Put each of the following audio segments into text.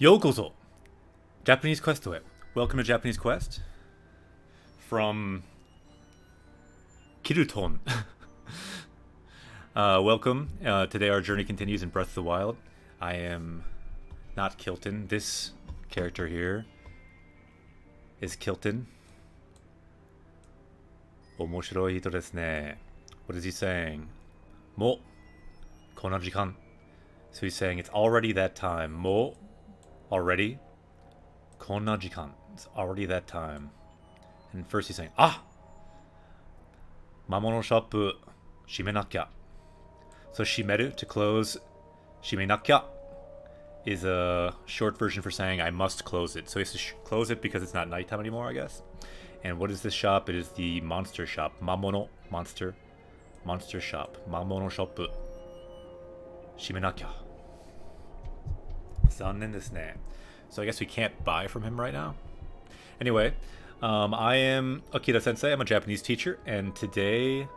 Yokozo! Japanese Quest to it. Welcome to Japanese Quest. From Kiruton. Welcome. Today our journey continues in Breath of the Wild. I am not Kilton. This character here is Kilton. Omoshiroi hito desu ne. What is he saying? Mo konajikan. So he's saying it's already that time. Mo already. Konajikan. It's already that time. And first he's saying, Mamono shop shimenakya. So shimeru, to close. Shimenakya is a short version for saying I must close it. So he has to close it because it's not nighttime anymore, I guess. And what is this shop? It is the monster shop. Mamono, monster. Monster shop. Mamono shop shimenakya. Zannen desu ne. So I guess we can't buy from him right now. Anyway, I am Akira Sensei. I'm a Japanese teacher, and today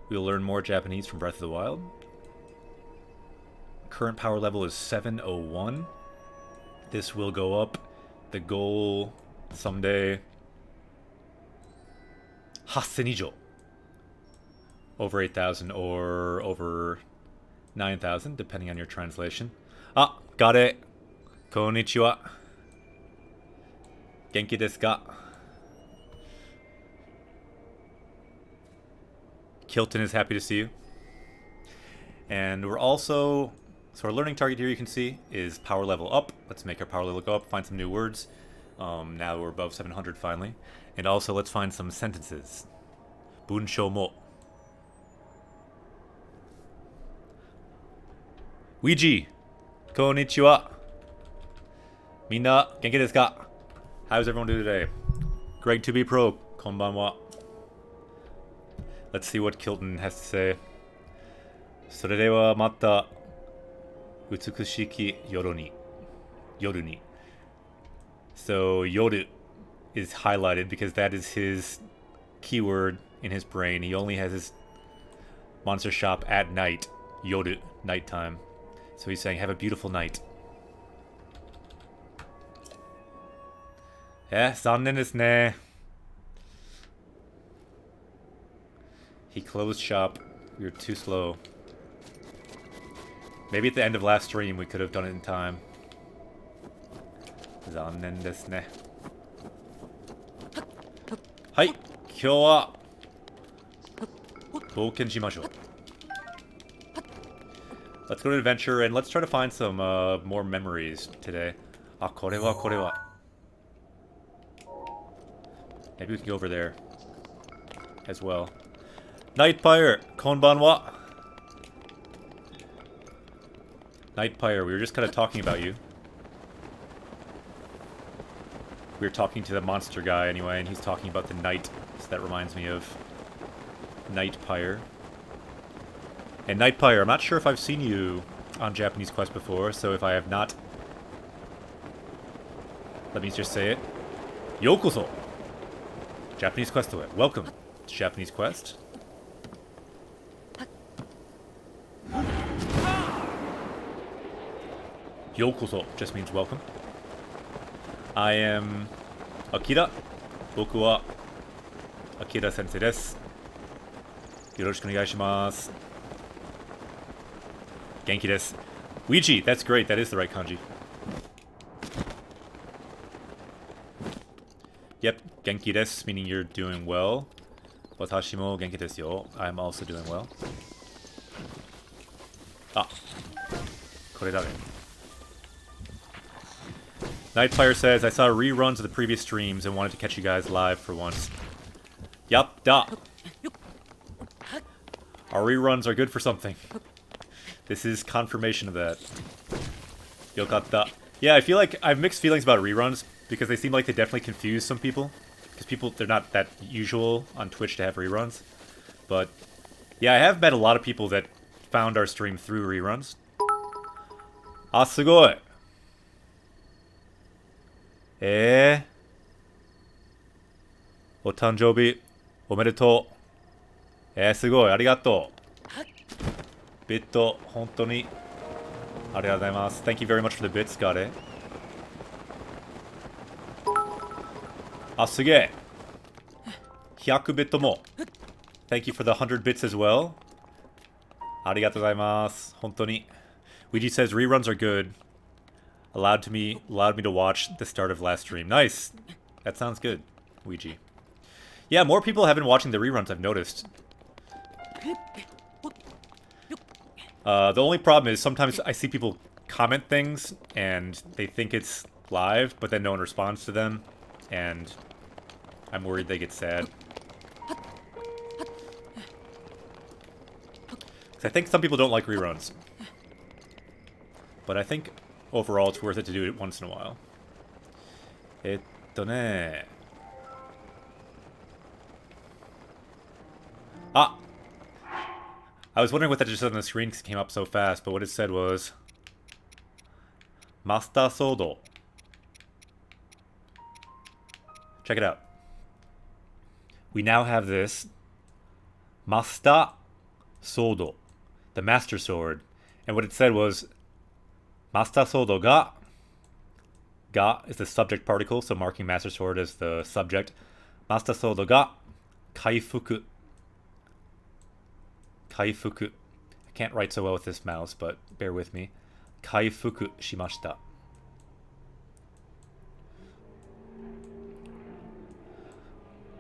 we'll learn more Japanese from Breath of the Wild. Current power level is 701. This will go up. The goal someday, 8,000 ijo. Over 8,000 or over 9,000, depending on your translation. Got it. Konnichiwa. Genki desu ka? Kilton is happy to see you. And we're also... So our learning target here, you can see, is power level up. Let's make our power level go up, find some new words. Now we're above 700 finally. And also let's find some sentences. Bunshou mo. Ouija. Konnichiwa. Minna, genki desu ka? How's everyone doing today? Greg to be pro. Konbanwa. Let's see what Kilton has to say. それではまた美しき夜に. So yoru is highlighted because that is his keyword in his brain. He only has his monster shop at night. Yoru, nighttime. So he's saying, have a beautiful night. Zannen desu ne. He closed shop. We were too slow. Maybe at the end of last stream we could have done it in time. Zannen desu ne. Hai, kyou wa bouken shimashou. Let's go to adventure and let's try to find some more memories today. Korewa. Maybe we can go over there as well. Nightpire, konbanwa. Nightpire, we were just kind of talking about you. We were talking to the monster guy anyway, and he's talking about the night. So that reminds me of Nightpire. And Nightpire, I'm not sure if I've seen you on Japanese Quest before, so if I have not, let me just say it. Yokozo! Japanese Quest to it. Welcome to Japanese Quest. Yokozo just means welcome. I am Akira. Boku wa Akira Sensei desu. Yoroshiku onegai shimasu. Genki desu. Ouija, that's great. That is the right kanji. Yep, genki desu, meaning you're doing well. Watashi mo genki desu yo. I'm also doing well. Kore da ne. Nightfire says, I saw reruns of the previous streams and wanted to catch you guys live for once. Yup, da. Our reruns are good for something. This is confirmation of that. Yokatta. Yeah, I feel like I have mixed feelings about reruns because they seem like they definitely confuse some people. Because they're not that usual on Twitch to have reruns. But yeah, I have met a lot of people that found our stream through reruns. Sugoi. Otanjoubi omedetou. Sugoi, arigatou. Bit, hontoni. Arigatou gozaimasu. Thank you very much for the bits, got it. あ、すげえ。100ビットも。Thank you for the 100 bits as well. ありがとうございます。本当に。Ouija says reruns are good. Allowed me to watch the start of last stream. Nice. That sounds good, Ouija. Yeah, more people have been watching the reruns, I've noticed. The only problem is sometimes I see people comment things and they think it's live, but then no one responds to them, and I'm worried they get sad. 'Cause I think some people don't like reruns. But I think overall it's worth it to do it once in a while. あ! I was wondering what that just said on the screen because it came up so fast, but what it said was Master Sodo. Check it out. We now have this Master Sodo, the Master Sword. And what it said was Master Sodo ga is the subject particle, so marking Master Sword as the subject. Master Sodo ga kaifuku. Kaifuku. I can't write so well with this mouse, but bear with me. Kaifuku shimashita.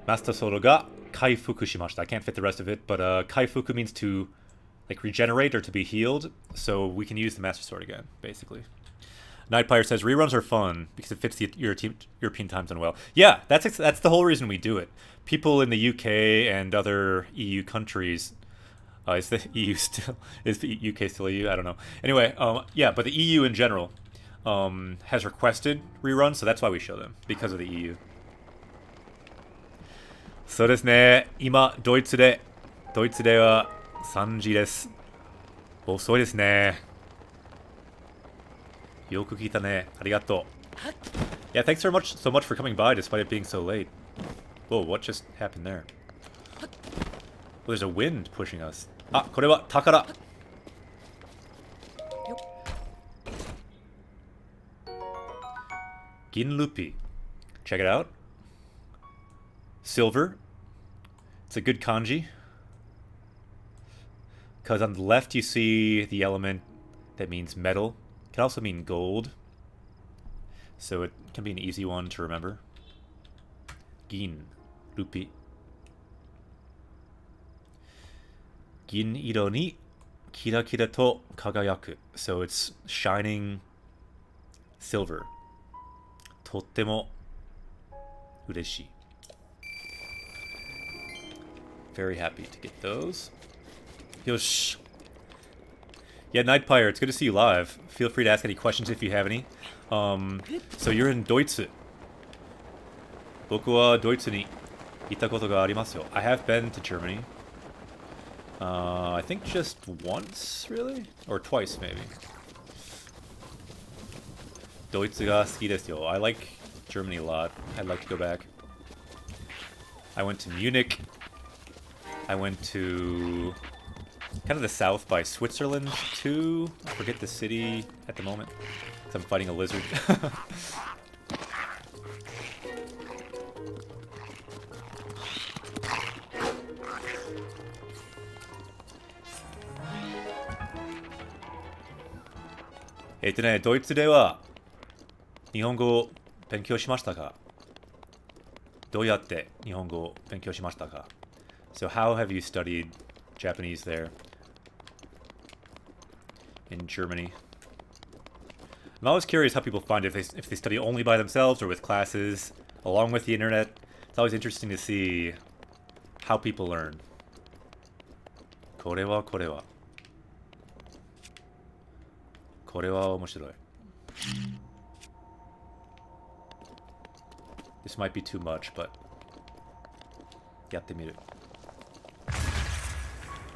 Master Sodo ga kaifuku shimashita. I can't fit the rest of it, but kaifuku means to like regenerate or to be healed, so we can use the Master Sword again, basically. Nightpire says reruns are fun because it fits the European time zone well. Yeah, that's the whole reason we do it. People in the UK and other EU countries. Is the EU still? Is the UK still EU? I don't know. Anyway, yeah, but the EU in general has requested reruns, so that's why we show them, because of the EU. そうですね。今ドイツでは3時です。遅いですね。よく聞いたね。ありがとう。Yeah, thanks so much for coming by despite it being so late. Whoa, what just happened there? Well, there's a wind pushing us. あ、これは宝。銀ルピー。Check it out. Silver. It's a good kanji. Because on the left you see the element that means metal. It can also mean gold. So it can be an easy one to remember. Gin. Rupi. Gin iro ni kira kira to kagayaku. So it's shining silver. Tottemo ureshii. Very happy to get those. Yosh. Yeah, Nightpire, it's good to see you live. Feel free to ask any questions if you have any. So you're in Doitsu. Boku wa Doitsu ni ita koto ga arimasu yo. I have been to Germany. I think just once, really? Or twice, maybe. Doitsu ga suki desu yo. I like Germany a lot. I'd like to go back. I went to Munich. I went to kind of the south by Switzerland too. I forget the city at the moment. I'm fighting a lizard. Doitsu de wa Nihongo wo benkyou shimashita ka? Doyatte Nihongo wo benkyou shimashita ka? So how have you studied Japanese there in Germany? I'm always curious how people find it, if they study only by themselves or with classes, along with the internet. It's always interesting to see how people learn. Kore wa. Kore wa omoshiroi. This might be too much, but yatte miru.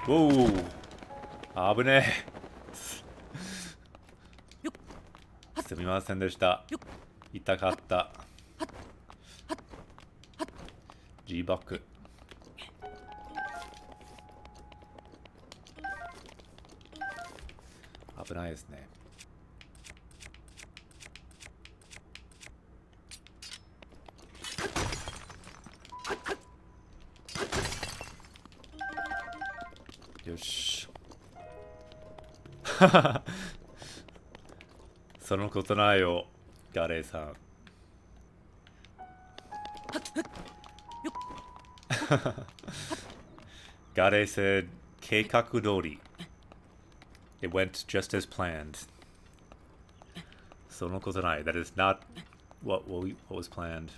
Whoa! Abune! すみませんでした。痛かった。G バック。危ないですね。よし。そのことないよ、ガレーさん。Gare said, 計画通り. It went just as planned. そのことない. That is not what was planned.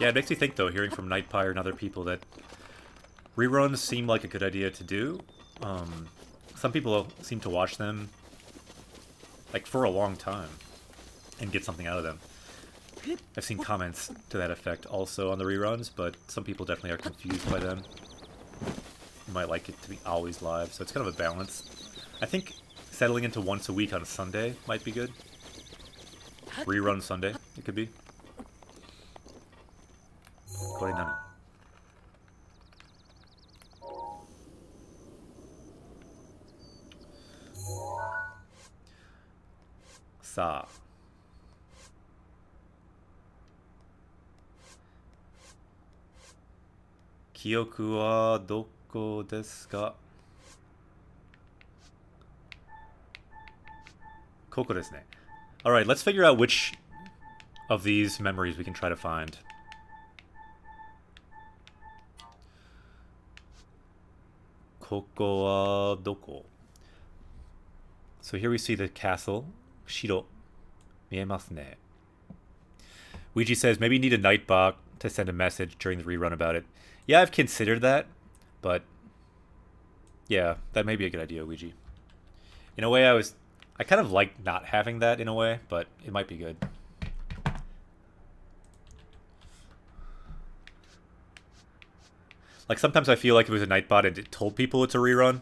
Yeah, it makes me think, though, hearing from Nightpire and other people, that reruns seem like a good idea to do. Some people seem to watch them, like, for a long time and get something out of them. I've seen comments to that effect also on the reruns, but some people definitely are confused by them. You might like it to be always live, so it's kind of a balance. I think settling into once a week on Sunday might be good. Rerun Sunday, it could be. これ何? さあ。記憶はどこですか? ここですね. Alright, let's figure out which of these memories we can try to find. ここはどこ? So here we see the castle. 城見えますね. Ouija says maybe you need a Nightbot to send a message during the rerun about it. Yeah, I've considered that, but yeah, that may be a good idea, Ouija. In a way, I kind of like not having that in a way, but it might be good. Like, sometimes I feel like if it was a Nightbot and it told people it's a rerun,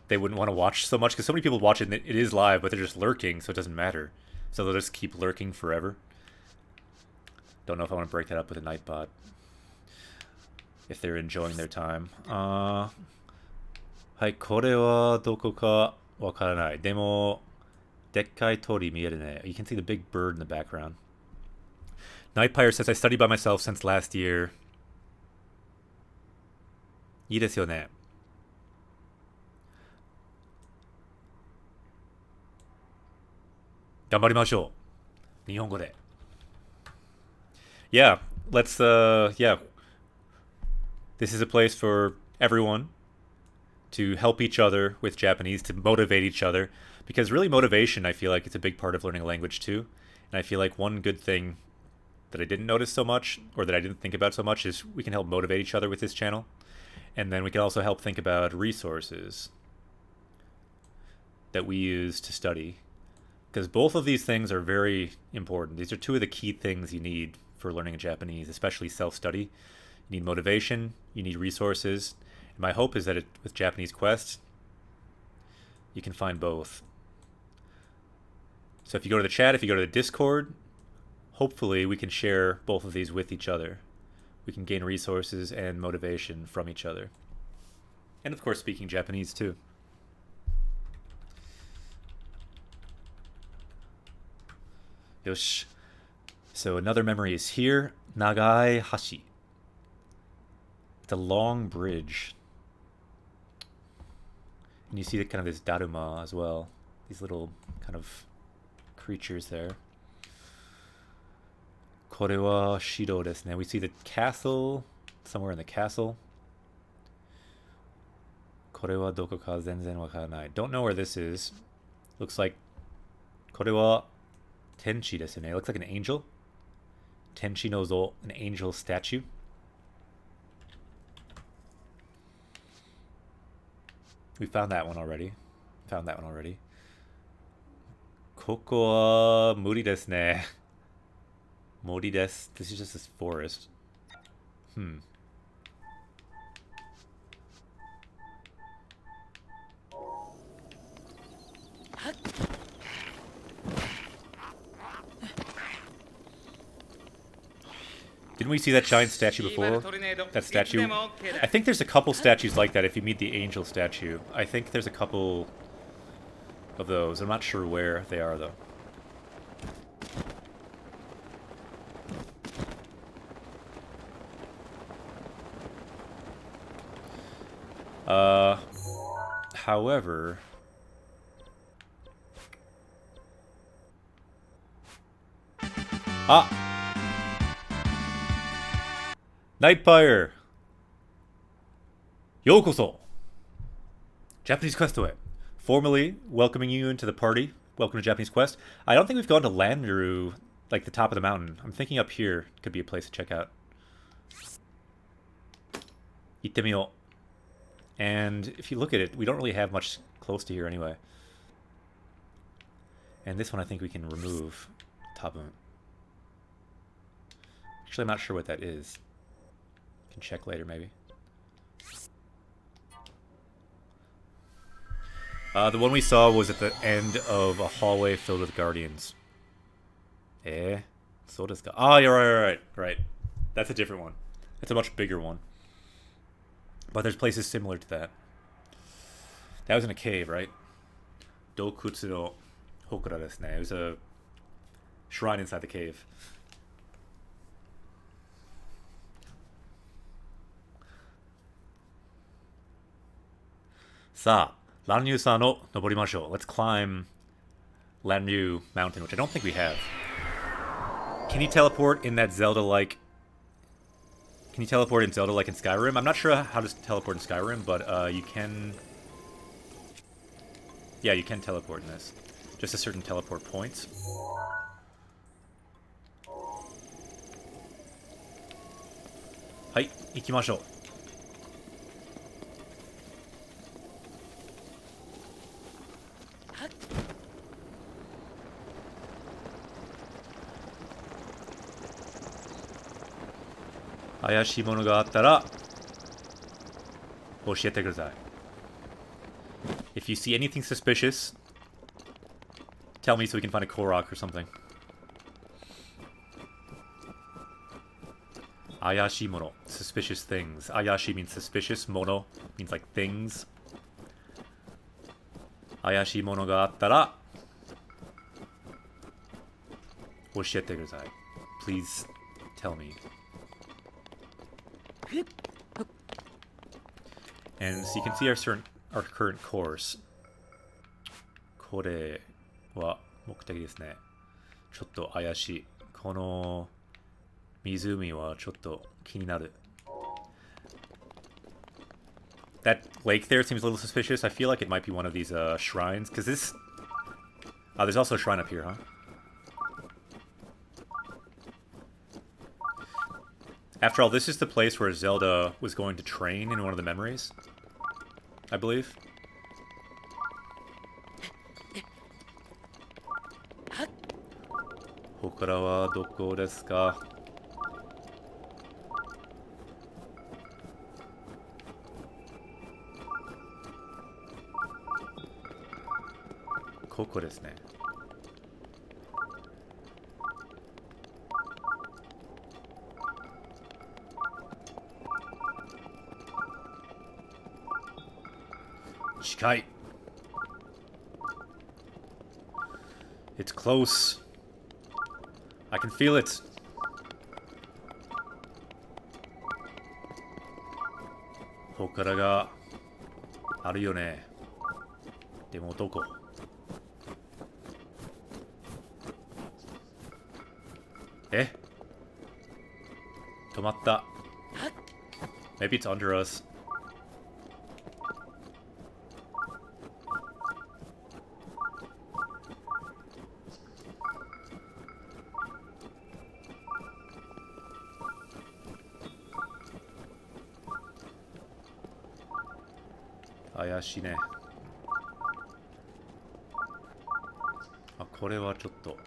they wouldn't want to watch so much, because so many people watch it and it is live, but they're just lurking, so it doesn't matter. So they'll just keep lurking forever. Don't know if I want to break that up with a Nightbot. If they're enjoying their time. はい、これはどこかわからない。でも、でっかい鳥見えるね. You can see the big bird in the background. Nightpire says, I studied by myself since last year. いいですよね. Yeah, let's, yeah. This is a place for everyone to help each other with Japanese, to motivate each other. Because really motivation, I feel like, it's a big part of learning a language too. And I feel like one good thing that I didn't notice so much, or that I didn't think about so much, is we can help motivate each other with this channel. And then we can also help think about resources that we use to study. Because both of these things are very important. These are two of the key things you need for learning Japanese, especially self-study. You need motivation, you need resources. And my hope is that with Japanese Quest, you can find both. So if you go to the chat, if you go to the Discord, hopefully we can share both of these with each other. We can gain resources and motivation from each other. And of course, speaking Japanese too. Yosh. So another memory is here. Nagai Hashi. It's a long bridge. And you see the kind of this Daruma as well. These little kind of creatures there. これは城ですね. We see the castle, somewhere in the castle. これはどこか全然わからない. Don't know where this is. Looks like これはTenchi desu ne. It looks like an angel. Tenchi no Zo, an angel statue. We found that one already. Koko wa muri desu ne. Mori desu. This is just this forest. Didn't we see that giant statue before? That statue? I think there's a couple statues like that if you meet the angel statue. I think there's a couple of those. I'm not sure where they are, though. However... Ah! Nightfire! Yokoso! Japanese Quest away. Formally welcoming you into the party. Welcome to Japanese Quest. I don't think we've gone to Landru, like the top of the mountain. I'm thinking up here could be a place to check out. Ittemiyo. And if you look at it, we don't really have much close to here anyway. And this one I think we can remove. Top of it. Actually, I'm not sure what that is. Can check later, maybe. The one we saw was at the end of a hallway filled with guardians. So does go. Oh, you're right. That's a different one. That's a much bigger one. But there's places similar to that. That was in a cave, right? Dokutsu no Hokura desu ne. It was a shrine inside the cave. Sa, Lanryu-san no noborimashou. Let's climb Lanryu Mountain, which I don't think we have. Can you teleport in that Zelda-like... Can you teleport in Zelda like in Skyrim? I'm not sure how to teleport in Skyrim, but you can... Yeah, you can teleport in this. Just a certain teleport points. Hai, ikimashou. Ayashii mono ga attara oshiete kudasai. If you see anything suspicious, tell me so we can find a Korok or something. Ayashi mono. Suspicious things. Ayashi means suspicious. Mono means like things. Ayashi mono ga attara oshiete kudasai. Please tell me. And so you can see our current course. これは目的ですね。ちょっと怪しい。この湖はちょっと気になる。That lake there seems a little suspicious. I feel like it might be one of these shrines, because this... Oh, there's also a shrine up here, huh? After all, this is the place where Zelda was going to train in one of the memories, I believe. Hokura wa doko desu ka? Koko desu ne. Shikai. It's close. I can feel it. Hokura ga aru yo ne. Demo doko? Eh? Tomatta. Maybe it's under us. Ayashi ne. あ、これはちょっと。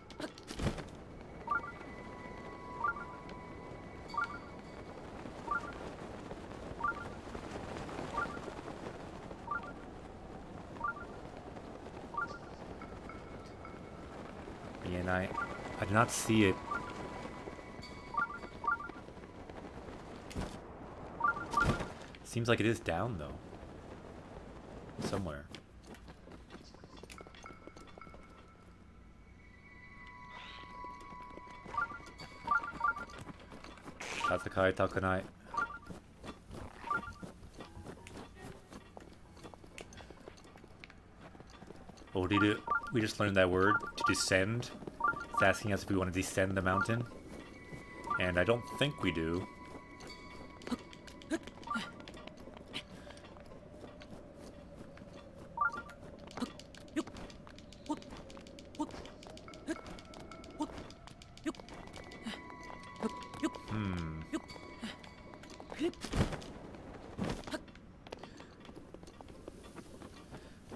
見えない。I did not see it. Seems like it is down, though. Somewhere. Tatakai takunai. Oriru. We just learned that word. To descend. It's asking us if we want to descend the mountain. And I don't think we do.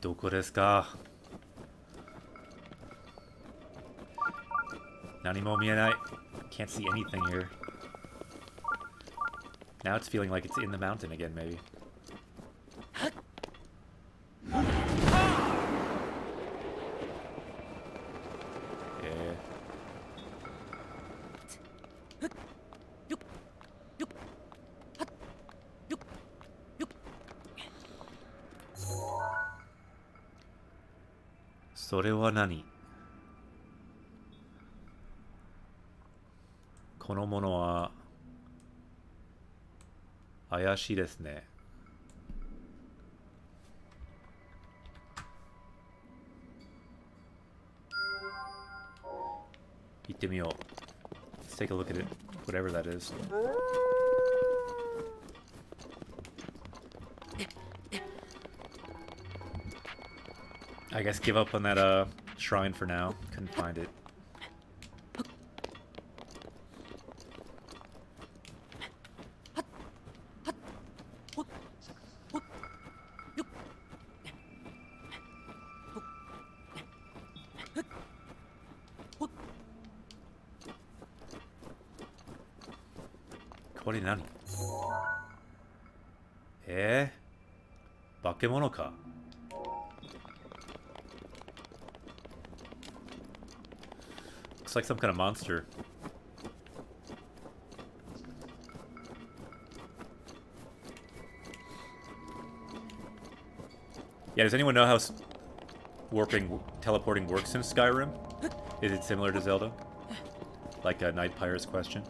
Doko desu ka? Nani mo mienai. Can't see anything here. Now it's feeling like it's in the mountain again, maybe. Yeah. Sore wa nani? このものは怪しいですね。行ってみよう。Let's take a look at it, whatever that is. I guess give up on that shrine for now. Couldn't find it. What is that? Bakemono ka? Looks like some kind of monster. Yeah, does anyone know how teleporting works in Skyrim? Is it similar to Zelda? Like a Night Pirate's question?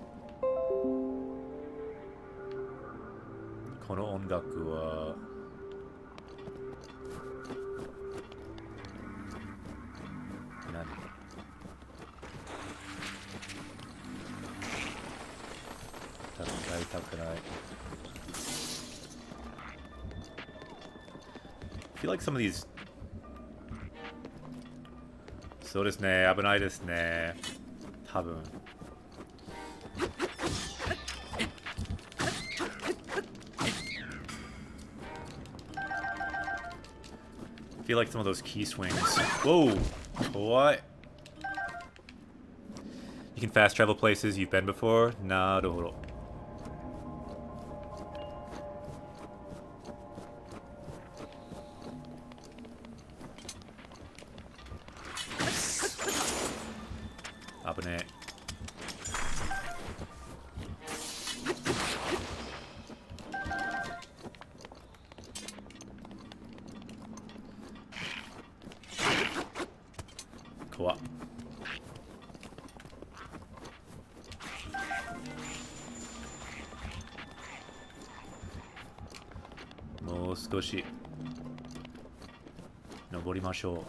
この音楽は何? I feel like some of these そうですね、危ないですね。多分。I feel like some of those key swings. Whoa! What? You can fast travel places you've been before? Naruhodo. Abune. Cool. Mo sukoshi noborimashou.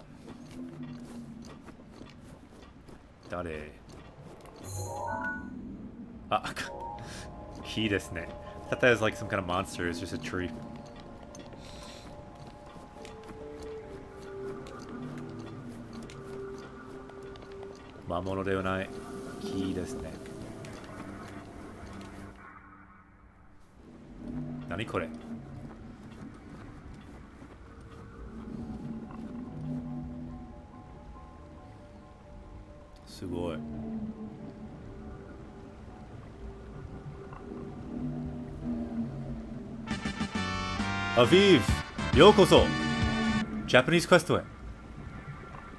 Dare? Ah, key desu ne. I thought that was like some kind of monster. It's just a tree. Mamono de wa nai. Key desu ne. Nani kore? Sugoi. Aviv! Yokoso! Japanese Quest way.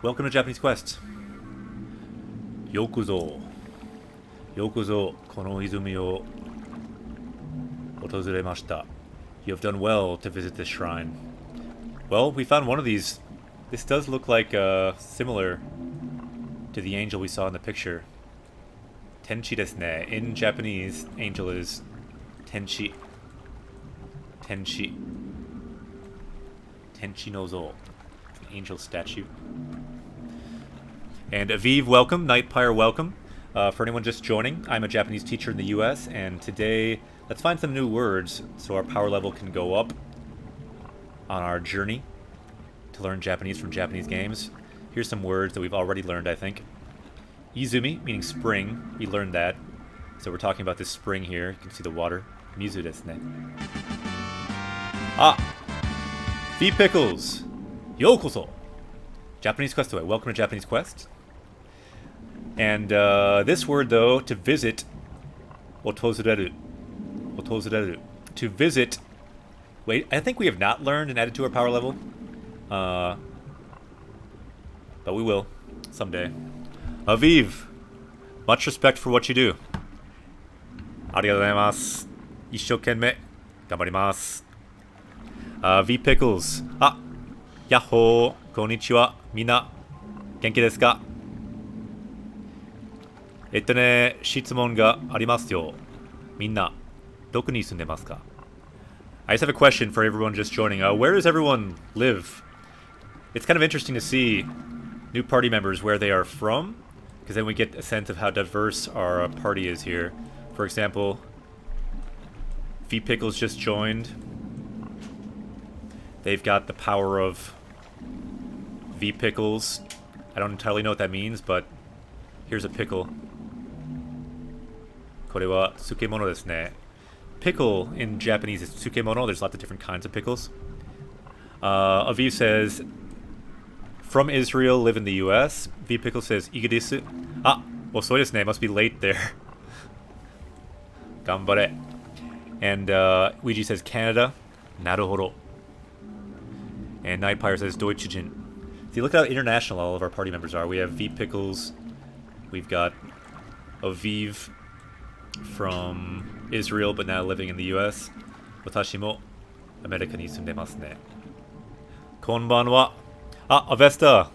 Welcome to Japanese Quest. Yokuzo. Yokuzo, この泉を訪れました。You have done well to visit this shrine. Well, we found one of these. This does look like similar to the angel we saw in the picture. Tenchi desu ne. In Japanese, angel is Tenchi. Tenchi. Tenchi no Zo. It's an angel statue. And Aviv, welcome. Nightpire, welcome. For anyone just joining, I'm a Japanese teacher in the US, and today let's find some new words so our power level can go up on our journey to learn Japanese from Japanese games. Here's some words that we've already learned, I think. Izumi, meaning spring. We learned that. So we're talking about this spring here. You can see the water. Mizu desu ne. Ah! V Pickles! Yokoso! Japanese Quest away. Welcome to Japanese Quest. And this word, though, to visit, otozureru. Otozureru. To visit. Wait, I think we have not learned and added to our power level. But we will someday. Aviv, much respect for what you do. Arigatou gozaimasu. Isshokenmei ganbarimasu. V Pickles. Ah, yahoo, konnichiwa, minna, genki desu ka? 質問がありますよ。みんな、どこに住んでますか? I just have a question for everyone just joining. Where does everyone live? It's kind of interesting to see new party members where they are from, because then we get a sense of how diverse our party is here. For example, V Pickles just joined. They've got the power of V Pickles. I don't entirely know what that means, but here's a pickle. これは漬物ですね. Pickle in Japanese is tsukemono. There's lots of different kinds of pickles. Aviv says, from Israel, live in the US. V Pickle says, Igadisu. Ah,遅いですね. Must be late there. Ganbare. And Ouija says, Canada. Naruhodo. And Nightpire says, Deutschjin. See, look how international all of our party members are. We have V Pickles. We've got Aviv from Israel, but now living in the US. Watashi mo America ni sundemasu ne. Konbanwa. Ah, Avesta.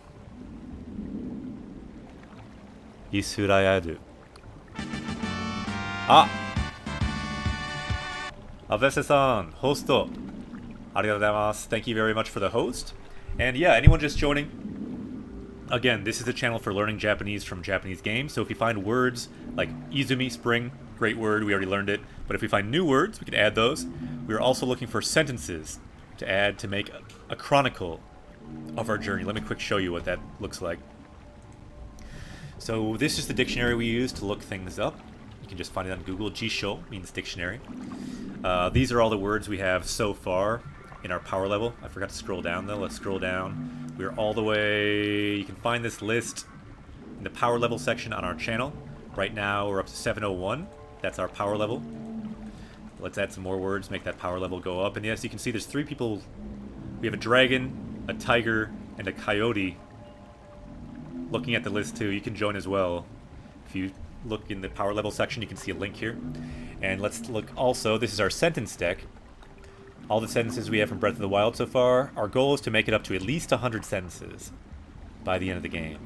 Israel. Ah. Avesta-san, hosto. Arigatou gozaimasu. Thank you very much for the host. And yeah, anyone just joining, again, this is a channel for learning Japanese from Japanese games. So if you find words like Izumi, spring, great word, we already learned it. But if we find new words, we can add those. We are also looking for sentences to add to make a chronicle of our journey. Let me quick show you what that looks like. So this is the dictionary we use to look things up. You can just find it on Google. Jisho means dictionary. These are all the words we have so far in our power level. I forgot to scroll down though. Let's scroll down. We're all the way... You can find this list in the power level section on our channel. Right now we're up to 701. That's our power level. Let's add some more words, make that power level go up. And yes, you can see there's 3 people. We have a dragon, a tiger, and a coyote. Looking at the list too, you can join as well. If you look in the power level section, you can see a link here. And let's look also, this is our sentence deck. All the sentences we have from Breath of the Wild so far. Our goal is to make it up to at least 100 sentences by the end of the game.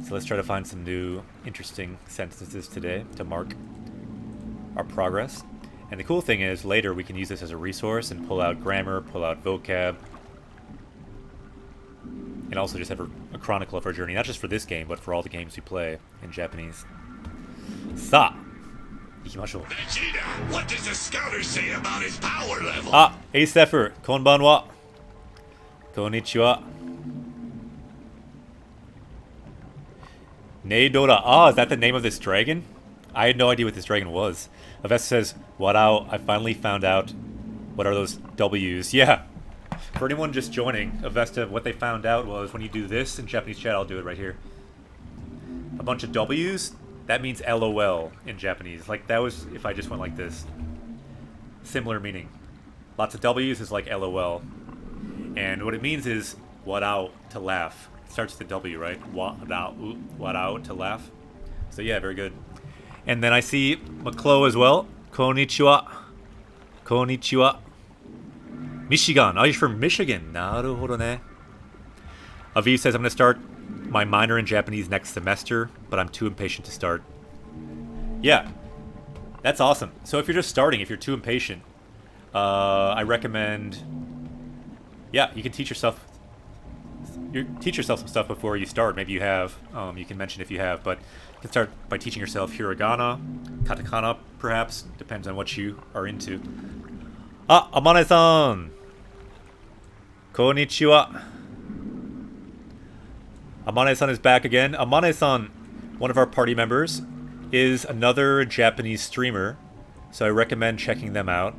So let's try to find some new, interesting sentences today to mark our progress. And the cool thing is, later we can use this as a resource and pull out grammar, pull out vocab, and also just have a chronicle of our journey, not just for this game, but for all the games we play in Japanese. Sa! Ikimashou. Vegeta, what does the scouter say about his power level? Ah, Ace Effort, konbanwa. Konnichiwa. Neidora. Ah, is that the name of this dragon? I had no idea what this dragon was. Avesta says, Warao, I finally found out. What are those W's? Yeah. For anyone just joining, Avesta, what they found out was when you do this in Japanese chat, I'll do it right here. A bunch of W's, that means LOL in Japanese. Like, that was if I just went like this. Similar meaning. Lots of W's is like LOL. And what it means is, warao, to laugh. It starts with a W, right? Warao, to laugh. So yeah, very good. And then I see Maklo as well. Konnichiwa. Konnichiwa. Michigan. Oh, you're from Michigan. Naruhodo ne. Aviv says, I'm going to start my minor in Japanese next semester, but I'm too impatient to start. Yeah. That's awesome. So if you're just starting, if you're too impatient, I recommend... Yeah, you can teach yourself... teach yourself some stuff before you start. Maybe you have. You can mention if you have, but you can start by teaching yourself hiragana, katakana, perhaps. Depends on what you are into. Ah, Amane-san! Konnichiwa. Amane-san is back again. Amane-san, one of our party members, is another Japanese streamer, so I recommend checking them out.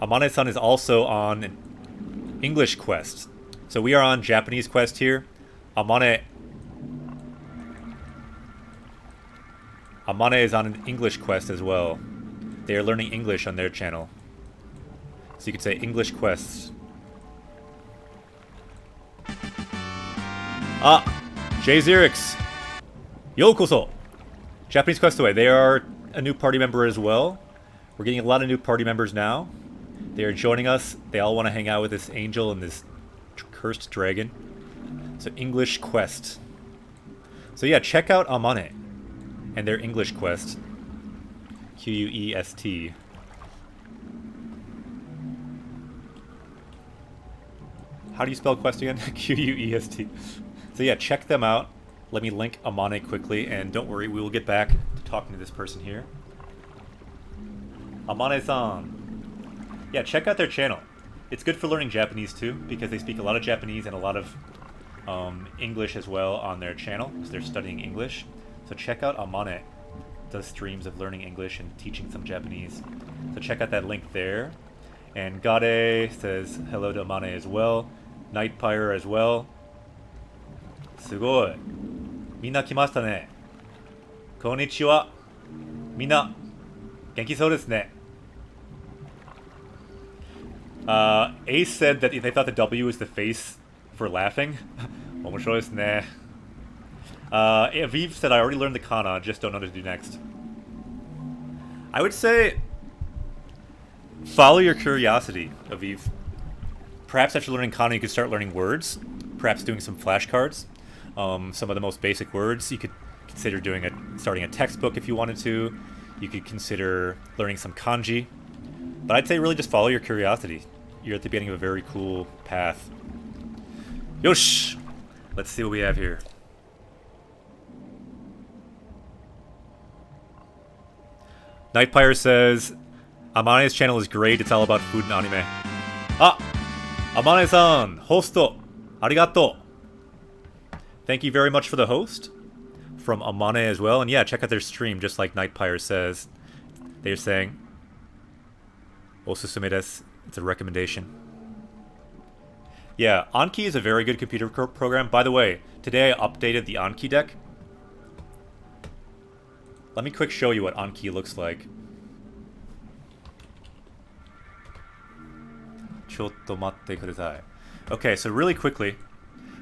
Amane-san is also on an English Quest. So we are on Japanese Quest here. Amane is on an English Quest as well. They are learning English on their channel. So you could say English Quests. Ah, Jay Xerix. Yokoso. Japanese Quest away. They are a new party member as well. We're getting a lot of new party members now. They are joining us. They all want to hang out with this angel and this cursed dragon. So English Quest. So yeah, check out Amane and their English Quest. Quest. How do you spell quest again? Quest. So yeah, check them out. Let me link Amane quickly, and don't worry, we will get back to talking to this person here. Amane-san. Yeah, check out their channel. It's good for learning Japanese too, because they speak a lot of Japanese and a lot of English as well on their channel, because they're studying English. So check out Amane. Does streams of learning English and teaching some Japanese. So check out that link there. And Gade says hello to Amane as well. Nightpire as well. Sugoi. Minna kimashita ne. Konnichiwa. Minna. Genki sou desu ne. Ace said that they thought the W was the face for laughing. Omoshiroi desu ne. Aviv said, I already learned the kana, just don't know what to do next. I would say, follow your curiosity, Aviv. Perhaps after learning kana, you could start learning words. Perhaps doing some flashcards. Some of the most basic words. You could consider starting a textbook if you wanted to. You could consider learning some kanji. But I'd say really just follow your curiosity. You're at the beginning of a very cool path. Yosh! Let's see what we have here. Nightpire says, Amane's channel is great, it's all about food and anime. Ah! Amane-san! Hosto! Arigato! Thank you very much for the host. From Amane as well. And yeah, check out their stream, just like Nightpire says. They're saying, Osusume desu. It's a recommendation. Yeah, Anki is a very good computer program. By the way, today I updated the Anki deck. Let me quick show you what Anki looks like. Chotto matte kudasai. Okay, so really quickly.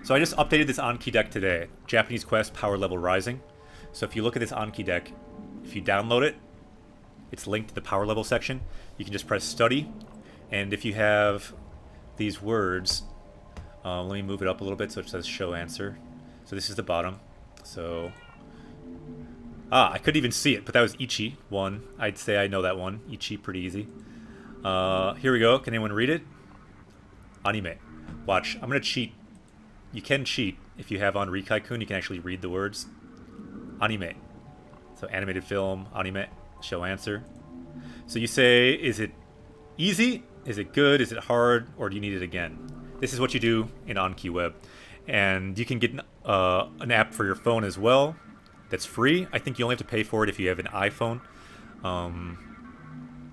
So I just updated this Anki deck today. Japanese Quest Power Level Rising. So if you look at this Anki deck, if you download it, it's linked to the power level section. You can just press study. And if you have these words, let me move it up a little bit so it says show answer. So this is the bottom. So... I couldn't even see it, but that was Ichi, one. I'd say I know that one. Ichi, pretty easy. Here we go. Can anyone read it? Anime. Watch. I'm going to cheat. You can cheat. If you have on Rikai-kun, you can actually read the words. Anime. So animated film, anime, show answer. So you say, is it easy? Is it good? Is it hard? Or do you need it again? This is what you do in Anki Web. And you can get an app for your phone as well. That's free. I think you only have to pay for it if you have an iPhone.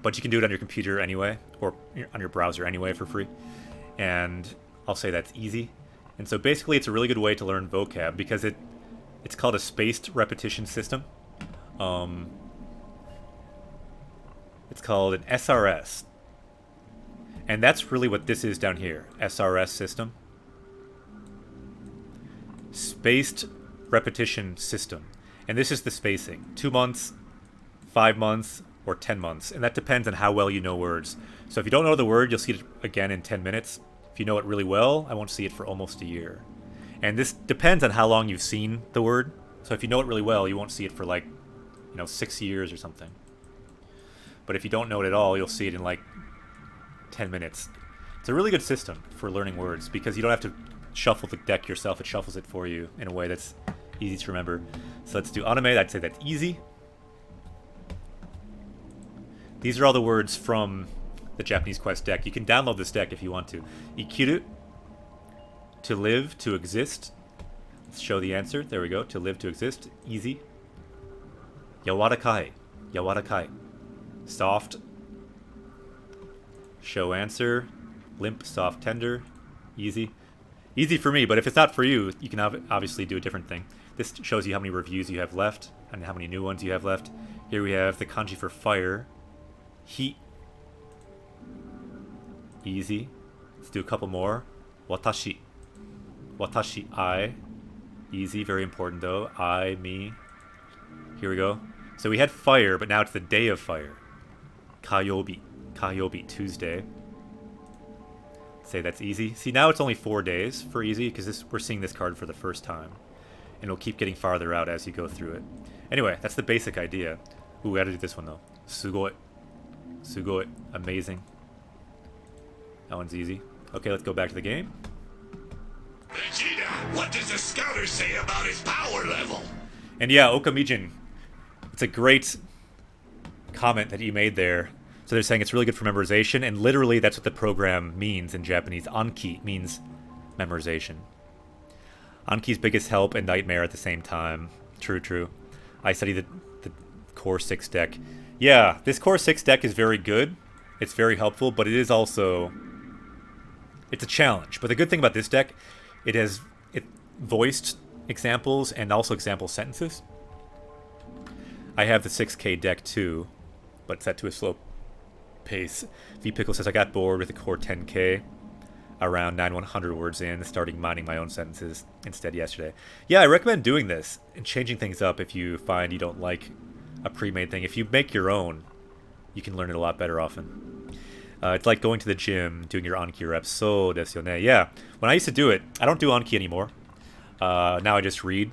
But you can do it on your computer anyway, or on your browser anyway for free. And I'll say that's easy. And so basically it's a really good way to learn vocab because it's called a spaced repetition system. It's called an SRS. And that's really what this is down here. SRS system. Spaced repetition system. And this is the spacing. 2 months, 5 months, or 10 months. And that depends on how well you know words. So if you don't know the word, you'll see it again in 10 minutes. If you know it really well, I won't see it for almost a year. And this depends on how long you've seen the word. So if you know it really well, you won't see it for like, 6 years or something. But if you don't know it at all, you'll see it in like 10 minutes. It's a really good system for learning words because you don't have to shuffle the deck yourself. It shuffles it for you in a way that's easy to remember. So let's do anime. I'd say that's easy. These are all the words from the Japanese Quest deck. You can download this deck if you want to. Ikiru, to live, to exist. Let's show the answer. There we go. To live, to exist. Easy. Yawarakai. Yawarakai. Soft. Show answer. Limp, soft, tender. Easy. Easy for me, but if it's not for you, you can obviously do a different thing. This shows you how many reviews you have left and how many new ones you have left. Here we have the kanji for fire. Heat. Easy. Let's do a couple more. Watashi. Watashi, I. Easy, very important though. I, me. Here we go. So we had fire, but now it's the day of fire. Kayobi. Kayobi, Tuesday. Say that's easy. See, now it's only 4 days for easy, because we're seeing this card for the first time. And it'll keep getting farther out as you go through it. Anyway, that's the basic idea. Ooh, we gotta do this one though. Sugoi. Sugoi. Amazing. That one's easy. Okay, let's go back to the game. Vegeta, what does the scouter say about his power level? And yeah, Okamijin. It's a great comment that you made there. So they're saying it's really good for memorization, and literally that's what the program means in Japanese. Anki means memorization. Anki's biggest help and nightmare at the same time. True, true. I study the Core 6 deck. Yeah, this Core 6 deck is very good. It's very helpful, but it is also... It's a challenge. But the good thing about this deck, it has voiced examples and also example sentences. I have the 6K deck too, but set to a slow pace. V-Pickle says, I got bored with the Core 10K around 9100 words in, starting mining my own sentences instead yesterday. Yeah, I recommend doing this and changing things up if you find you don't like a pre-made thing. If you make your own, you can learn it a lot better often. It's like going to the gym, doing your Anki reps. So desu yo ne. Yeah, when I used to do it, I don't do Anki anymore. Now I just read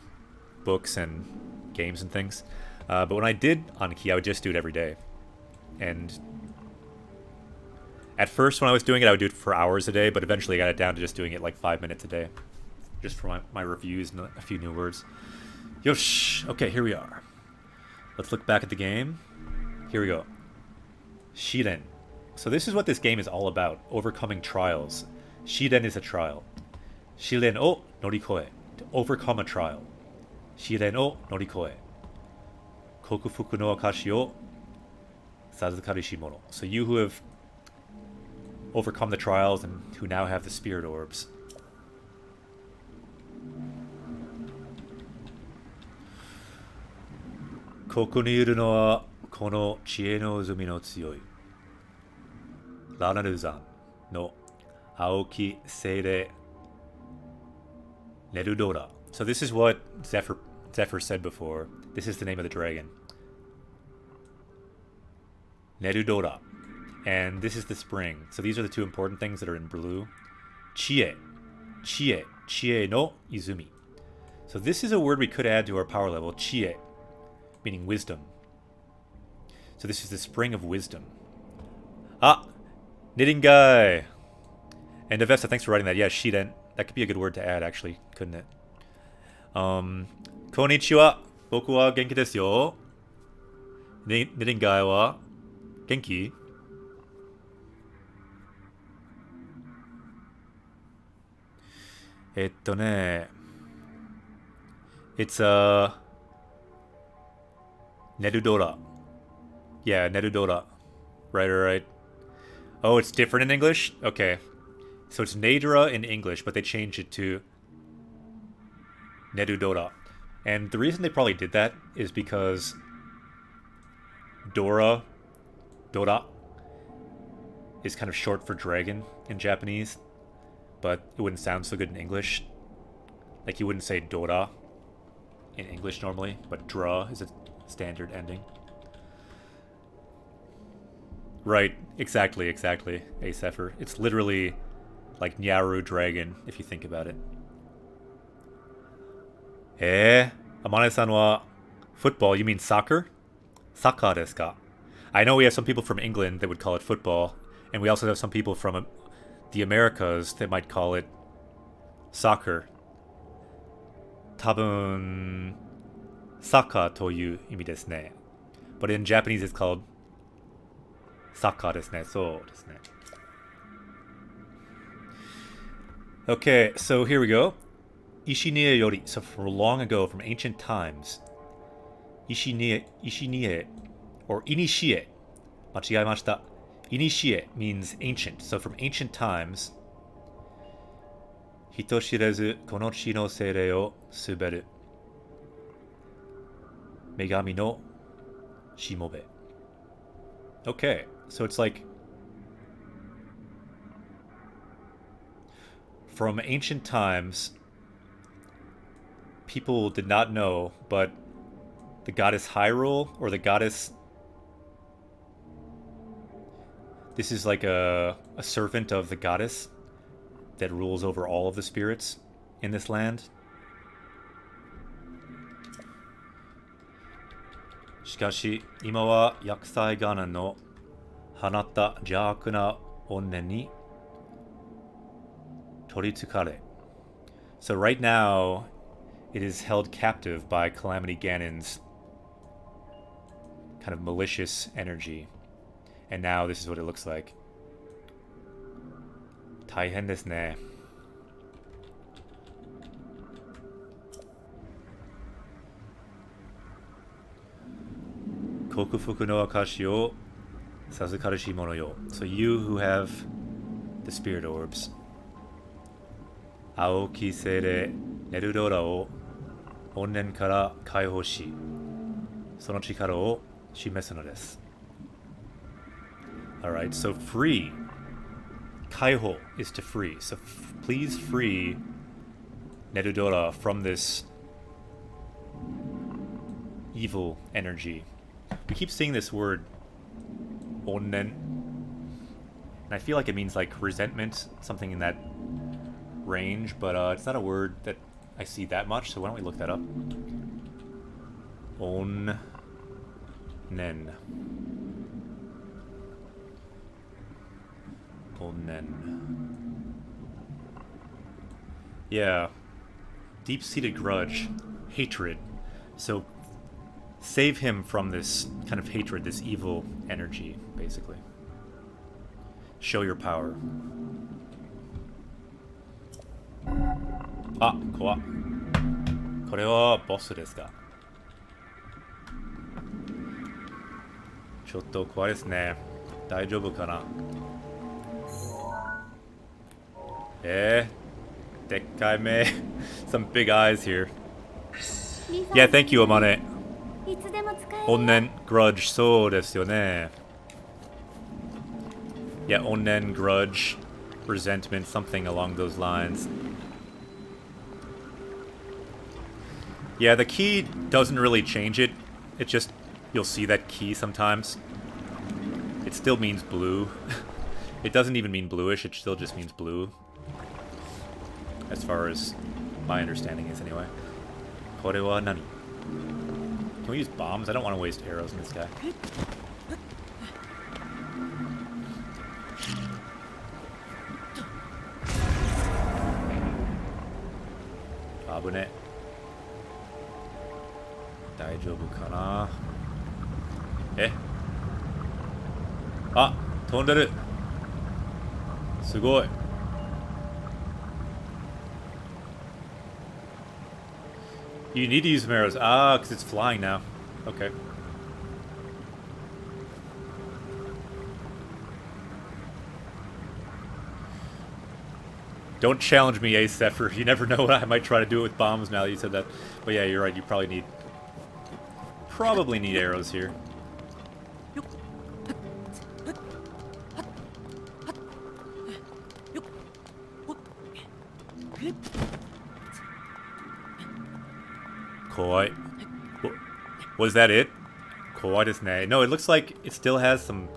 books and games and things. But when I did Anki, I would just do it every day. And at first, when I was doing it, I would do it for hours a day, but eventually I got it down to just doing it like 5 minutes a day. Just for my reviews and a few new words. Yosh! Okay, here we are. Let's look back at the game. Here we go. Shiren. So this is what this game is all about. Overcoming trials. Shiren is a trial. Shiren o norikoe. To overcome a trial. Shiren o norikoe. Kokufuku no akashi o sazukaru shimono. So you who have overcome the trials and who now have the spirit orbs. Koko ni iru no wa kono chie no uzumi no tsuyoi Ranaruzan no Aoki Seirei Nerudora. So this is what Zephyr said before. This is the name of the dragon. Nerudora. And this is the spring. So these are the two important things that are in blue. Chie. Chie. Chie no izumi. So this is a word we could add to our power level. Chie. Meaning wisdom. So this is the spring of wisdom. Ah! Knitting guy! And Avesta, thanks for writing that. Yeah, Shiren. That could be a good word to add, actually. Couldn't it? Konnichiwa. Boku wa genki desu yo. Knitting guy wa genki? It's Nerudora. Yeah, Nerudora. Right. Oh, it's different in English? Okay. So it's Nadra in English, but they changed it to Nerudora. And the reason they probably did that is because Dora, is kind of short for dragon in Japanese, but it wouldn't sound so good in English. Like you wouldn't say Dora in English normally, but Dra is a standard ending. Right, exactly, Asepher. It's literally like Nyaru Dragon, if you think about it. Amane-san wa football, you mean soccer? Soccer desu ka? I know we have some people from England that would call it football, and we also have some people from the Americas that might call it soccer. Tabun saka toyu imi desu ne. But in Japanese it's called saka desu ne. So desu ne. Okay, so here we go. Ishinie yori, so from long ago, from ancient times. Ishinie, or inishie. Machigaimashita. Inishie means ancient, so from ancient times. Hitoshirezu kono chi no seirei o suberu. Megami no shimobe. Okay, so it's like from ancient times, people did not know, but the goddess Hyrule, or the goddess... This is like a servant of the goddess that rules over all of the spirits in this land. Shikashi, ima wa yakusai gana no hanatta jaaku na onnen ni toritsukare. So right now, it is held captive by Calamity Ganon's kind of malicious energy. And now this is what it looks like. Taihen desu ne. Kokufuku no akashi o sazukarushi mono yo. So you who have the spirit orbs. Aoki seire nerudora o onnen kara kaihou shi. Sono chikara o shimesu no desu. Alright, so free. Kaiho is to free. So please free Nerudora from this evil energy. We keep seeing this word onnen, and I feel like it means like resentment, something in that range, but it's not a word that I see that much, so why don't we look that up? Onnen. Onnen. Yeah. Deep-seated grudge. Hatred. So save him from this kind of hatred, this evil energy, basically. Show your power. Ah, kowa. これはボスですか? ちょっと怖いですね。大丈夫かな? でっかい目. Some big eyes here. Yeah, thank you, Amane. Onnen grudge, そうですよね. Yeah, onnen grudge, resentment, something along those lines. Yeah, the key doesn't really change it. It just, you'll see that key sometimes. It still means blue. It doesn't even mean bluish, it still just means blue. As far as my understanding is, anyway. Kore wa nani? Can we use bombs? I don't want to waste arrows in this guy. Abune. 大丈夫かな? え? あ、飛んでる. すごい. You need to use some arrows. Ah, because it's flying now. Okay. Don't challenge me, Ace Zephyr. You never know what I might try to do it with bombs now that you said that. But yeah, you're right. You probably need arrows here. Koi. Was that it? Koi desu ne. No, it looks like it still has some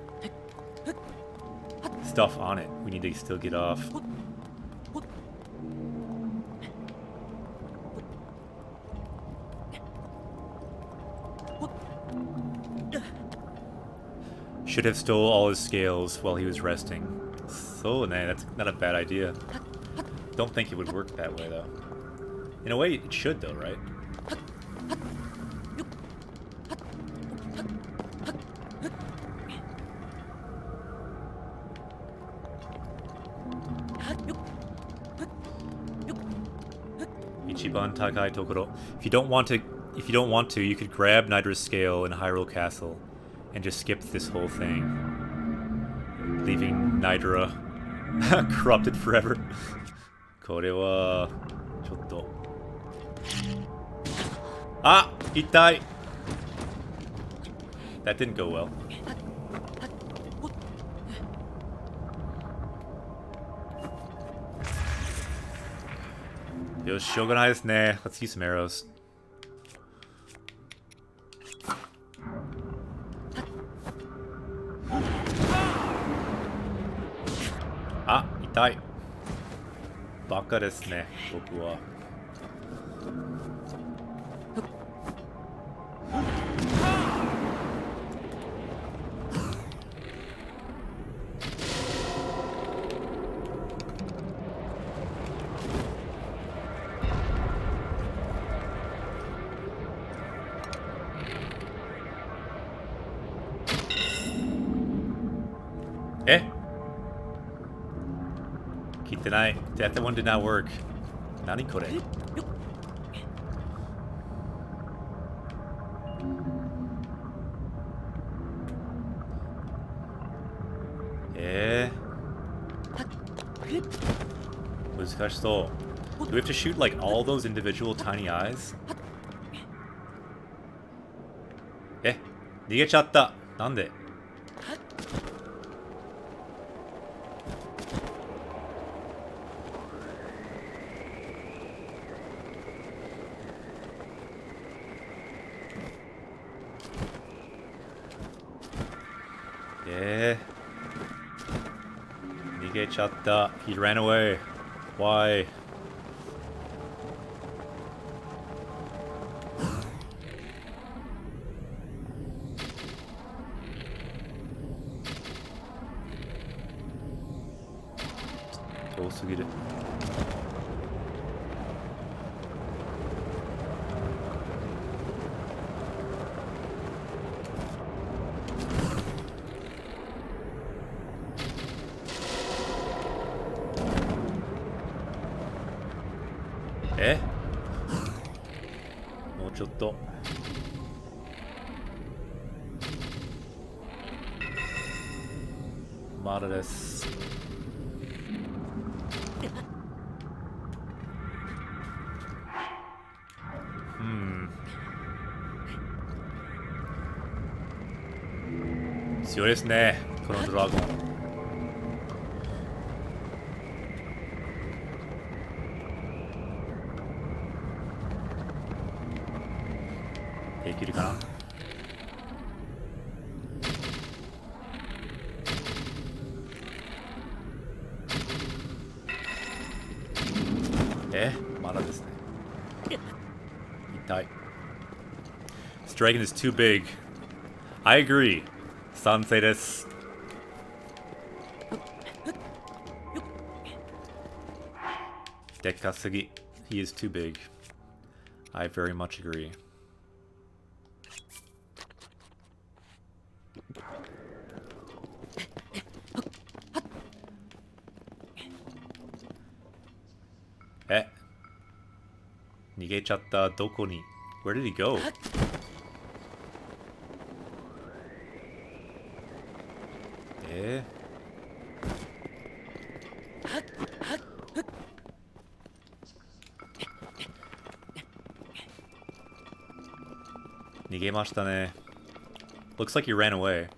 stuff on it. We need to still get off. Should have stole all his scales while he was resting. So, nah, that's not a bad idea. Don't think it would work that way, though. In a way, it should, though, right? Ichiban Takai Tokoro. If you don't want to, you could grab Nidra's scale in Hyrule Castle and just skip this whole thing, leaving Nidra corrupted forever. これはちょっとあ、痛い. That didn't go well. Yo, しょうがないですね. Let's use some arrows. Ah, 痛い. バカですね、僕は。え？聞いてない。That one did not work. 何これ？難しそう。Do we have to shoot like all those individual tiny eyes? 逃げちゃった。なんで？逃げちゃった。He ran away. Why?遠すぎる。もうちょっと。まだです。強いですね、このドラゴン。できるかな。まだですね。痛い。This dragon is too big. I agree. 賛成です。でかすぎ。He is too big. I very much agree. 逃げちゃった。どこに？ Where did he go? 逃げましたね。Looks like he ran away.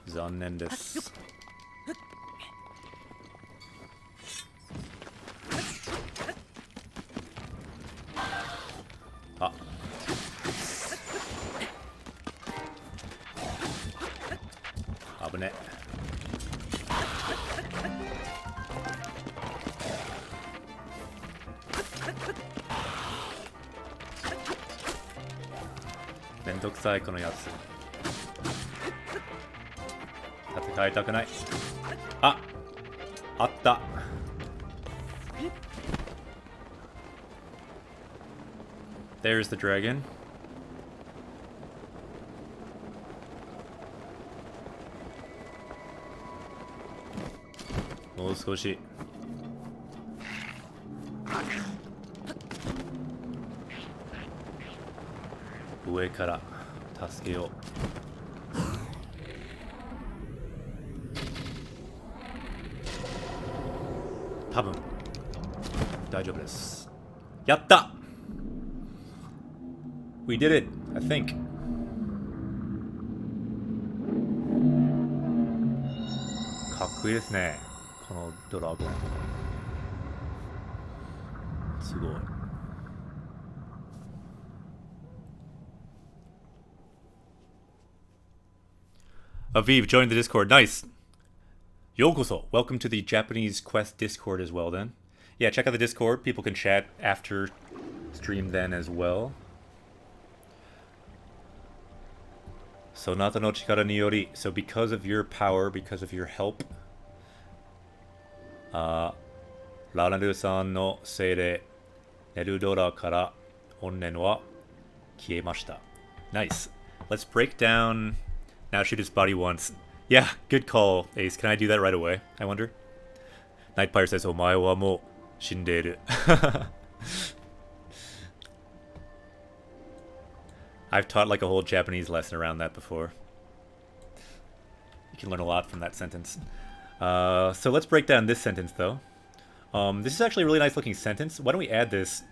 残念です。危ね。めんどくさいこのやつ。戦いたくない。あった。There's the dragon. Oh, もう少し。上から助けよう。多分大丈夫です。やった！ We did it, I think. かっこいいですね、このドラゴン。すごい。Aviv joined the Discord. Nice. Yokoso. Welcome to the Japanese Quest Discord as well, then. Yeah, check out the Discord. People can chat after stream then as well. Sonata no chikara ni yori. So because of your power, because of your help, Ranaru-san no sei de Nerudora kara onnen wa kiemashita. Nice. Let's break down... Now shoot his body once. Yeah, good call, Ace. Can I do that right away, I wonder? Nightfire says, Omae wa mo shinderu. I've taught like a whole Japanese lesson around that before. You can learn a lot from that sentence. So let's break down this sentence, though. This is actually a really nice looking sentence. Why don't we add this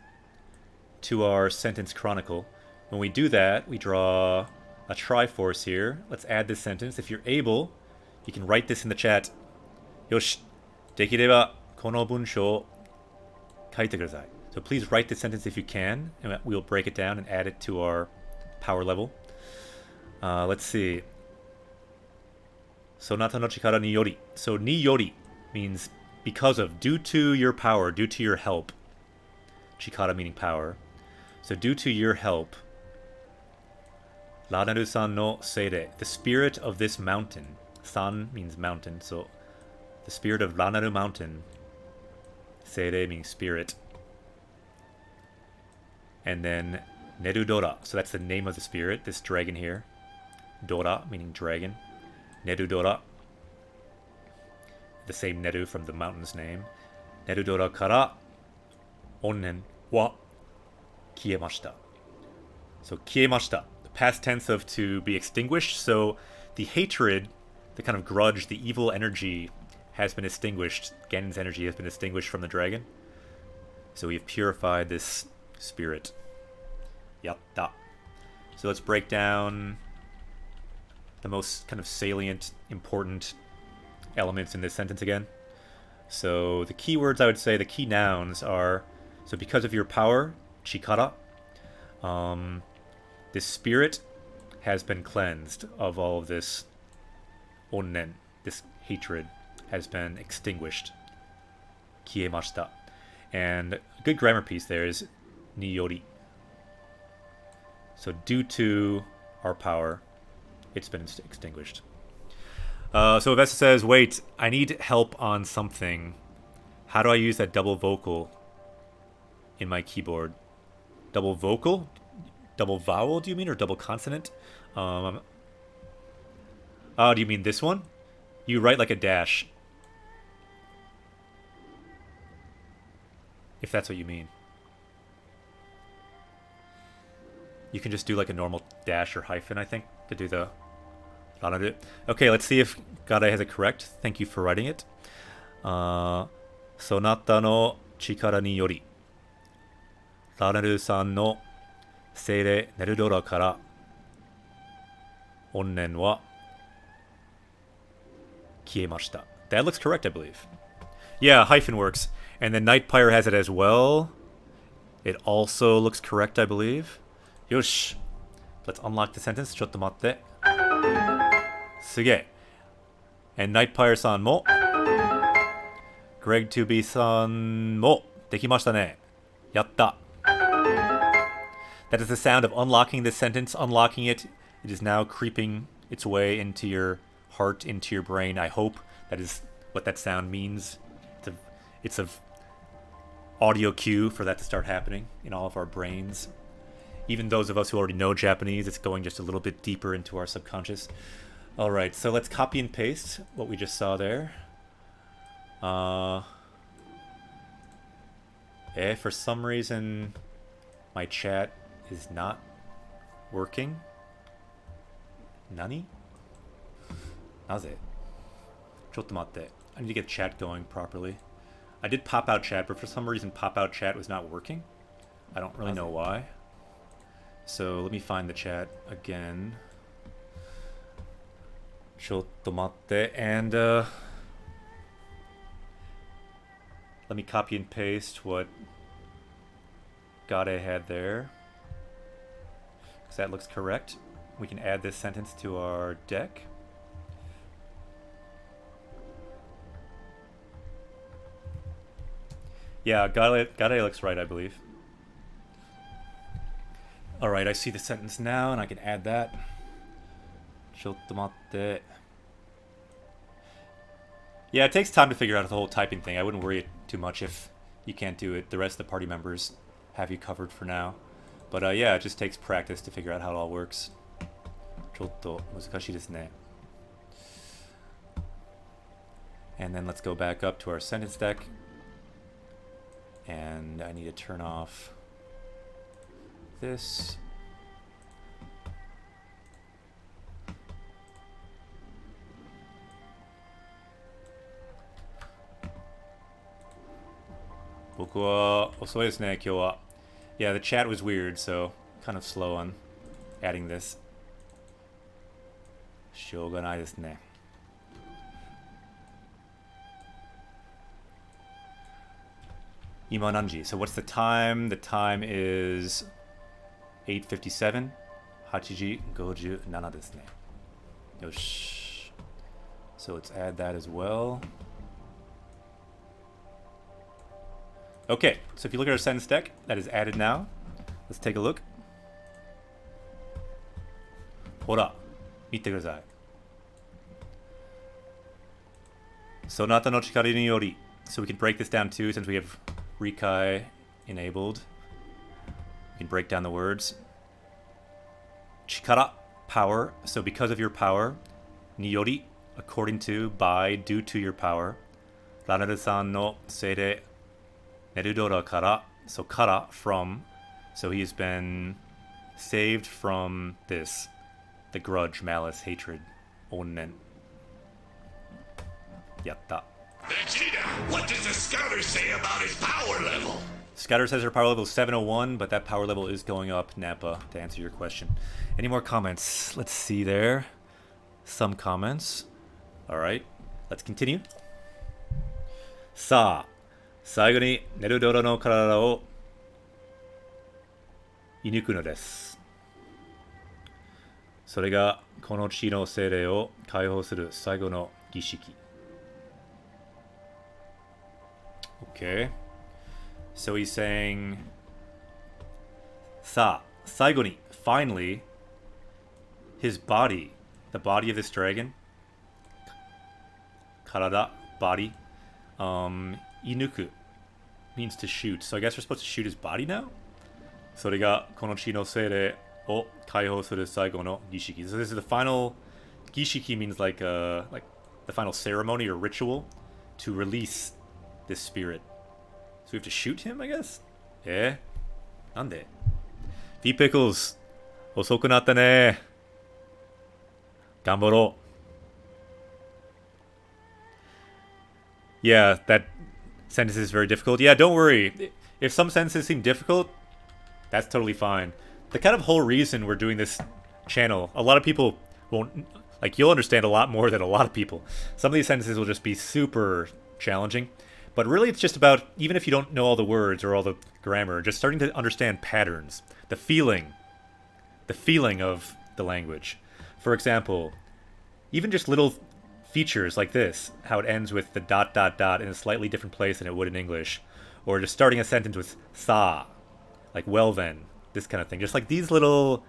to our sentence chronicle? When we do that, we draw a Triforce here. Let's add this sentence. If you're able, you can write this in the chat. Yoshi, dekireba kono bunshou kaite kudasai. So please write this sentence if you can, and we'll break it down and add it to our power level. Let's see. Sonata no chikara ni yori. So ni yori means because of, due to your power, due to your help. Chikara meaning power. So due to your help, Ranaru-san no seire, the spirit of this mountain. San means mountain, so the spirit of Ranaru Mountain. Seire means spirit. And then Nerudora, so that's the name of the spirit, this dragon here. Dora meaning dragon. Nerudora, the same Neru from the mountain's name. Nerudora kara onnen wa kiemashita. So kiemashita, the past tense of to be extinguished. So the hatred, the kind of grudge, the evil energy has been extinguished. Gen's energy has been extinguished from the dragon. So we have purified this spirit. Yatta. So let's break down the most kind of salient, important elements in this sentence again. So the key words, I would say, the key nouns are, so because of your power, chikara, this spirit has been cleansed of all of this onnen, this hatred has been extinguished. Kiemashita. And a good grammar piece there is ni yori. So due to our power, it's been extinguished. So Vesta says, wait, I need help on something. How do I use that double vocal in my keyboard? Double vocal? Double vowel, do you mean? Or double consonant? Oh, do you mean this one? You write like a dash. If that's what you mean. You can just do like a normal dash or hyphen, I think, to do the... Okay, let's see if Gadai has it correct. Thank you for writing it. Sonata no chikara ni yori. Ranaru-san no seire Nerudora kara onnen wa kiemashita. That looks correct, I believe. Yeah, hyphen works. And then Nightpire has it as well. It also looks correct, I believe. Yosh. Let's unlock the sentence. ちょっと待って. すげえ. And Nightfire-san mo. Greg 2B-san mo. Dekimashita ne. Yatta. That is the sound of unlocking this sentence. Unlocking it. It is now creeping its way into your heart, into your brain. I hope that is what that sound means. It's a audio cue for that to start happening in all of our brains. Even those of us who already know Japanese, it's going just a little bit deeper into our subconscious. Alright, so let's copy and paste what we just saw there. For some reason, my chat is not working. Nani? Naze? Chotto matte. I need to get chat going properly. I did pop out chat, but for some reason pop out chat was not working. I don't really know why. So let me find the chat again. Chotto matte. And let me copy and paste what Gade had there, because that looks correct. We can add this sentence to our deck. Yeah, Gade looks right, I believe. Alright, I see the sentence now, and I can add that. Chotto matte. Yeah, it takes time to figure out the whole typing thing. I wouldn't worry too much if you can't do it. The rest of the party members have you covered for now. But yeah, it just takes practice to figure out how it all works. Chotto muzukashii desu ne. And then let's go back up to our sentence deck. And I need to turn off this. Boku wa osoi desu ne, kyou wa. Yeah, the chat was weird, so kind of slow on adding this. Shouganai desu ne. Ima nanji. So what's the time? The time is 8:57. 8:57 desu ne. Yosh. So let's add that as well. Okay, so if you look at our sentence deck, that is added now. Let's take a look. Hora, mite kudasai. Sonata no chikara ni yori. So we can break this down too, since we have Rikai enabled. We can break down the words. Chikara, power. So because of your power. Ni yori, according to, by, due to your power. Ranaru-san no sei de Nerudora kara. So kara, from. So he has been saved from this. The grudge, malice, hatred. Onnen. Yatta. Vegeta, what does the scouter say about his power level? Scouter says her power level is 701, but that power level is going up, Nappa, to answer your question. Any more comments? Let's see there. Some comments. Alright, let's continue. Sa, saigo ni Nerudora no karada o inuku no desu. それがこの地の精霊を解放する最後の儀式。Okay. So he's saying, Sa, saigoni, finally, his body, the body of this dragon, karada, body, inuku, means to shoot. So I guess we're supposed to shoot his body now? それがこの地の精霊を解放する最後の儀式. So this is the final, gishiki means like the final ceremony or ritual to release this spirit. So we have to shoot him, I guess? Nande? V-Pickles! 遅くなったね. Gambaro. Yeah, that sentence is very difficult. Yeah, don't worry. If some sentences seem difficult, that's totally fine. The kind of whole reason we're doing this channel, a lot of people won't... Like, you'll understand a lot more than a lot of people. Some of these sentences will just be super challenging. But really, it's just about, even if you don't know all the words or all the grammar, just starting to understand patterns. The feeling of the language. For example, even just little features like this, how it ends with the dot dot dot in a slightly different place than it would in English, or just starting a sentence with sa, like well then, this kind of thing. Just like these little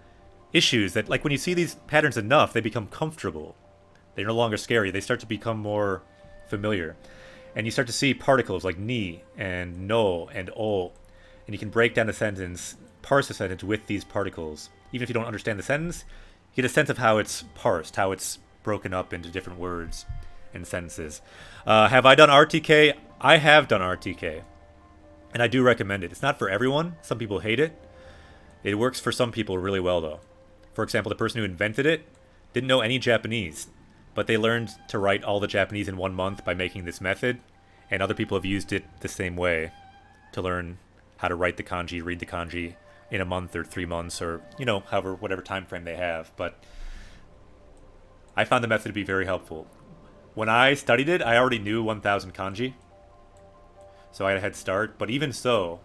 issues that, like when you see these patterns enough, they become comfortable. They're no longer scary. They start to become more familiar. And you start to see particles like ni and no and o, and you can break down a sentence, parse a sentence with these particles. Even if you don't understand the sentence, you get a sense of how it's parsed, how it's broken up into different words and sentences. Have I done RTK? I have done RTK, and I do recommend it. It's not for everyone. Some people hate it. It works for some people really well, though. For example, the person who invented it didn't know any Japanese, but they learned to write all the Japanese in 1 month by making this method, and other people have used it the same way to learn how to write the kanji, read the kanji in a month or 3 months, or, you know, however, whatever time frame they have. But I found the method to be very helpful. When I studied it, I already knew 1,000 kanji, so I had a head start. But even so,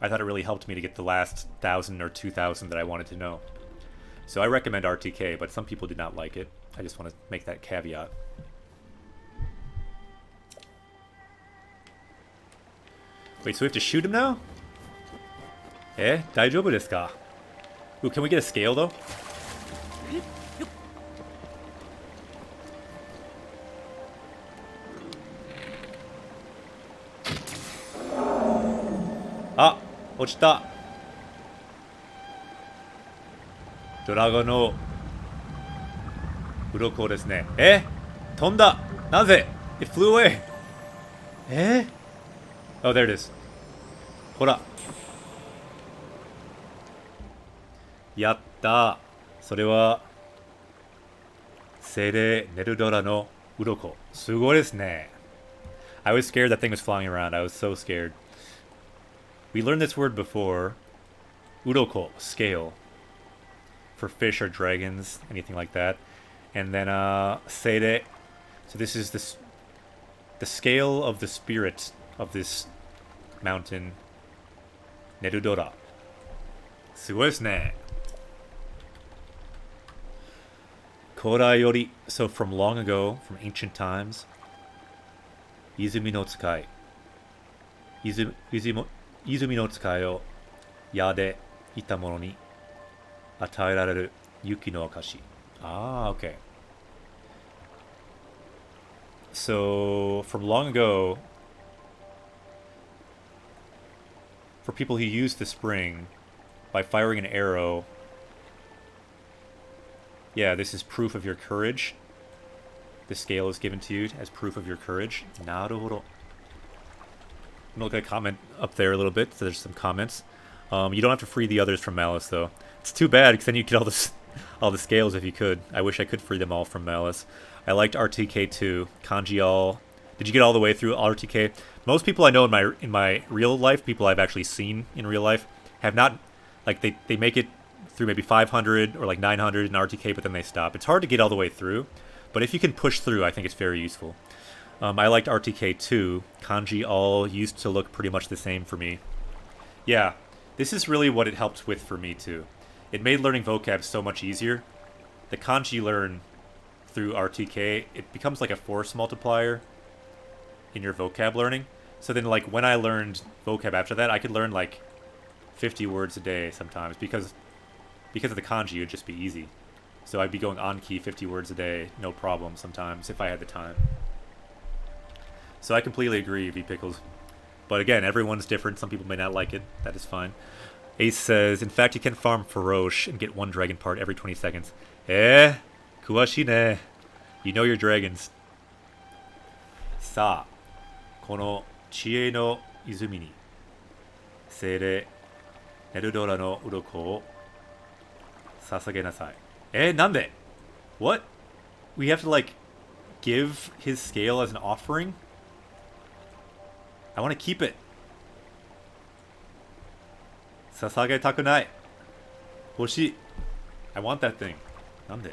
I thought it really helped me to get the last 1,000 or 2,000 that I wanted to know. So I recommend RTK, but some people did not like it. I just want to make that caveat. Wait, so we have to shoot him now? Eh? Daijoubu desu ka? Ooh, can we get a scale, though? Ah! 落ちた! ドラゴンの鱗ですね。え? 飛んだ! なぜ? It flew away! え? Oh, there it is. ほら. やった。それは精霊ネルドラの鱗。すごいですね。I was scared that thing was flying around. I was so scared. We learned this word before. Uroko, scale. For fish or dragons, anything like that. And then seire. So this is the scale of the spirit of this mountain. Nerudora. すごいですね。古来より, so from long ago, from ancient times. 泉の使い。泉の使いを矢でいたものに与えられる雪の証. Ah, okay. So, from long ago, for people who used the spring, by firing an arrow, yeah, this is proof of your courage. The scale is given to you as proof of your courage. Naruhodo. I'm going to look at a comment up there a little bit, so there's some comments. You don't have to free the others from Malice, though. It's too bad, because then you get all the scales if you could. I wish I could free them all from Malice. I liked RTK too. Kanji all. Did you get all the way through RTK? Most people I know in my real life, people I've actually seen in real life, have not, like, they make it through maybe 500 or like 900 in RTK, but then they stop. It's hard to get all the way through, but if you can push through, I think it's very useful. I liked RTK too. Kanji all used to look pretty much the same for me. Yeah, this is really what it helped with for me too. It made learning vocab so much easier. The kanji you learn through RTK, it becomes like a force multiplier in your vocab learning. So then, like, when I learned vocab after that, I could learn like 50 words a day sometimes because of the kanji. It would just be easy. So I'd be going on key 50 words a day, no problem sometimes if I had the time. So I completely agree, V Pickles. But again, everyone's different. Some people may not like it. That is fine. Ace says, in fact, you can farm Feroche and get 1 dragon part every 20 seconds. Eh? Kuwashi ne. You know your dragons. Sa. Kono chie no izumi ni. Seire Nerudora no uroko o sasage nasai. Eh? Nande? What? We have to, like, give his scale as an offering? I want to keep it. Sasage takunai. Hoshi. I want that thing. Nande?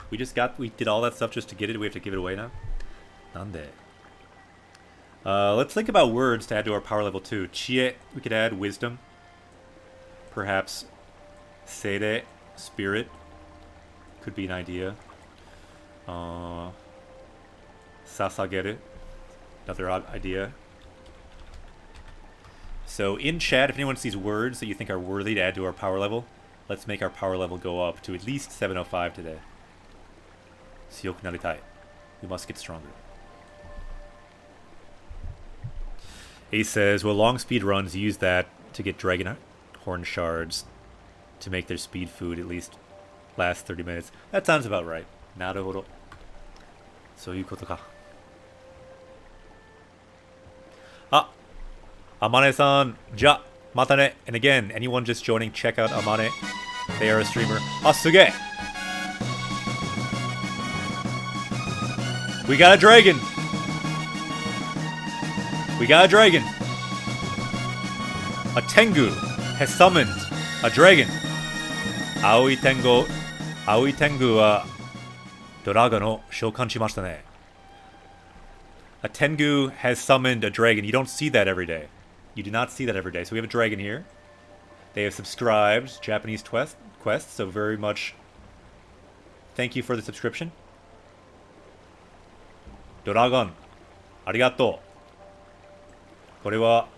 We did all that stuff just to get it. We have to give it away now? Nande? Let's think about words to add to our power level 2. Chie, we could add wisdom. Perhaps seire, spirit. Could be an idea. Sasageru. Another odd idea. So in chat, if anyone sees words that you think are worthy to add to our power level, let's make our power level go up to at least 705 today. Tsuyoku naritai. We must get stronger. Ace says, well, long speed runs use that to get dragon horn shards to make their speed food at least last 30 minutes. That sounds about right. Naruhodo. Souyuu koto ka. Ah! Amane-san, ja, matane. And again, anyone just joining, check out Amane. They are a streamer. Ah, suge! We got a dragon! We got a dragon! A Tengu has summoned a dragon. Aoi Tengu wa Doraga no shoukan shimashita ne. A Tengu has summoned a dragon. You don't see that every day. You do not see that every day. So we have a dragon here. They have subscribed. Japanese quest, so very much thank you for the subscription. Doragon, arigato. これは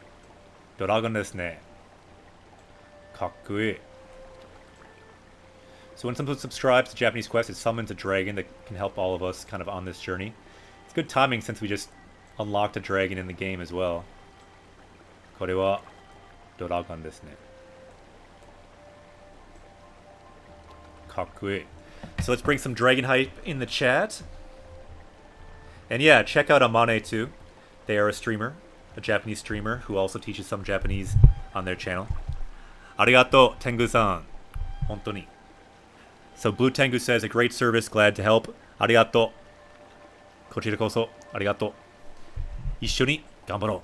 ドラゴンですね。かっこいい. So when someone subscribes to Japanese Quest, it summons a dragon that can help all of us kind of on this journey. It's good timing since we just unlocked a dragon in the game as well. これはドラゴンですね。かっこいい. So let's bring some dragon hype in the chat. And yeah, check out Amane too. They are a streamer, a Japanese streamer who also teaches some Japanese on their channel. Arigato, Tengu-san. Hontoni. So Blue Tengu says, a great service, glad to help. Arigato. Kochira koso. Arigato. Ishoni ganbaro.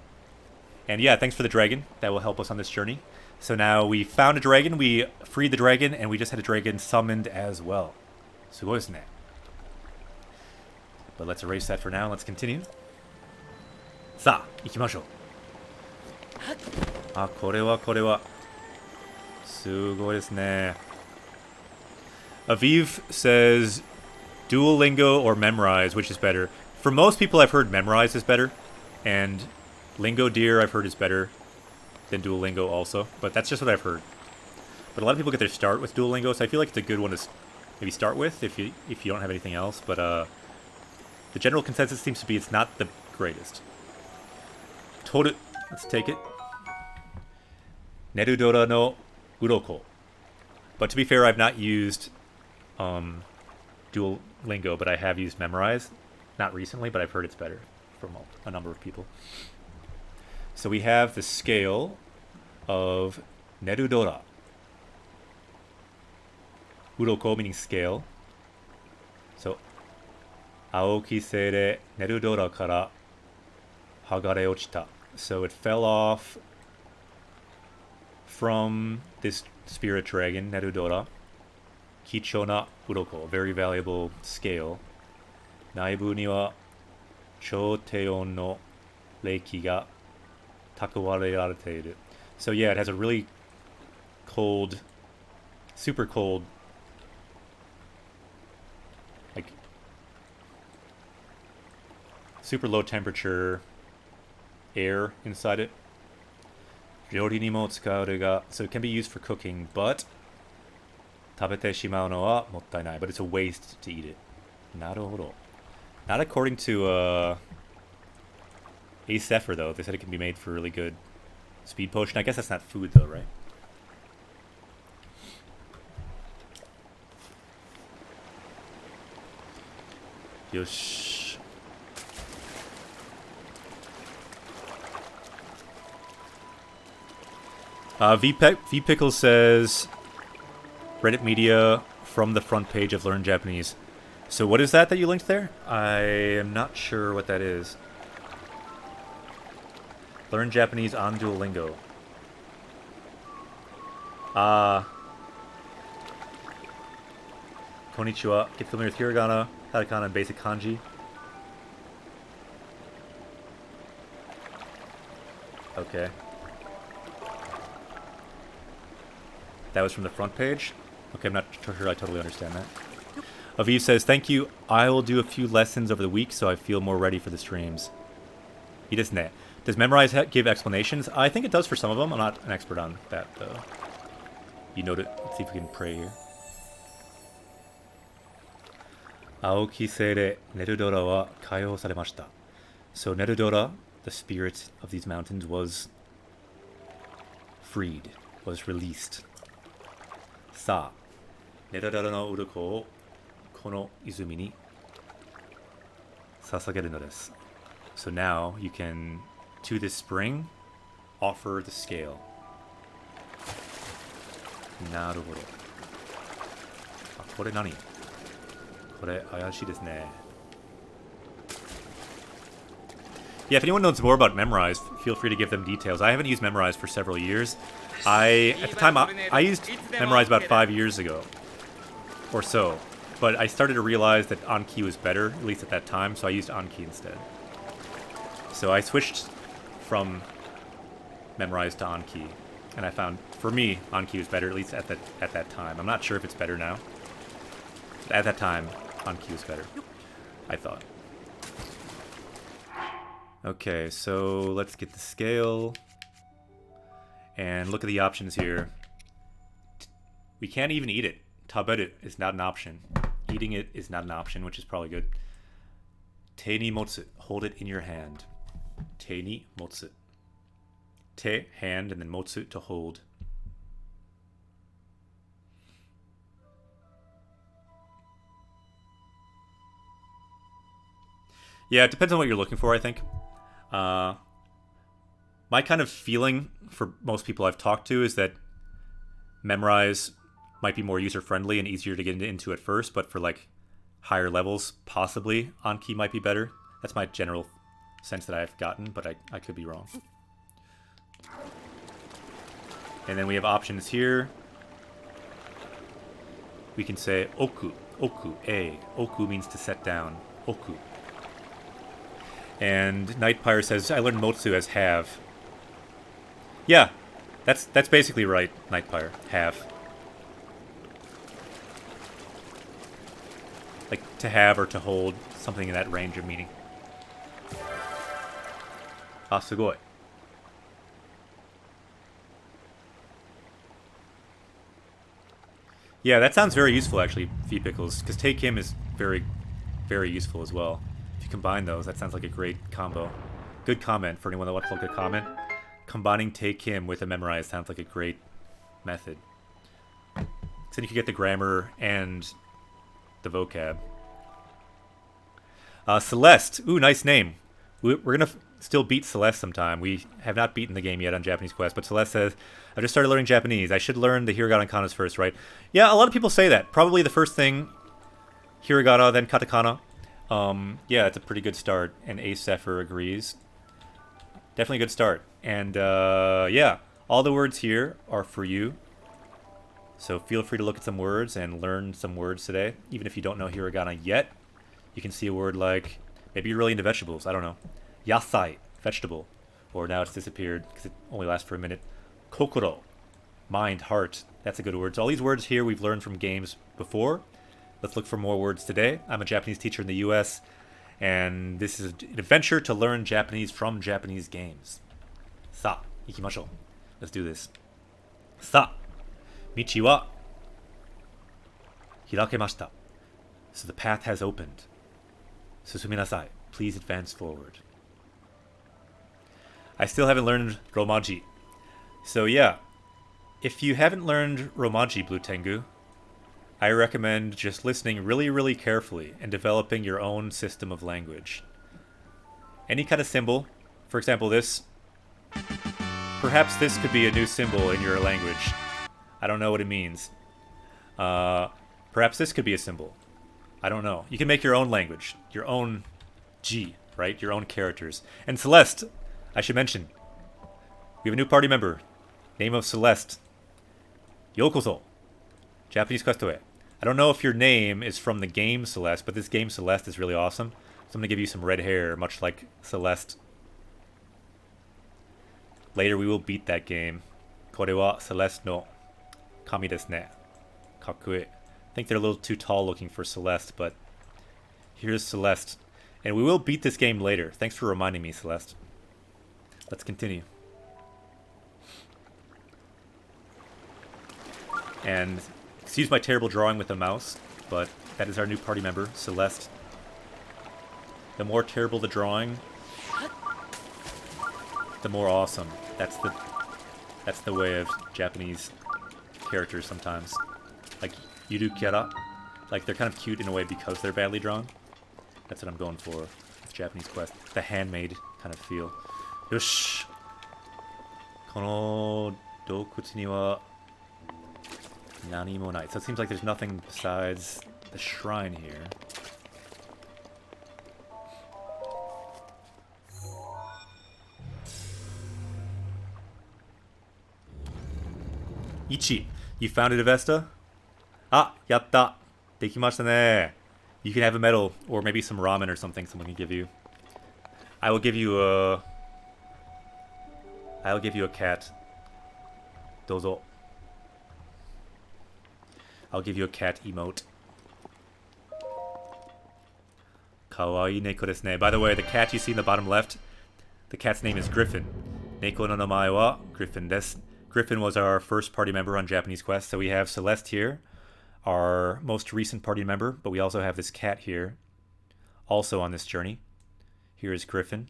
And yeah, thanks for the dragon. That will help us on this journey. So now we found a dragon, we freed the dragon, and we just had a dragon summoned as well. Sugoi desu ne. But let's erase that for now. Let's continue. Sa, ikimashou. Ah, kore wa. Sugoi desu ne. Aviv says Duolingo or Memrise, which is better. For most people, I've heard Memrise is better, and Lingo Deer I've heard is better than Duolingo also, but that's just what I've heard. But a lot of people get their start with Duolingo, so I feel like it's a good one to maybe start with if you don't have anything else. But the general consensus seems to be it's not the greatest. Toru, let's take it. Nerudora no Uroko. But to be fair, I've not used Duolingo, but I have used Memrise. Not recently, but I've heard it's better from a number of people. So we have the scale of Nerudora. Uroko meaning scale. So, Aoki seire Nerudora kara hagare ochita. So it fell off from this spirit dragon, Nerudora. Kichona Uroko, a very valuable scale. Naibu ni wa chouteon no reiki ga takuwarerareteiru. So yeah, it has a really cold, super cold, like super low temperature air inside it. Ryori ni mo tsukauru ga, so it can be used for cooking, but tabete shimau no wa mottainai, but it's a waste to eat it. Naruhodo. Not according to Ace Zephyr, though. They said it can be made for really good speed potion. I guess that's not food, though, right? Yosh. V-Pickle says, Reddit Media from the front page of Learn Japanese. So what is that you linked there? I am not sure what that is. Learn Japanese on Duolingo. Konnichiwa. Get familiar with hiragana, katakana, and basic kanji. Okay. That was from the front page? Okay, I'm not sure I totally understand that. Aviv says, thank you. I will do a few lessons over the week so I feel more ready for the streams. Does Memorize give explanations? I think it does for some of them. I'm not an expert on that, though. You know, let's see if we can pray here. Aoki Seire Nerudora wa kaihou saremashita. So Nerudora, the spirit of these mountains, was freed, was released. Sa, Nerudora no uruko o kono izumi ni sasageru no desu. So now you can, to this spring, offer the scale. Naruhodo. これ何? これ怪しいですね. Yeah, if anyone knows more about Memorize, feel free to give them details. I haven't used Memorize for several years. At the time, I used Memorize about 5 years ago, or so. But I started to realize that Anki was better, at least at that time, so I used Anki instead. So I switched from Memorize to Anki, and I found, for me, Anki was better, at least at that time. I'm not sure if it's better now. But at that time, Anki was better, I thought. Okay, so let's get the scale. And look at the options here. We can't even eat it. Taberu is not an option. Eating it is not an option, which is probably good. Te ni motsu. Hold it in your hand. Te ni motsu. Te, hand, and then motsu, to hold. Yeah, it depends on what you're looking for, I think. My kind of feeling for most people I've talked to is that Memorize might be more user-friendly and easier to get into at first, but for like higher levels, possibly Anki might be better. That's my general sense that I've gotten, but I could be wrong. And then we have options here. We can say oku, oku, a. Oku means to set down. Oku. And Nightpire says, I learned Motsu as have. Yeah, that's basically right, Nightpire. Have. Like to have or to hold, something in that range of meaning. Ah, sugoi. Yeah, that sounds very useful actually, V-Pickles, because Take Him is very, very useful as well. If you combine those, that sounds like a great combo. Good comment for anyone that wants to look at a comment. Combining Take Him with a Memorize sounds like a great method. So then you can get the grammar and the vocab. Celeste. Ooh, nice name. We're going to still beat Celeste sometime. We have not beaten the game yet on Japanese Quest, but Celeste says, I just started learning Japanese. I should learn the hiragana and kanas first, right? Yeah, a lot of people say that. Probably the first thing, hiragana, then katakana. Yeah, it's a pretty good start, and Ace Zephyr agrees. Definitely a good start. And, yeah, all the words here are for you. So feel free to look at some words and learn some words today. Even if you don't know hiragana yet, you can see a word like, maybe you're really into vegetables, I don't know. Yasai, vegetable. Or now it's disappeared because it only lasts for a minute. Kokoro, mind, heart. That's a good word. So all these words here we've learned from games before. Let's look for more words today. I'm a Japanese teacher in the US, and this is an adventure to learn Japanese from Japanese games. Sa, ikimashou. Let's do this. Sa, michi wa hirakemashita. So the path has opened. Susuminasai. Please advance forward. I still haven't learned Romaji. So yeah, if you haven't learned Romaji, Blue Tengu, I recommend just listening really, really carefully and developing your own system of language. Any kind of symbol, for example this, perhaps this could be a new symbol in your language. I don't know what it means. Perhaps this could be a symbol. I don't know. You can make your own language, your own G, right? Your own characters. And Celeste, I should mention, we have a new party member. Name of Celeste. Yokoso. Japanese Quest Oe. I don't know if your name is from the game Celeste, but this game Celeste is really awesome. So I'm going to give you some red hair, much like Celeste. Later we will beat that game. Kore wa Celeste no kami desu ne. Kakue. think they're a little too tall looking for Celeste, but here's Celeste. And we will beat this game later. Thanks for reminding me, Celeste. Let's continue. And excuse my terrible drawing with the mouse, but that is our new party member, Celeste. The more terrible the drawing, the more awesome. That's the way of Japanese characters sometimes. Like Yuru Kyara. Like they're kind of cute in a way because they're badly drawn. That's what I'm going for with Japanese Quest. The handmade kind of feel. Yosh! Kono dokutsu ni wa nani mo nai. So it seems like there's nothing besides the shrine here. Ichi, you found it, Avesta? Ah, yatta! Dekimashita ne. You can have a medal, or maybe some ramen or something someone can give you. I will give you a cat. Dozo. I'll give you a cat emote. Kawaii neko desu ne. By the way, the cat you see in the bottom left, the cat's name is Griffin. Neko no namae wa Griffin desu. Griffin was our first party member on Japanese Quest, so we have Celeste here, our most recent party member, but we also have this cat here, also on this journey. Here is Griffin,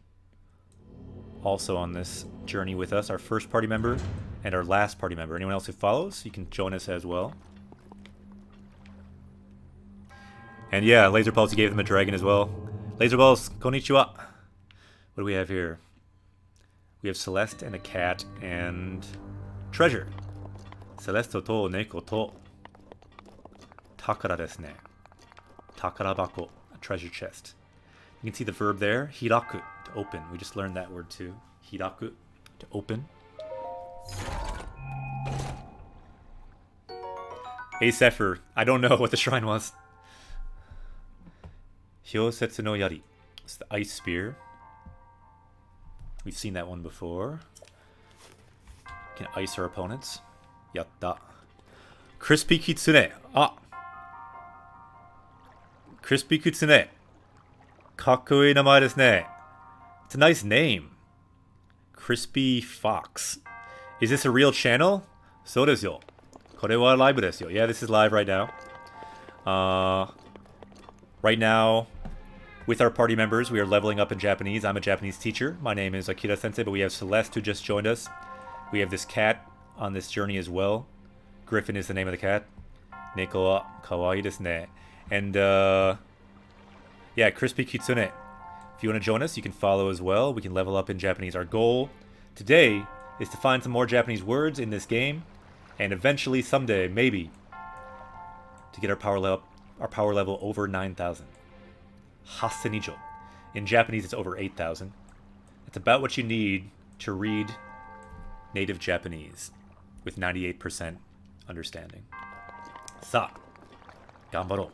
also on this journey with us, our first party member and our last party member. Anyone else who follows, you can join us as well. And yeah, Laser Balls, you gave them a dragon as well. Laser Balls, konnichiwa. What do we have here? We have Celeste and a cat and treasure. Celeste to neko to takara desu ne. Takara bako, a treasure chest. You can see the verb there, hiraku, to open. We just learned that word too. Hiraku, to open. Hey Zephyr, I don't know what the shrine was. Hyosetsu no Yari. It's the ice spear. We've seen that one before. Can ice our opponents. Yatta. Crispy Kitsune. Ah! Crispy Kitsune. Kakkoi namae desu ne. It's a nice name. Crispy Fox. Is this a real channel? So desu yo. Kore wa live desu yo. Yeah, this is live right now. Right now, with our party members, we are leveling up in Japanese. I'm a Japanese teacher. My name is Akira Sensei, but we have Celeste who just joined us. We have this cat on this journey as well. Griffin is the name of the cat. Neko wa kawaii desu ne. And, yeah, Crispy Kitsune. If you want to join us, you can follow as well. We can level up in Japanese. Our goal today is to find some more Japanese words in this game. And eventually, someday, maybe, to get our power level over 9,000. Hasenijo. In Japanese, it's over 8,000. It's about what you need to read native Japanese with 98% understanding. Sa, ganbaro.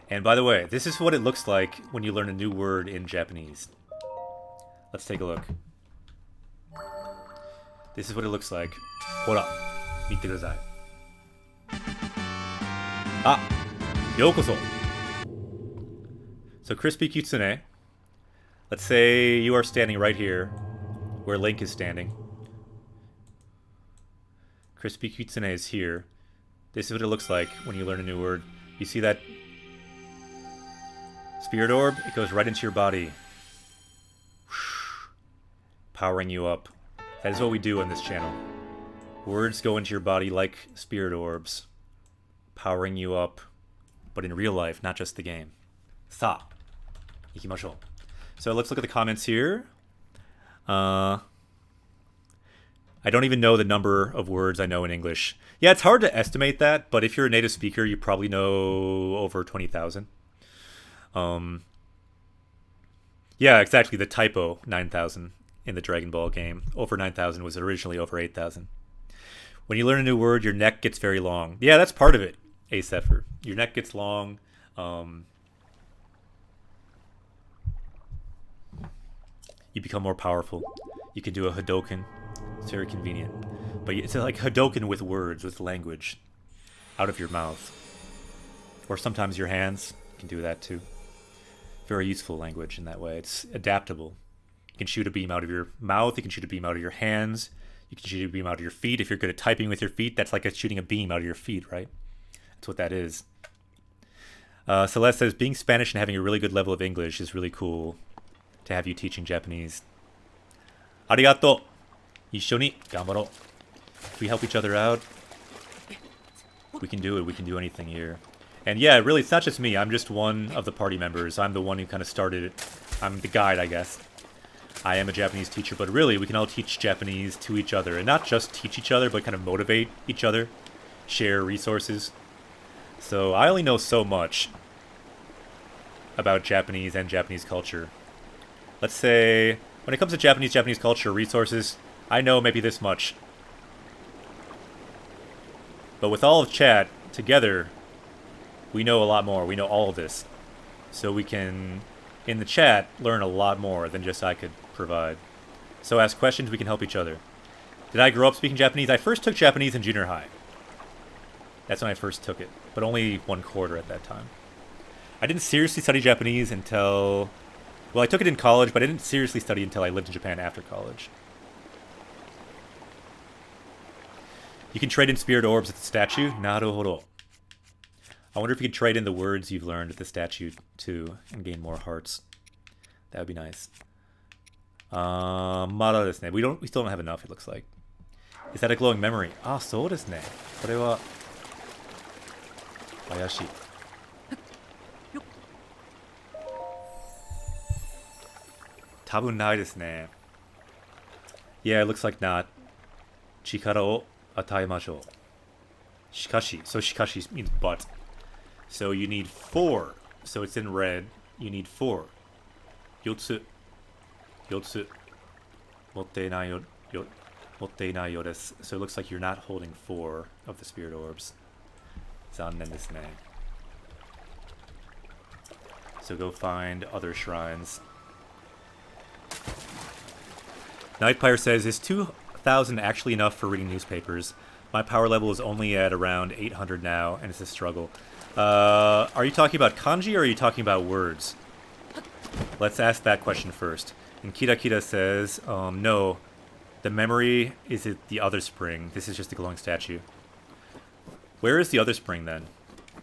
And by the way, this is what it looks like when you learn a new word in Japanese. Let's take a look. This is what it looks like. Hora, mite kudasai. Ah, yokoso. So Crispy Kitsune, let's say you are standing right here, where Link is standing. Crispy Kitsune is here. This is what it looks like when you learn a new word. You see that spirit orb? It goes right into your body. Powering you up. That is what we do on this channel. Words go into your body like spirit orbs. Powering you up. But in real life, not just the game. Sa. Ikimashou. So let's look at the comments here. I don't even know the number of words I know in English. Yeah, it's hard to estimate that, but if you're a native speaker, you probably know over 20,000. Yeah, exactly. The typo, 9,000 in the Dragon Ball game. Over 9,000 was originally over 8,000. When you learn a new word, your neck gets very long. Yeah, that's part of it, Acepher. Your neck gets long. You become more powerful. You can do a Hadoken. It's very convenient. But it's like Hadoken with words, with language, out of your mouth. Or sometimes your hands can do that too. Very useful language in that way. It's adaptable. You can shoot a beam out of your mouth. You can shoot a beam out of your hands. You can shoot a beam out of your feet. If you're good at typing with your feet, that's like shooting a beam out of your feet, right? That's what that is. Celeste says, being Spanish and having a really good level of English is really cool to have you teaching Japanese. Arigato. 一緒に頑張ろう. If we help each other out, we can do it. We can do anything here. And yeah, really, it's not just me. I'm just one of the party members. I'm the one who kind of started it. I'm the guide, I guess. I am a Japanese teacher, but really, we can all teach Japanese to each other. And not just teach each other, but kind of motivate each other. Share resources. So I only know so much about Japanese and Japanese culture. Let's say, when it comes to Japanese culture resources, I know maybe this much. But with all of chat together, we know a lot more. We know all of this. So we can, in the chat, learn a lot more than just I could provide. So ask questions, we can help each other. Did I grow up speaking Japanese? I first took Japanese in junior high. That's when I first took it, but only 1/4 at that time. I didn't seriously study Japanese until... Well, I took it in college, but I didn't seriously study until I lived in Japan after college. You can trade in spirit orbs at the statue? Naruhodo. I wonder if you could trade in the words you've learned at the statue, too, and gain more hearts. That would be nice. Mara desu ne. We still don't have enough, it looks like. Is that a glowing memory? Ah, so desu ne. これは怪しい. Tabun nai desu ne. Yeah, it looks like not. Chikara o ataemashou. Shikashi. So shikashi means but. So you need 4. So it's in red. You need 4. Yotsu. Yotsu. Motteinai yo desu. So it looks like you're not holding 4 of the spirit orbs. Zannen desu ne. So go find other shrines. Nightpire says, is 2,000 actually enough for reading newspapers? My power level is only at around 800 now, and it's a struggle. Are you talking about kanji, or are you talking about words? Let's ask that question first. And Kira Kira says, no. The memory is at the other spring. This is just a glowing statue. Where is the other spring, then?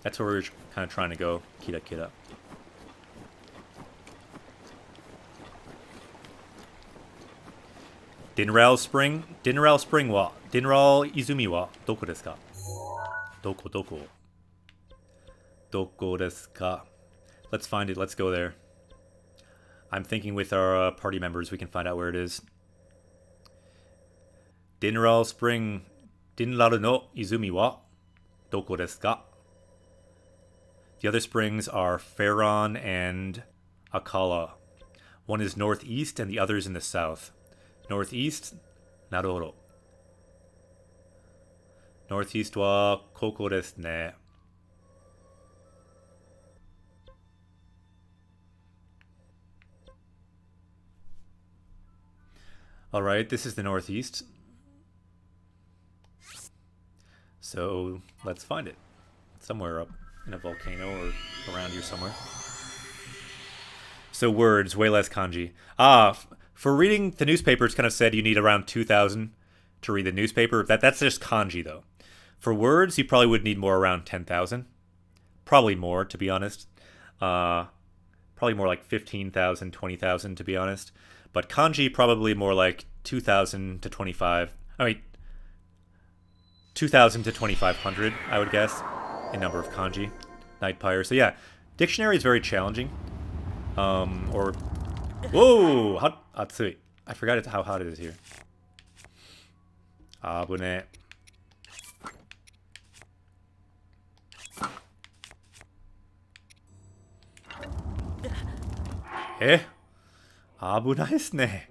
That's where we're kind of trying to go, Kira Kira. Dinral Spring? Dinral Spring wa? Dinral Izumi wa? Doko desu ka? Doko. Doko desu ka? Let's find it. Let's go there. I'm thinking with our party members we can find out where it is. Dinral Spring. Dinraru no Izumi wa? Doko desu ka? The other springs are Faron and Akala. One is northeast and the other is in the south. Northeast, Naruhodo. Northeast wa koko desu ne. Alright, this is the northeast. So, let's find it. Somewhere up in a volcano or around here somewhere. So words, way less kanji. For reading the newspaper, it's kind of said you need around 2,000 to read the newspaper. That's just kanji, though. For words, you probably would need more, around 10,000. Probably more, to be honest. Probably more like 15,000, 20,000, to be honest. But kanji, probably more like 2,000 to 25. I mean, 2,000 to 2,500, I would guess, in number of kanji. Nightpire. So yeah, dictionary is very challenging. Whoa! Hot, atsui. I forgot how hot it is here. Abune. Abunai desu ne.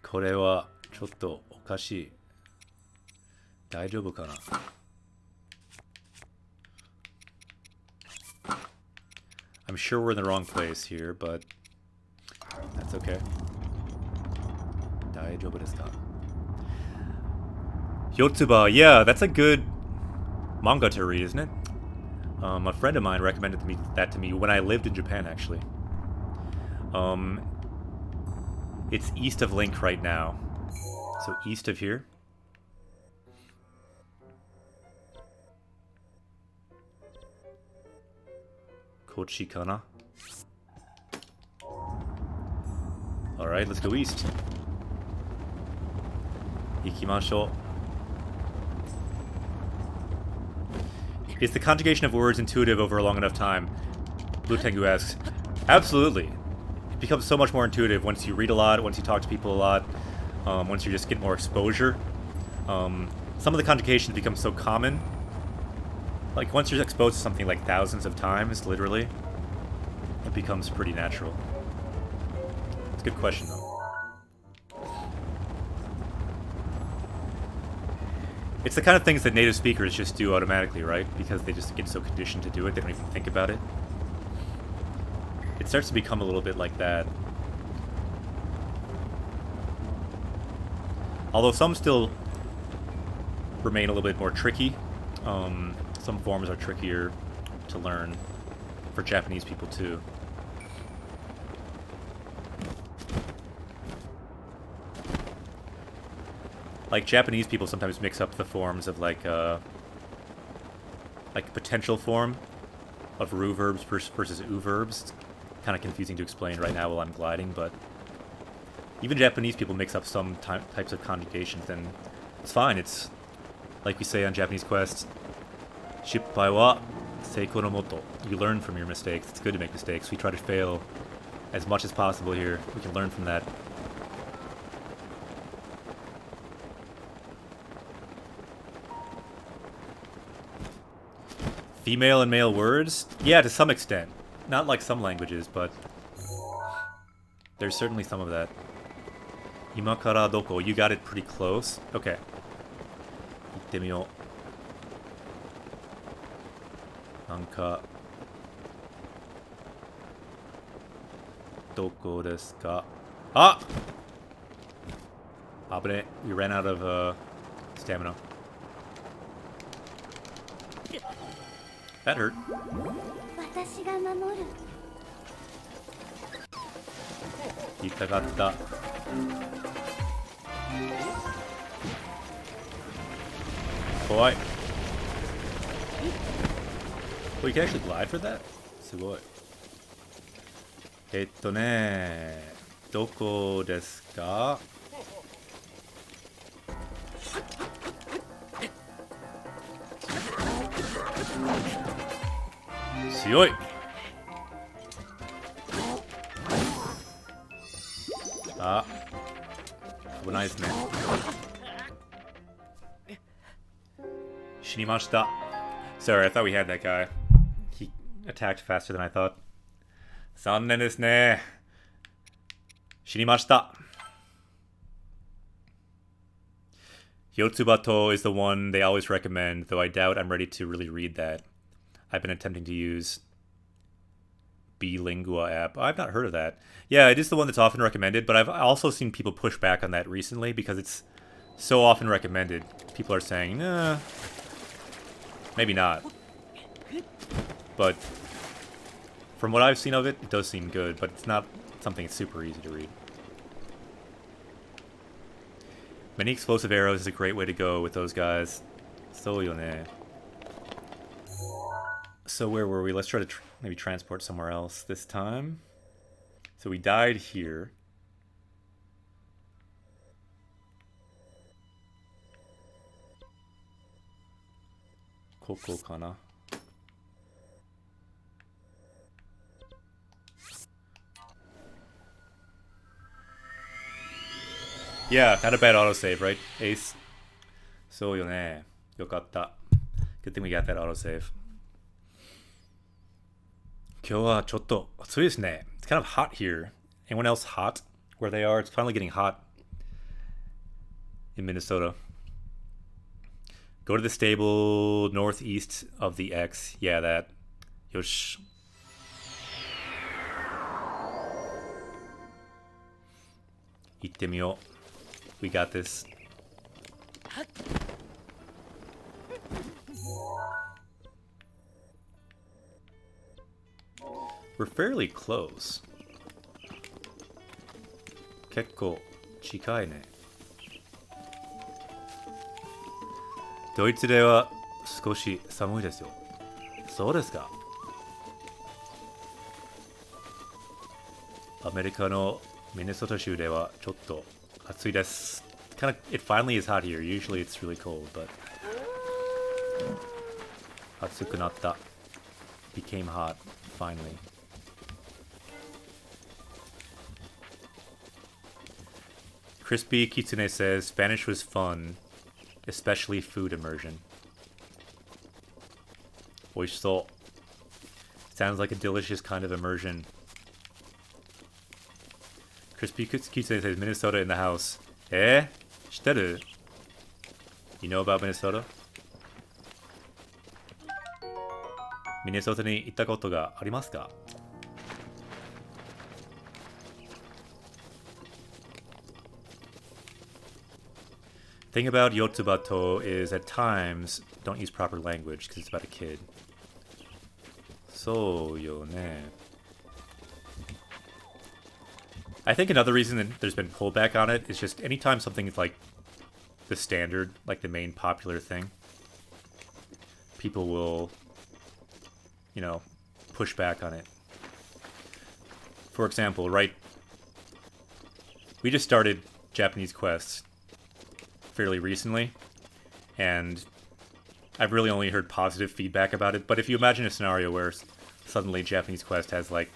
これはちょっとおかしい。大丈夫かな? I'm sure we're in the wrong place here, but that's okay. 大丈夫ですか? Yotsuba, yeah, that's a good manga to read, isn't it? A friend of mine recommended that to me when I lived in Japan, actually. It's east of Link right now. So east of here. Kochi kana? Alright, let's go east. Ikimashou. Is the conjugation of words intuitive over a long enough time? Blue Tengu asks. Absolutely. It becomes so much more intuitive once you read a lot, once you talk to people a lot, once you just get more exposure. Some of the conjugations become so common. Like, once you're exposed to something like thousands of times, literally, it becomes pretty natural. It's a good question, though. It's the kind of things that native speakers just do automatically, right? Because they just get so conditioned to do it, they don't even think about it. It starts to become a little bit like that. Although some still remain a little bit more tricky. Some forms are trickier to learn for Japanese people, too. Like, Japanese people sometimes mix up the forms of, like potential form of ru verbs versus u verbs. It's kind of confusing to explain right now while I'm gliding, but even Japanese people mix up some types of conjugations, and it's fine. It's like we say on Japanese quests, shippai wa seiko no moto. You learn from your mistakes. It's good to make mistakes. We try to fail as much as possible here. We can learn from that. Female and male words? Yeah, to some extent. Not like some languages, but there's certainly some of that. Imakara doko. You got it pretty close. Okay. Itte miyou. Nanka. Doko desu ka? Ah! Abune. We ran out of stamina. That hurt. Itagatta. Boy. Oh, you can actually glide for that? Sugoi. Doko desu ka? Tsuyoi! Ah. Abunai desu ne. Shinimashita. Sorry, I thought we had that guy. He attacked faster than I thought. Zannen desu ne. Shinimashita. Yotsubato is the one they always recommend, though I doubt I'm ready to really read that. I've been attempting to use Bilingua app. I've not heard of that. Yeah, it is the one that's often recommended, but I've also seen people push back on that recently because it's so often recommended. People are saying, nah, maybe not. But from what I've seen of it, it does seem good, but it's not something super easy to read. Many explosive arrows is a great way to go with those guys. So yone. So where were we? Let's try to maybe transport somewhere else this time. So we died here. Koko kana? Yeah, not a bad autosave, right, Ace? So yone. Yokatta. Good thing we got that autosave. 今日はちょっと暑いですね. It's kind of hot here. Anyone else hot where they are? It's finally getting hot in Minnesota. Go to the stable northeast of the X. Yeah, that. Yosh. Itte miyou. We got this. We're fairly close. 結構近いね。ドイツでは少し寒いですよ。そうですか。アメリカのミネソタ州ではちょっと暑いです。Kind of, it finally is hot here. Usually it's really cold, but 暑くなった。Became hot, finally. Crispy Kitsune says Spanish was fun, especially food immersion. 美味しそう。Sounds like a delicious kind of immersion. Crispy Kitsune says Minnesota in the house. 知ってる? You know about Minnesota? ミネソタに行ったことがありますか? Thing about Yotsubato is at times don't use proper language because it's about a kid. So yo ne. I think another reason that there's been pullback on it is just anytime something's like the standard, like the main popular thing, people will, you know, push back on it. For example, right, we just started Japanese Quest fairly recently, and I've really only heard positive feedback about it. But if you imagine a scenario where suddenly Japanese Quest has like,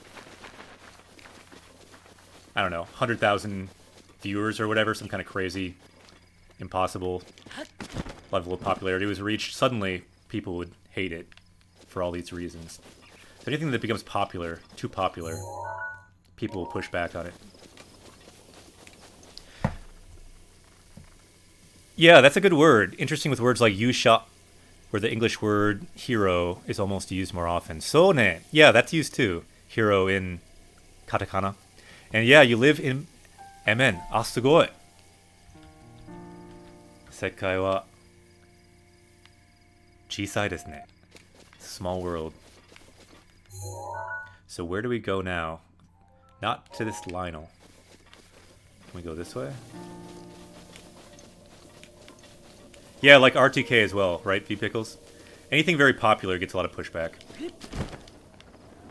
I don't know, 100,000 viewers or whatever, some kind of crazy, impossible level of popularity was reached, suddenly people would hate it for all these reasons. So anything that becomes popular, too popular, people will push back on it. Yeah, that's a good word. Interesting with words like yusha, where the English word hero is almost used more often. So ne. Yeah, that's used too. Hero in katakana. And yeah, you live in Emen. Ah, sugoi. Sekai wa chisai desu ne. Small world. So where do we go now? Not to this Lionel. Can we go this way? Yeah, like RTK as well, right, V-Pickles? Anything very popular gets a lot of pushback.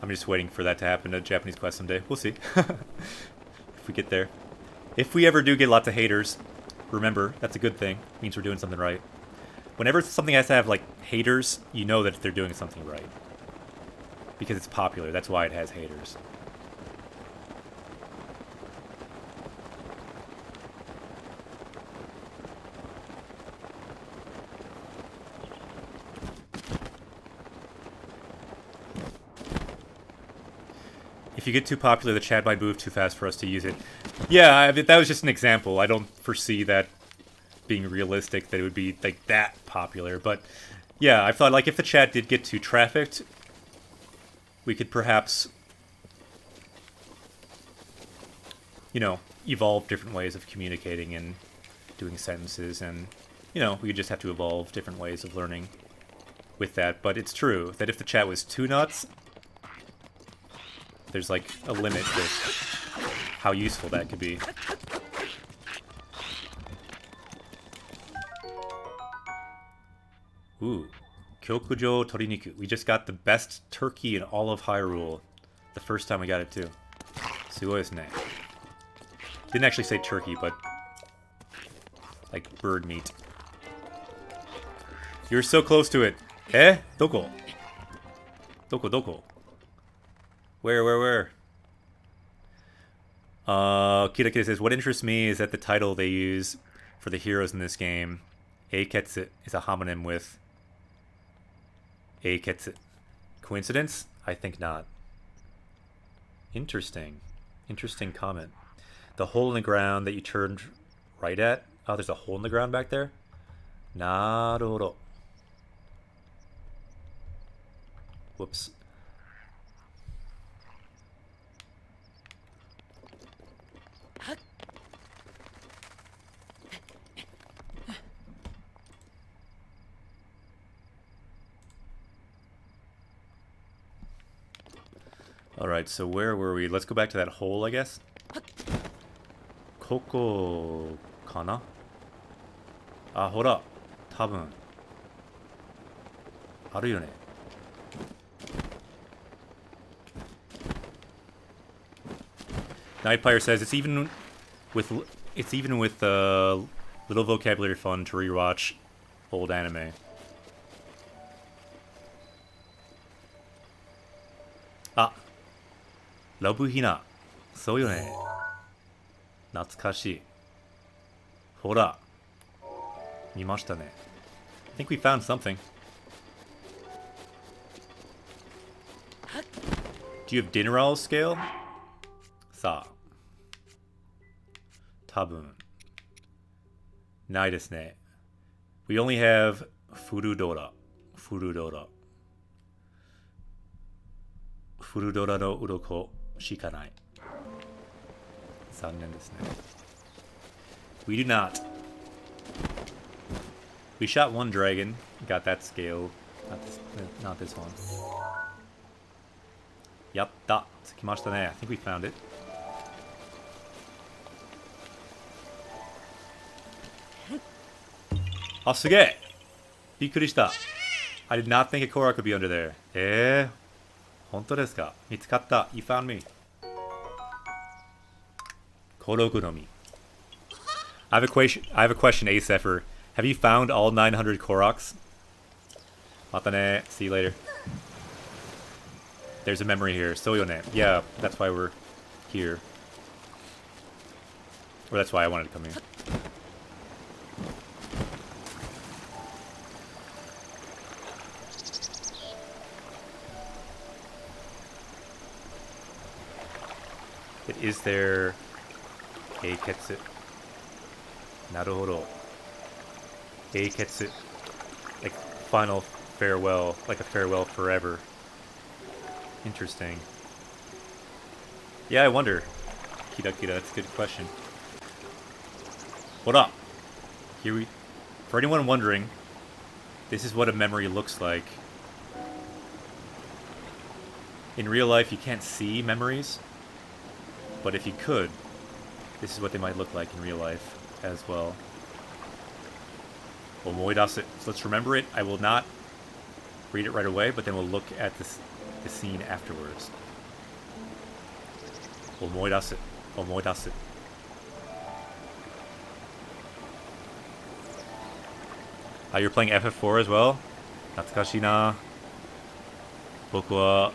I'm just waiting for that to happen at Japanese Quest someday. We'll see. If we get there. If we ever do get lots of haters, remember, that's a good thing. It means we're doing something right. Whenever something has to have, like, haters, you know that they're doing something right. Because it's popular. That's why it has haters. If you get too popular, the chat might move too fast for us to use it. Yeah, that was just an example. I don't foresee that being realistic, that it would be like that popular. But yeah, I thought like if the chat did get too trafficked, we could perhaps, you know, evolve different ways of communicating and doing sentences, and you know, we could just have to evolve different ways of learning with that. But it's true that if the chat was too nuts, there's like a limit to how useful that could be. Ooh, Kyokujo Toriniku. We just got the best turkey in all of Hyrule. The first time we got it too. Sugoi desu ne. Didn't actually say turkey, but like bird meat. You're so close to it. Doko? Doko? Where? Kira says, what interests me is that the title they use for the heroes in this game, Eiketsu, is a homonym with Eiketsu. Coincidence? I think not. Interesting. Interesting comment. The hole in the ground that you turned right at? Oh, there's a hole in the ground back there? Naruhodo. Whoops. Alright, so where were we? Let's go back to that hole, I guess. Koko kana? Ah, hora. Tabun. Aru yo ne. Nightfire says it's even with little vocabulary fun to rewatch old anime. Ah, Love Hina. So yo ne. Natsukashi. Hora. Mimashita ne. I think we found something. Do you have Dinnerall scale? Sa. Tabun. Nai desu ne. We only have Furudora. Furudora. Furudora no uroko shikanai. Zannen desu ne. We do not. We shot one dragon. Got that scale. Not this one. Yatta. Tsukimashita ne. I think we found it. Oh, suge! Bikkuri shita. I did not think a Korok would be under there. Honto desu ka? Mitsukatta. You found me. Koroku no mi. I have a question, Asepher. Have you found all 900 Koroks? Mata ne. See you later. There's a memory here. Soyone. Yeah, that's why we're here. Or that's why I wanted to come here. It is there Eiketsu. Naruhodo. Eiketsu. Like final farewell, like a farewell forever. Interesting. Yeah, I wonder. Kira Kira, that's a good question. What up? For anyone wondering, this is what a memory looks like. In real life, you can't see memories. But if you could, this is what they might look like in real life as well. Omoidasu. So let's remember it. I will not read it right away, but then we'll look at the scene afterwards. Omoidasu. Omoidasu. You're playing FF4 as well? Natsukashi na. Boku wa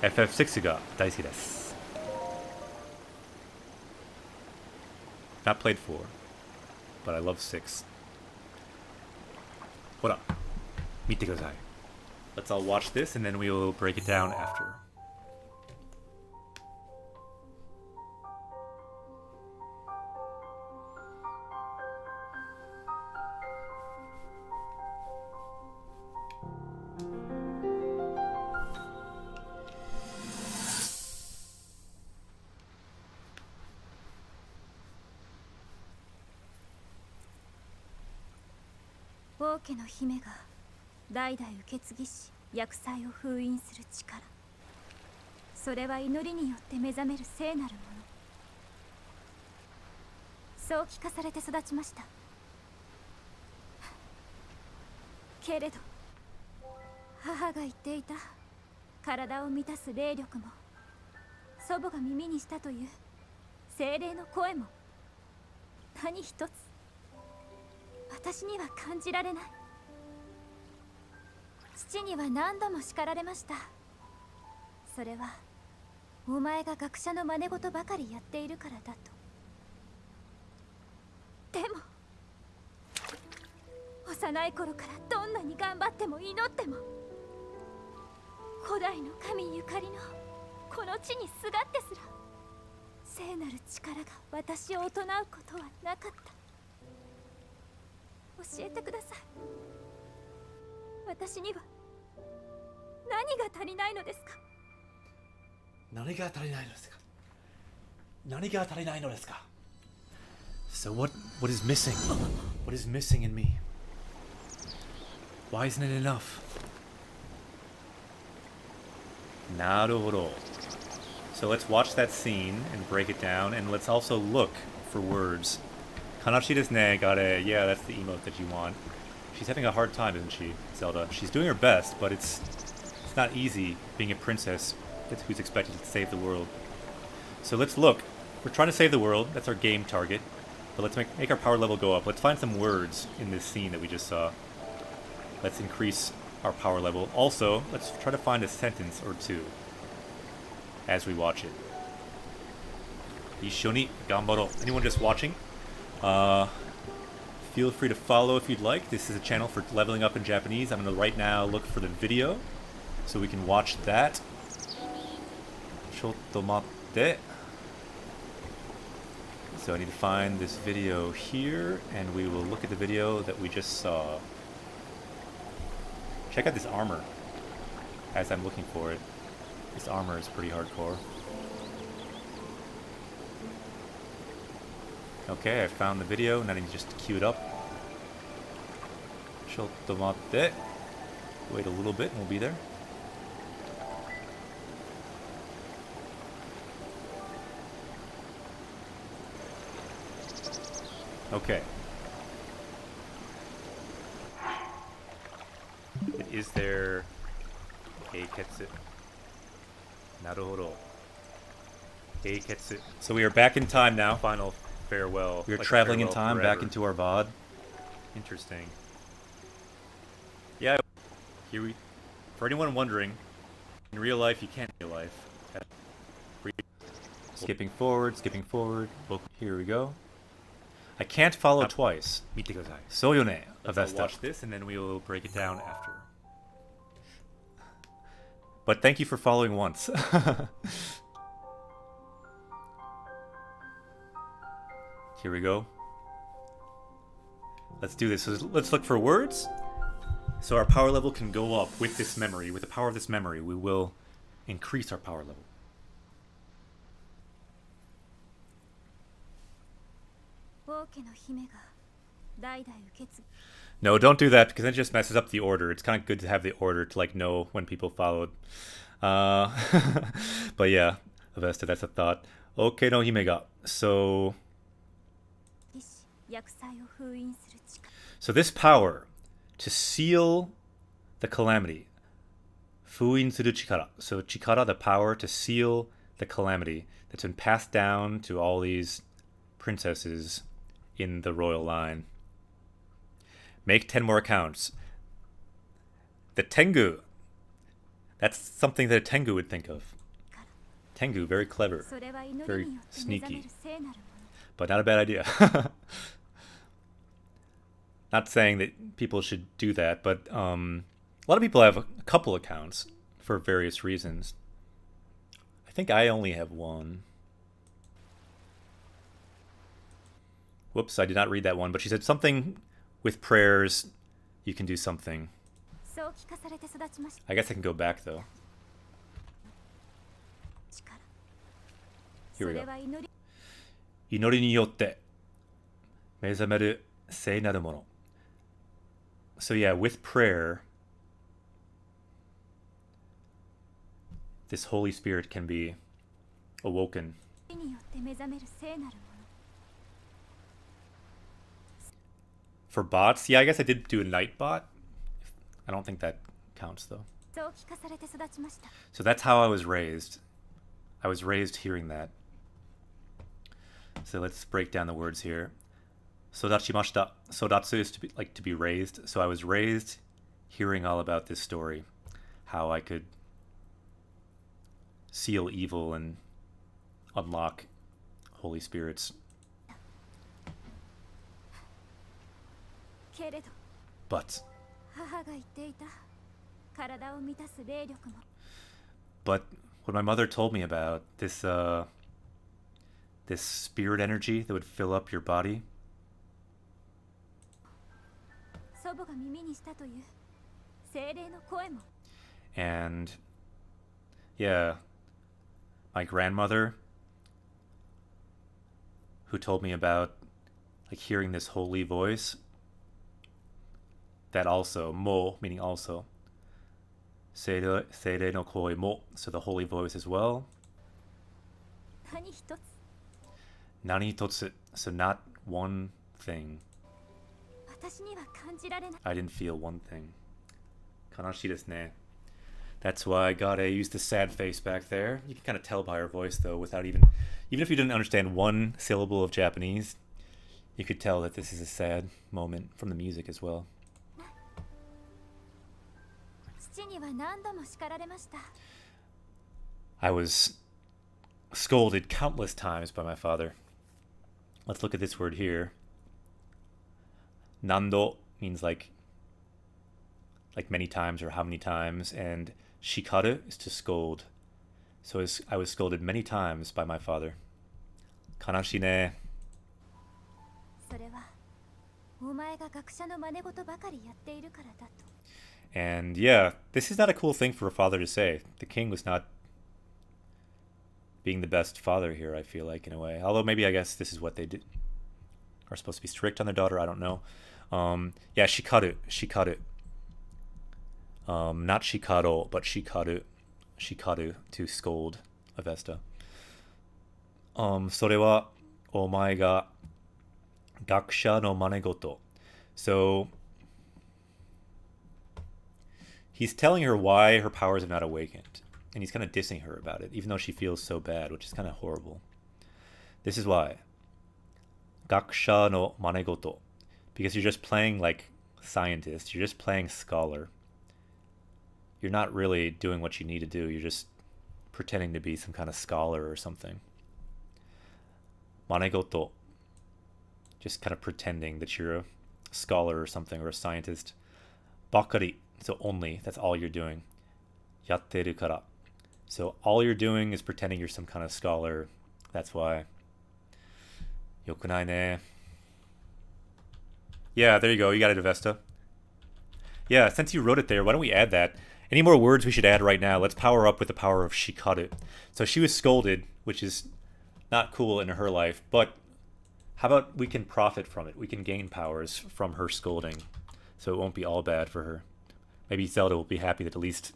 FF6 ga daisuki desu. Not played 4, but I love 6. Hora. Mite kudasai. Let's all watch this and then we will break it down after.王家の姫が代々受け継ぎし厄災を封印する力、それは祈りによって目覚める聖なるもの。そう聞かされて育ちました。けれど母が言っていた体を満たす霊力も、祖母が耳にしたという精霊の声も、何一つ私には感じられない。父には何度も叱られました。それはお前が学者の真似事ばかりやっているからだと。でも幼い頃からどんなに頑張っても祈っても、古代の神ゆかりのこの地にすがってすら聖なる力が私を行うことはなかった。教えてください。私には何が足りないのですか？何が足りないのですか？何が足りないのですか？ So what is missing? What is missing in me? Why isn't it enough? Naruhodo. So let's watch that scene and break it down, and let's also look for words. Kanashi desu ne, got it. Yeah, that's the emote that you want. She's having a hard time, isn't she, Zelda? She's doing her best, but it's not easy being a princess who's expected to save the world. So let's look. We're trying to save the world. That's our game target. But let's make our power level go up. Let's find some words in this scene that we just saw. Let's increase our power level. Also, let's try to find a sentence or two as we watch it. Ishoni gambaro. Anyone just watching? Feel free to follow if you'd like. This is a channel for leveling up in Japanese. I'm going to right now look for the video so we can watch that. Chotto matte. So I need to find this video here, and we will look at the video that we just saw. Check out this armor as I'm looking for it. This armor is pretty hardcore. Okay, I found the video, and I need to just queue it up. Chotto matte. Wait a little bit, and we'll be there. Okay. Is there Eiketsu? Naruhodo. Eiketsu. So we are back in time now. Final farewell. We are like traveling in time forever. Back into our VOD. Interesting. Yeah. Here we. For anyone wondering, in real life you can't real life. Skipping forward, skipping forward. Oh, here we go. I can't follow twice. Soyone. Let's watch this and then we will break it down after. But thank you for following once. Here we go. Let's do this. So let's look for words. So our power level can go up with this memory. With the power of this memory, we will increase our power level. No, don't do that because it just messes up the order. It's kind of good to have the order to like know when people followed. But yeah, Avesta, that's a thought. Oke no hime ga. So this power to seal the calamity. Fuin suru chikara. So chikara, the power to seal the calamity that's been passed down to all these princesses in the royal line. Make 10 more accounts. The Tengu. That's something that a Tengu would think of. Tengu, very clever. Very sneaky. But not a bad idea. Not saying that people should do that, but a lot of people have a couple accounts for various reasons. I think I only have one. Whoops, I did not read that one, but she said something with prayers, you can do something. I guess I can go back, though. Here we go. Inori ni yotte mezameru sei naru mono. So yeah, with prayer, this Holy Spirit can be awoken. For bots, yeah, I guess I did do a night bot. I don't think that counts, though. So that's how I was raised. I was raised hearing that. So let's break down the words here. Sodachimashita. Sodatsu is to be raised. So I was raised hearing all about this story. How I could seal evil and unlock Holy Spirits. But what my mother told me about this this spirit energy that would fill up your body. And yeah, my grandmother who told me about like hearing this holy voice. That also, mo, meaning also. Seire no koi mo, so the holy voice as well. 何一つ Nani totsu, so not one thing. 私には感じられない。 I didn't feel one thing. Kanashi desu ne. That's why Gade used the sad face back there. You can kind of tell by her voice, though, without even if you didn't understand one syllable of Japanese, you could tell that this is a sad moment from the music as well. 父には何度も叱られました。 I was scolded countless times by my father. Let's look at this word here. Nando means like many times or how many times, and shikaru is to scold. So I was scolded many times by my father. Kanashi ne. それはお前が学者の真似事ばかりやっているからだと。 And yeah, this is not a cool thing for a father to say. The king was not being the best father here, I feel like, in a way. Although maybe I guess this is what they did. Are supposed to be strict on their daughter, I don't know. Yeah, shikaru. Not shikaro, but shikaru. Shikaru, to scold Avesta. それはお前が学者の真似事. So he's telling her why her powers have not awakened. And he's kind of dissing her about it, even though she feels so bad, which is kind of horrible. This is why. Gakusha no manegoto. Because you're just playing like scientist. You're just playing scholar. You're not really doing what you need to do. You're just pretending to be some kind of scholar or something. Manegoto. Just kind of pretending that you're a scholar or something, or a scientist. Bakari. So only. That's all you're doing. Yatteru kara. So all you're doing is pretending you're some kind of scholar. That's why. Yokunai ne. Yeah, there you go. You got it, Avesta. Yeah, since you wrote it there, why don't we add that? Any more words we should add right now? Let's power up with the power of shikaru. So she was scolded, which is not cool in her life, but how about we can profit from it? We can gain powers from her scolding, so it won't be all bad for her. Maybe Zelda will be happy that at least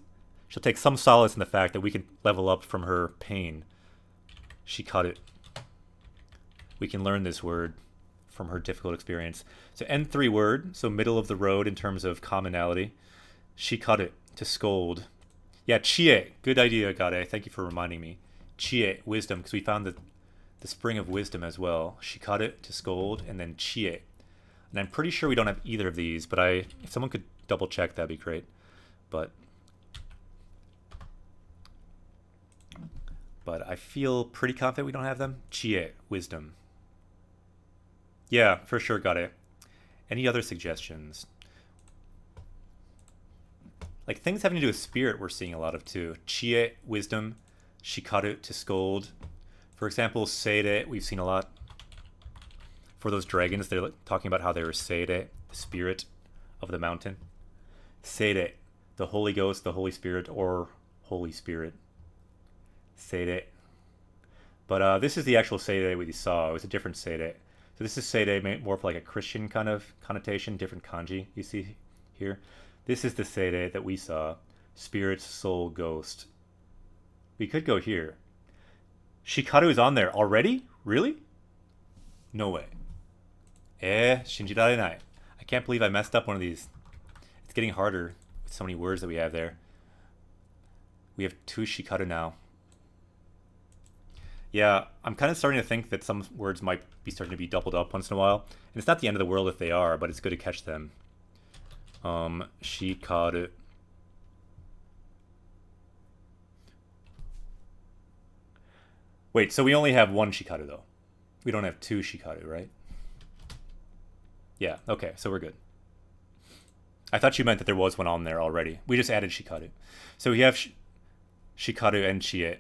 she'll take some solace in the fact that we can level up from her pain. Shikaru. We can learn this word from her difficult experience. So N3 word, so middle of the road in terms of commonality. Shikaru, to scold. Yeah, chie, good idea, Gade. Thank you for reminding me. Chie, wisdom, because we found the spring of wisdom as well. Shikaru, to scold, and then chie. And I'm pretty sure we don't have either of these, but if someone could double check, that'd be great. But I feel pretty confident we don't have them. Chie, wisdom. Yeah, for sure, got it. Any other suggestions? Like things having to do with spirit we're seeing a lot of too. Chie, wisdom. Shikaru, to scold. For example, seire, we've seen a lot. For those dragons, they're talking about how they were seire, the spirit of the mountain. Seire, the Holy Ghost, the Holy Spirit, or Holy Spirit. Seire. But this is the actual seire we saw. It was a different seire. So this is seire, more of like a Christian kind of connotation, different kanji you see here. This is the seire that we saw. Spirit, soul, ghost. We could go here. Shikaru is on there already? Really? No way. Shinjirarenai. I can't believe I messed up one of these. It's getting harder with so many words that we have there. We have 2 Shikaru now. Yeah, I'm kind of starting to think that some words might be starting to be doubled up once in a while. And it's not the end of the world if they are, but it's good to catch them. Shikaru. Wait, so we only have 1 Shikaru though. We don't have 2 Shikaru, right? Yeah, okay, so we're good. I thought you meant that there was one on there already. We just added Shikaru. So we have Shikaru and Chie.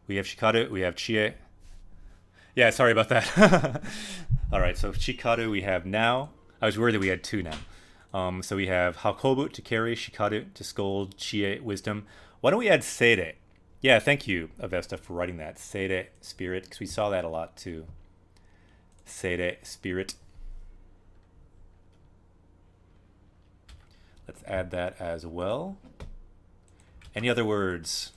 We have Shikaru, we have Chie. Yeah, sorry about that. Alright, so Shikaru we have now. I was worried that we had 2 now. So we have Hakobu to carry, Shikaru to scold, Chie, wisdom. Why don't we add Seire? Yeah, thank you, Avesta, for writing that. Seire, spirit, because we saw that a lot too. Seire, spirit. Let's add that as well. Any other words?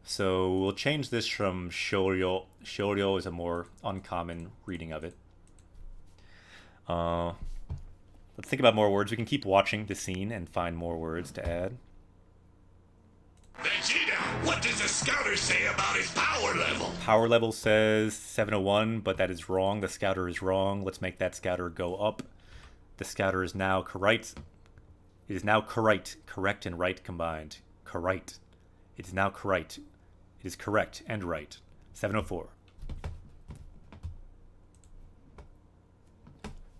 So we'll change this from shoryo. Shoryo is a more uncommon reading of it. Let's think about more words. We can keep watching the scene and find more words to add. Vegeta, what does the scouter say about his power level? Power level says 701, but that is wrong. The scouter is wrong. Let's make that scouter go up. The scouter is now correct. It is now correct. Correct and right combined. Correct. It is now correct. It is correct and right. 704.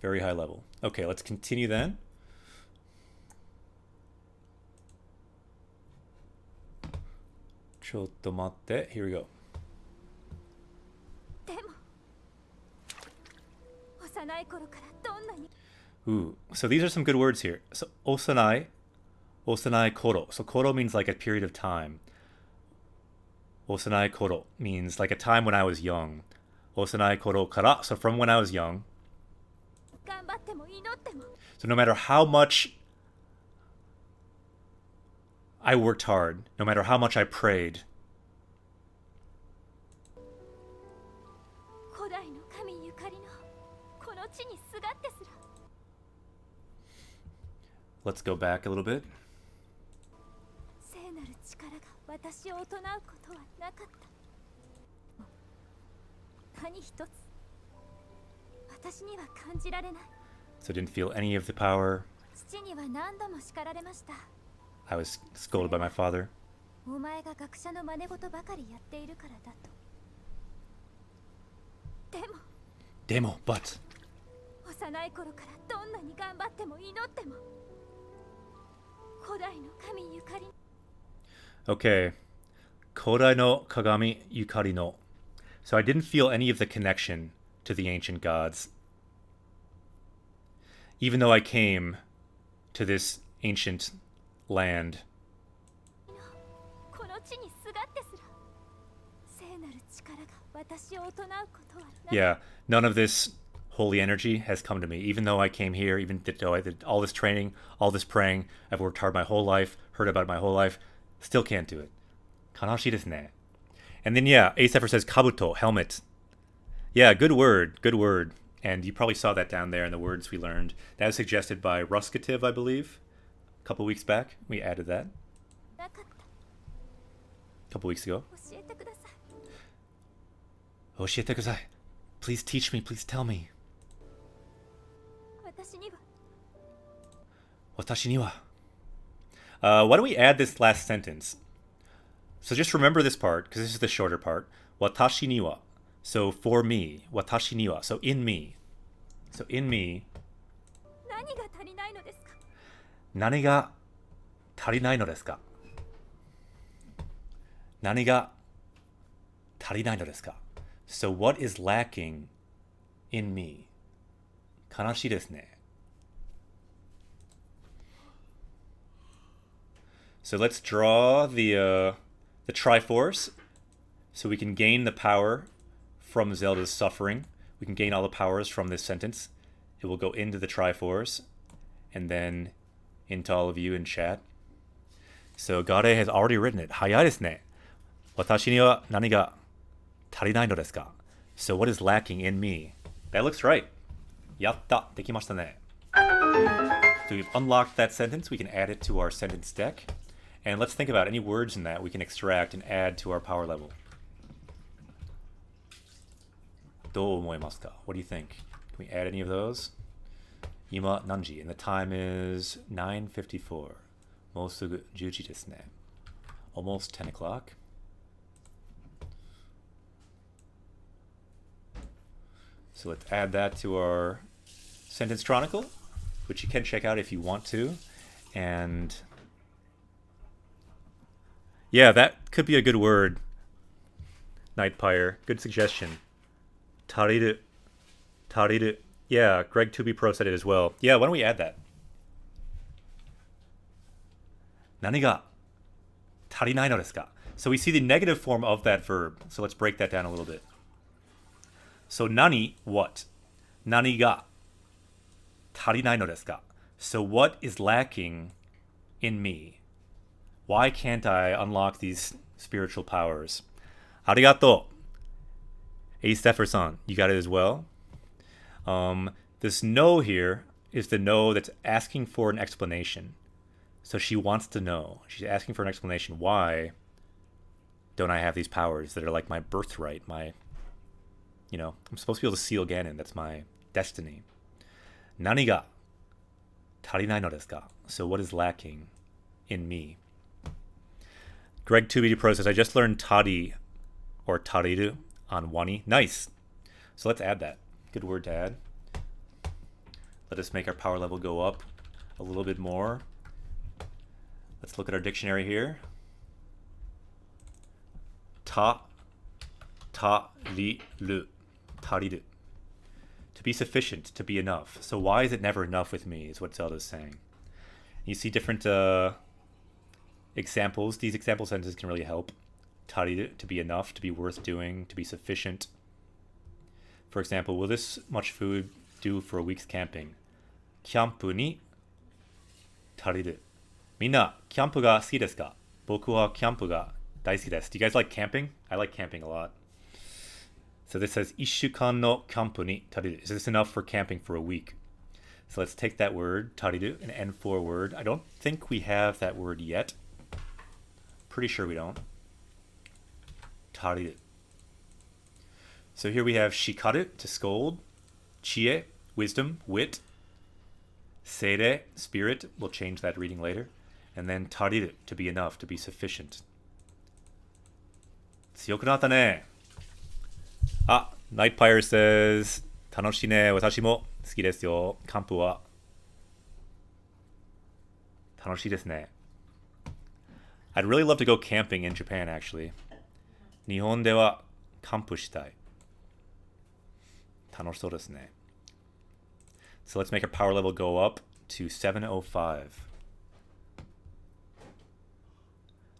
Very high level. Okay, let's continue then. Chottomatte. Here we go. でも幼い頃からどんなに Ooh, so these are some good words here. So osanai, osanai koro. So koro means like a period of time. Osanai koro means like a time when I was young. Osanai koro kara, so from when I was young. 頑張っても祈っても So no matter how much I worked hard, no matter how much I prayed, 古代の神ゆかりのこの地にすがってすら let's go back a little bit. 聖なる力が私を唱うことはなかった何一つ私には感じられない So didn't feel any of the power. 父には何度も叱られました I was scolded by my father. お前が学者の真似事ばかりやっているからだとでも Demo, but 幼い頃からどんなに頑張っても祈っても古代の神ゆかり okay. Kodai no Kagami Yukari no. So I didn't feel any of the connection to the ancient gods. Even though I came to this ancient land. この地にすがってすら聖なる力が私を唱うことはない Yeah, none of this holy energy has come to me. Even though I came here, even though I did all this training, all this praying, I've worked hard my whole life, heard about it my whole life, still can't do it. Kanashi desu ne. And then yeah, Asepher says kabuto, helmet. Yeah, good word, good word. And you probably saw that down there in the words we learned. That was suggested by Ruskative, I believe. A couple weeks back, we added that. なかった A couple weeks ago. 教えてください Oshiete kudasai. Please teach me, please tell me. 私には Watashi ni wa. Why don't we add this last sentence? So just remember this part, because this is the shorter part. Watashi ni wa. So for me. Watashi ni wa. So in me. So in me. 何が足りないのですか Nani ga tarinai no desu ka? Nani ga tarinai no desu ka? So what is lacking in me? Kanashii desu ne. So let's draw the Triforce, so we can gain the power from Zelda's suffering. We can gain all the powers from this sentence. It will go into the Triforce, and then into all of you in chat. So Gare has already written it. Hayai desu ne. Watashi ni wa nani ga tarinai no desu ka? So what is lacking in me? That looks right. Yatta, dekimashita ne. So we've unlocked that sentence. We can add it to our sentence deck. And let's think about any words in that we can extract and add to our power level. Do omoimasu ka? What do you think? Can we add any of those? Ima nanji, and the time is 9:54. Mosugu 10 desu ne. Almost 10 o'clock. So let's add that to our sentence chronicle, which you can check out if you want to. And yeah, that could be a good word. Nightpire. Good suggestion. Tariru. Tariru. Yeah, Greg 2B Pro said it as well. Yeah, why don't we add that? Nani ga tarinai no desu ka? So we see the negative form of that verb. So let's break that down a little bit. So nani, what? Nani ga tarinai no desu ka? So what is lacking in me? Why can't I unlock these spiritual powers? Arigato. Ace Stefferson, you got it as well. This no here is the no that's asking for an explanation. So she wants to know. She's asking for an explanation. Why don't I have these powers that are like my birthright? I'm supposed to be able to seal Ganon. That's my destiny. Nani ga tarinai no desu ka? So what is lacking in me? Greg 2BD Pro says, I just learned tari or tariru on Wani. Nice. So let's add that. Good word to add. Let us make our power level go up a little bit more. Let's look at our dictionary here. Tariru. Tariru. To be sufficient, to be enough. So why is it never enough with me, is what Zelda's saying. You see different examples. These example sentences can really help. Tariru, to be enough, to be worth doing, to be sufficient. For example, will this much food do for a week's camping? Kyampu ni tariru. Minna, kyampu ga suki desu ka? Boku wa kyampu ga daisuki desu. Do you guys like camping? I like camping a lot. So this says, Ishukan no kyampu ni tariru. Is this enough for camping for a week? So let's take that word, tariru, an N4 word. I don't think we have that word yet. Pretty sure we don't. Tariru. So here we have shikaru, to scold. Chie, wisdom, wit. Seire, spirit. We'll change that reading later. And then tariru, to be enough, to be sufficient. Tsuyoku natta ne. Nightpire says, Tanoshi ne, watashi mo suki desu yo. Kampu wa tanoshii desu ne. I'd really love to go camping in Japan, actually. Nihon de wa kampu shitai. Tanoshii desu ne. So let's make our power level go up to 705.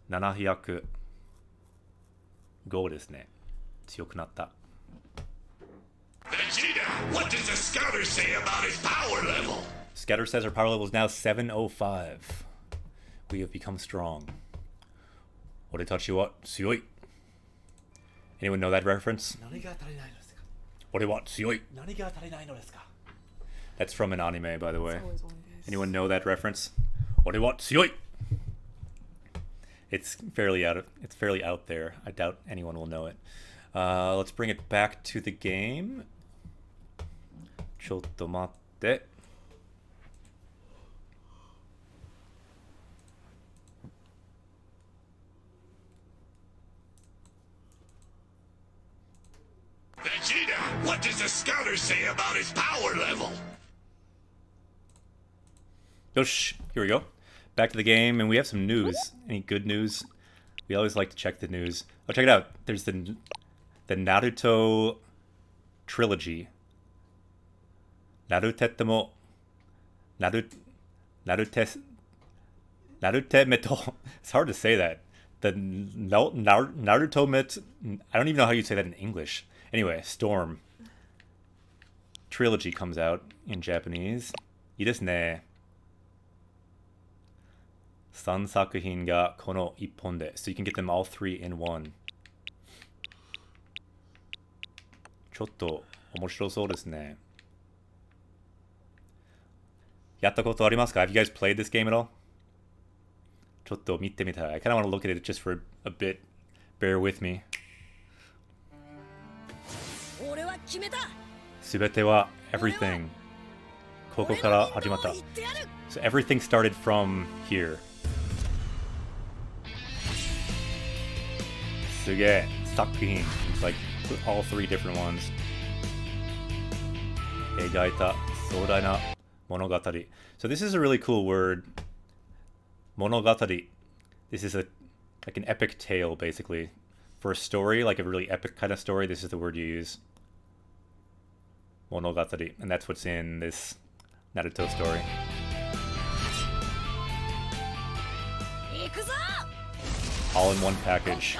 705ですね。強くなった。Vegeta, what does the scouter say about his power level? Scouter says our power level is now 705. We have become strong. Oretachi wa tsuyoi. Anyone know that reference? Ore wa tsuyoi. That's from an anime, by the way. Anyone know that reference? Ore wa tsuyoi. It's fairly out there. I doubt anyone will know it. Let's bring it back to the game. Chotto matte. Vegeta, what does the scouter say about his power level? Yosh, here we go. Back to the game, and we have some news. Any good news? We always like to check the news. Oh, check it out. There's the Naruto trilogy. Narute Meto. It's hard to say that. The Naruto Met. I don't even know how you say that in English. Anyway, Storm trilogy comes out in Japanese. いいですね。3作品がこの1本で。So you can get them all three in one. ちょっと面白そうですね。やったことありますか? Have you guys played this game at all? ちょっと見てみたい. I kind of want to look at it just for a bit. Bear with me. すべては everything. ここから始まった. So everything started from here. すげえ作品. It's like all three different ones. 描いた壮大な物語. So this is a really cool word. 物語. This is like an epic tale, basically. For a story, like a really epic kind of story, this is the word you use. 物語. And that's what's in this Naruto story. All in one package.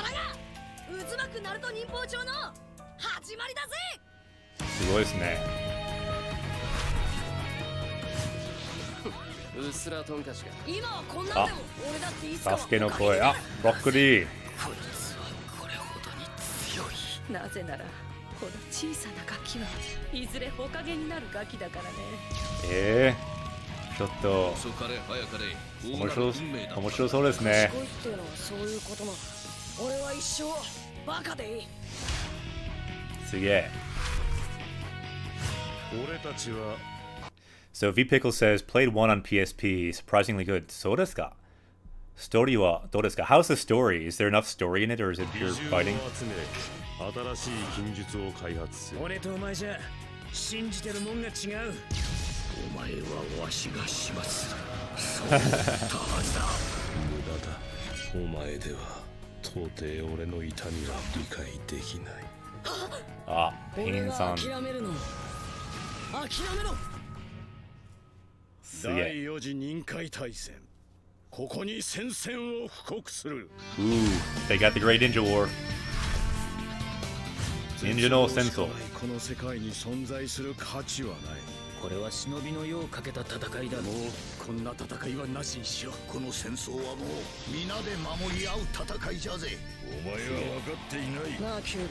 すごいですね。うっすらトンカチが今はこんなんでも俺だっていつかはサスケの声。あ、ブロッコリー。こいつはこれほどに強い。なぜならこの小さなガキはいずれ火影になるガキだからね。ちょっと遅かれ早かれ面白そうですね。賢いっていうのはそういうことなの。俺は一生バカでいい。すげえ。俺たちは So V Pickle says played one on PSP, surprisingly good. そうですか。ストーリーはどうですか? How's the story? Is there enough story in it, or is it 美 pure 獣 fighting? を集め新しい禁術を開発する。俺とお前じゃ信じてるもんが違う。お前はわしが始末する。そう言ったはずだ。無駄だ。お前では到底俺の痛みは理解できない。あ、ペ俺はインさん。諦めるの。諦めろ。すげえ。第4次任海大戦。ここに戦線を布告する。Ooh, they got the Great Ninja War. 忍者の戦争。この世界に存在する価値はない。これは忍びの世をかけた戦いだ。もうこんな戦いはなしにしよう。この戦争はもう皆で守り合う戦いじゃぜ。お前は分かっていない。なあキュー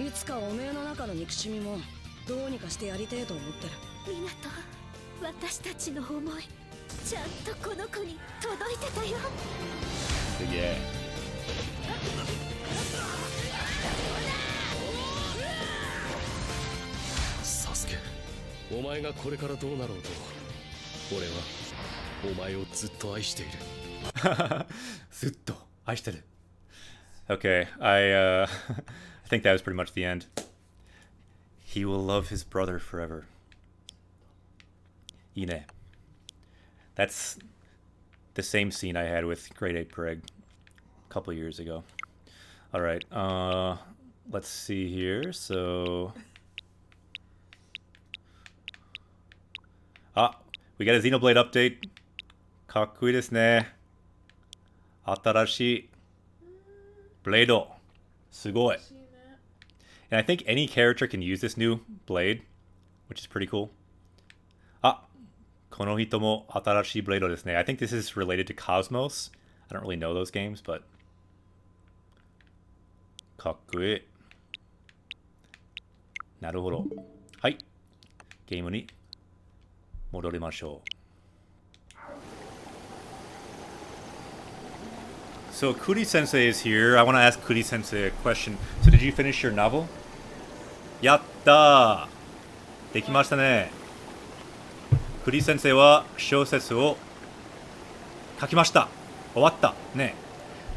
ビ、いつかおめえの中の憎しみもどうにかしてやりてえと思ってる。ミナト、私たちの思いちゃんとこの子に届いてたよ。すげえ。サスケ、お前がこれからどうなろうと、俺はお前をずっと愛している。ずっと愛してる。Okay, I think that was pretty much the end. He will love his brother forever. いいね。That's the same scene I had with Grade 8 Preg a couple years ago. All right, let's see here. So, we got a Xenoblade update. かっこいいですね。新しいブレード。すごい。And I think any character can use this new blade, which is pretty cool. この人も新しいブレードですね。I think this is related to Cosmos. I don't really know those games, but かっこいい。なるほど。はい。ゲームに戻りましょう。So Kuri Sensei is here. I want to ask Kuri Sensei a question. So did you finish your novel? やったー。できましたね。クリ先生は小説を書きました。終わったね。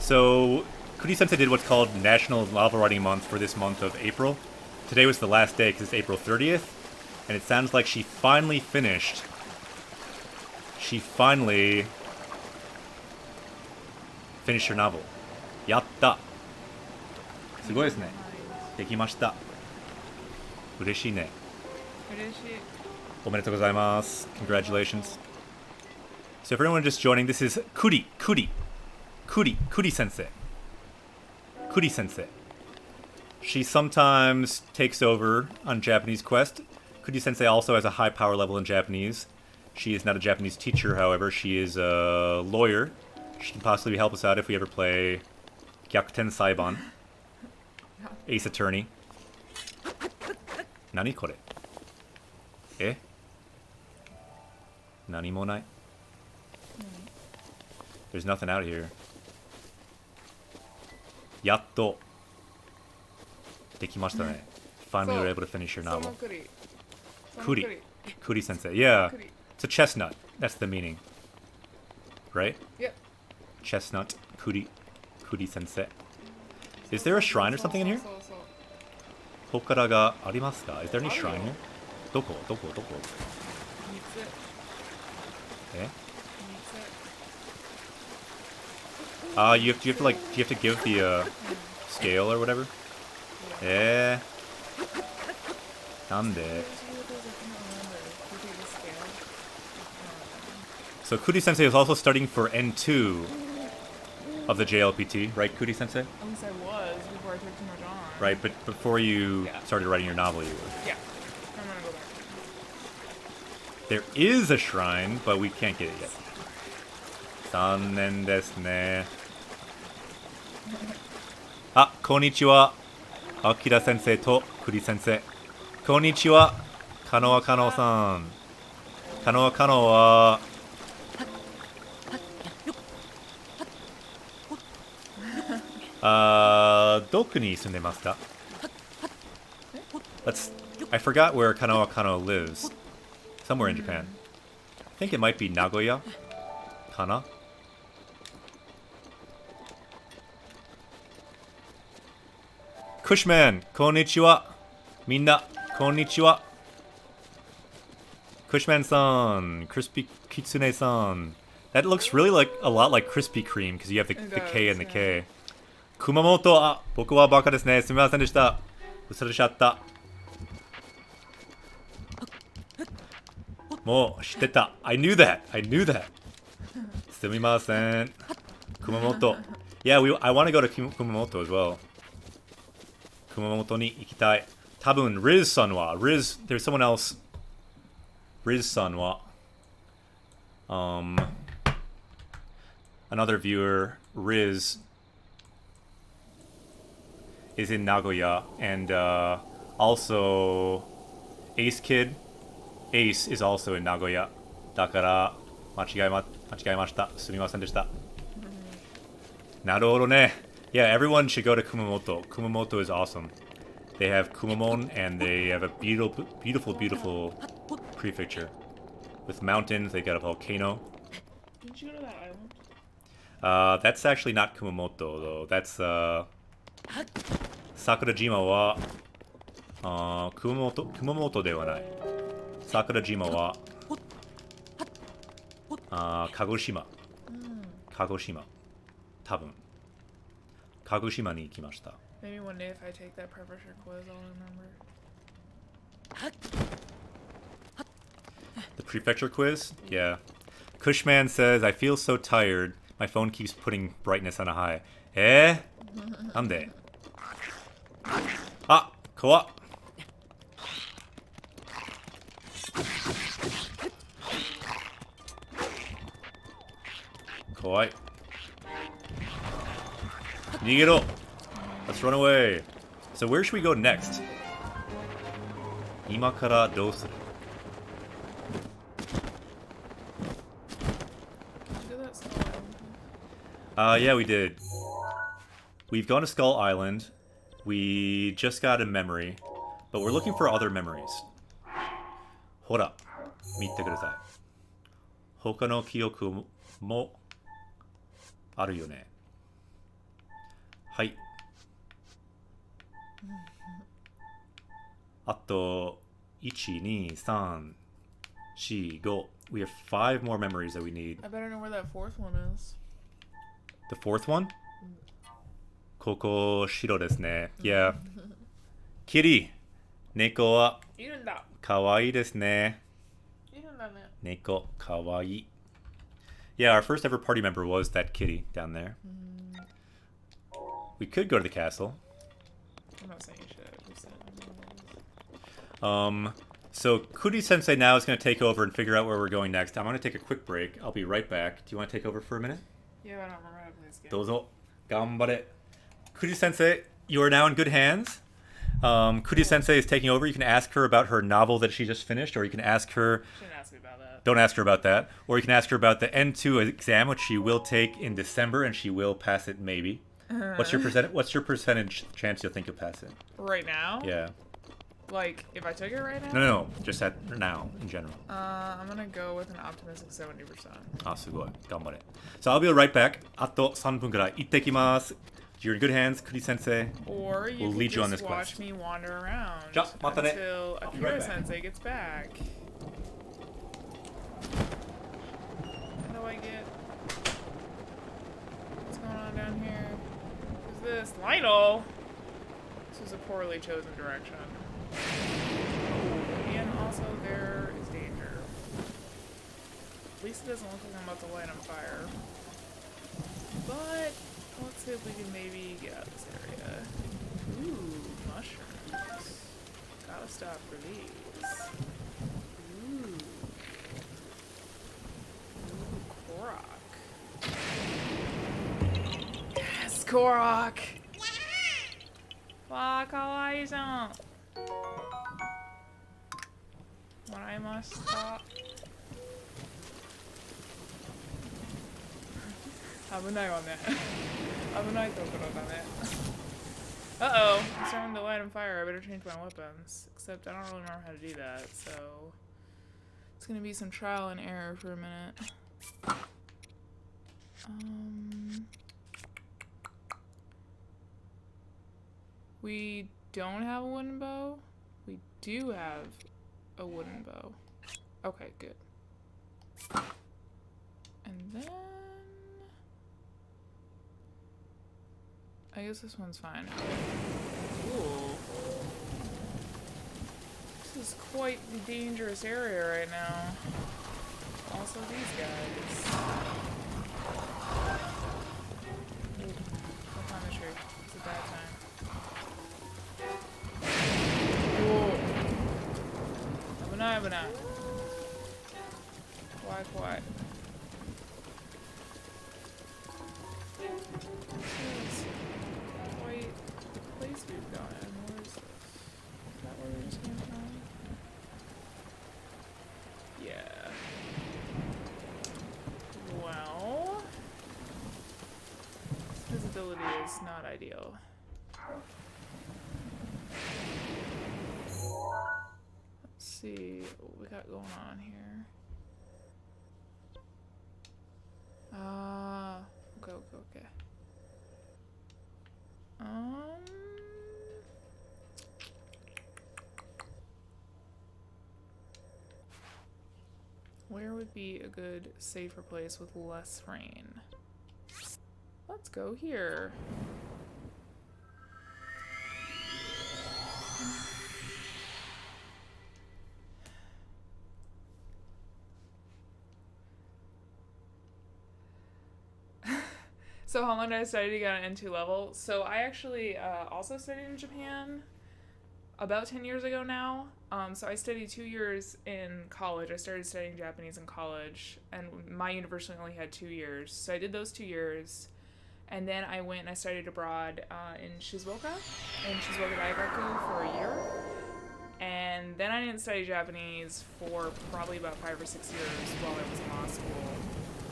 So Kuri Sensei did what's called National Novel Writing Month for this month of April. Today was the last day because it's April 30th, and it sounds like she finally finished. She finally finished her novel. やった。すごいですね。できました。嬉しいね。嬉しい。おめでとうございます。Congratulations. So for anyone just joining, this is Kuri Sensei. Kuri Sensei. She sometimes takes over on Japanese Quest. Kuri Sensei also has a high power level in Japanese. She is not a Japanese teacher, however. She is a lawyer. She can possibly help us out if we ever play Gyakuten Saiban. Ace Attorney. 何これ? え? 何もない? There's nothing out here. やっとできましたね. Finally were able to finish your novel. Kuri. Kuri Sensei. Yeah. It's a chestnut. That's the meaning. Right? Yep. Chestnut. Kuri. Kuri Sensei. Is there a shrine or something in here? そうそう。祠がありますか? Is there any shrine here? どこ? 3つ。え? 3つ。You have to like, do you have to give the scale or whatever? なんで? So Kuri Sensei is also studying for N2 of the JLPT, right, Kuri Sensei? At least I was before I took too much on. Right, but before you Yeah. started writing your novel, you were. Yeah. I'm gonna go back. There is a shrine, but we can't get it yet. 残念ですね。あ、こんにちは。アキラ先生とクリ先生。こんにちは。カノアカノさん。カノアカノはどこに住んでますか? I forgot where Kanoa Kano lives. Somewhere in Japan. I think it might be Nagoya. Kana? Cushman, konnichiwa. Minna, konnichiwa. Cushman-san, Crispy Kitsune-san. That looks really like a lot like Krispy Kreme because you have the K and the K. Kumamoto, あ、僕はバカですね。すみませんでした。嘘でしちゃった。もう知ってた。I knew that. I knew that. すみません。Kumamoto. Yeah, I want to go to Kumamoto as well. Kumamoto に行きたい。多分 Riz-san は Riz, there's someone else. Riz-san はanother viewer, Riz, is in Nagoya, and also Ace Kid. Ace is also in Nagoya. だから間違えました。すみませんでした。なるほどね。Yeah, everyone should go to Kumamoto. Kumamoto is awesome. They have Kumamon, and they have a beautiful, beautiful, beautiful prefecture with mountains. They got a volcano. Didn't you go to that island? That's actually not Kumamoto though. That's Sakurajima wa Kumamoto ではない。Sakurajima wa Kagoshima. Kagoshima. 多分。Kagoshima に行きました。Maybe one day if I take that prefecture quiz, I'll remember. The prefecture quiz? Yeah. Cushman says, I feel so tired. My phone keeps putting brightness on a high. なんで? あ、怖っ。怖い。逃げろ。Let's run away. So where should we go next? 今からどうする? Did you go to that Skull Island? Yeah, we did. We've gone to Skull Island. We just got a memory, but we're looking for other memories. ほら、見てください。他の記憶もあるよね。はい。あと、1、2、3、4、5. We have 5 more memories that we need. I better know where that fourth one is. The fourth one? ここ、白ですね。Yeah. キリ、猫はいるんだ。かわいいですね。いるんだね。猫、かわいい。Yeah, our first ever party member was that kitty down there. We could go to the castle. I'm not saying you should. I'm saying So Kuri-sensei now is going to take over and figure out where we're going next. I'm going to take a quick break. I'll be right back. Do you want to take over for a minute? Yeah, I don't remember how to play this game. どうぞ。頑張れ。Kuri-sensei, you are now in good hands. Kuri-sensei is taking over. You can ask her about her novel that she just finished, or you can ask her... Shouldn't ask me about that. Don't ask her about that. Or you can ask her about the N2 exam, which she will take in December, and she will pass it maybe. What's your percentage chance you'll think you'll pass it? Right now? Yeah. Like, if I took it right now? No. Just at now, in general. I'm gonna go with an optimistic 70%. あ、すごい。頑張れ。So I'll be right back. あと3分くらい。行ってきます。You're in good hands, Kuri-sensei. Or you We'll can lead you on just this watch quest. me wander around Ja, mata ne. until I'll be right back. Akira-sensei gets back. How do I get... What's going on down here? Who's this? Lionel! This is a poorly chosen direction. And also there is danger. At least it doesn't look like I'm about to light on fire. But let's see if we can maybe get out of this area. Ooh, mushrooms. Gotta stop for these. Ooh. Korok! Fuck, kawaii san. Waraimashita. 危ないわね。危ないところだね。Uh-oh, I'm starting to light on fire. I better change my weapons. Except I don't really remember how to do that, so... It's gonna be some trial and error for a minute. We don't have a wooden bow? We do have a wooden bow. Okay, good. And then... I guess this one's fine. Ooh. This is quite the dangerous area right now. Also these guys. Ooh, don't climb the tree. It's a bad time. Ooh. Abunai. Quiet. Place we've gotten. Where is this? Is that where we just came from? Yeah. Well, visibility is not ideal. Let's see what we got going on here. Okay. Where would be a good, safer place with less rain? Let's go here. So how long did I study to get an N2 level? So I actually also studied in Japan about 10 years ago now. So I studied 2 years in college. I started studying Japanese in college, and my university only had 2 years. So I did those 2 years, and then I went and I studied abroad in Shizuoka Daigaku for a year. And then I didn't study Japanese for probably about 5 or 6 years while I was in law school.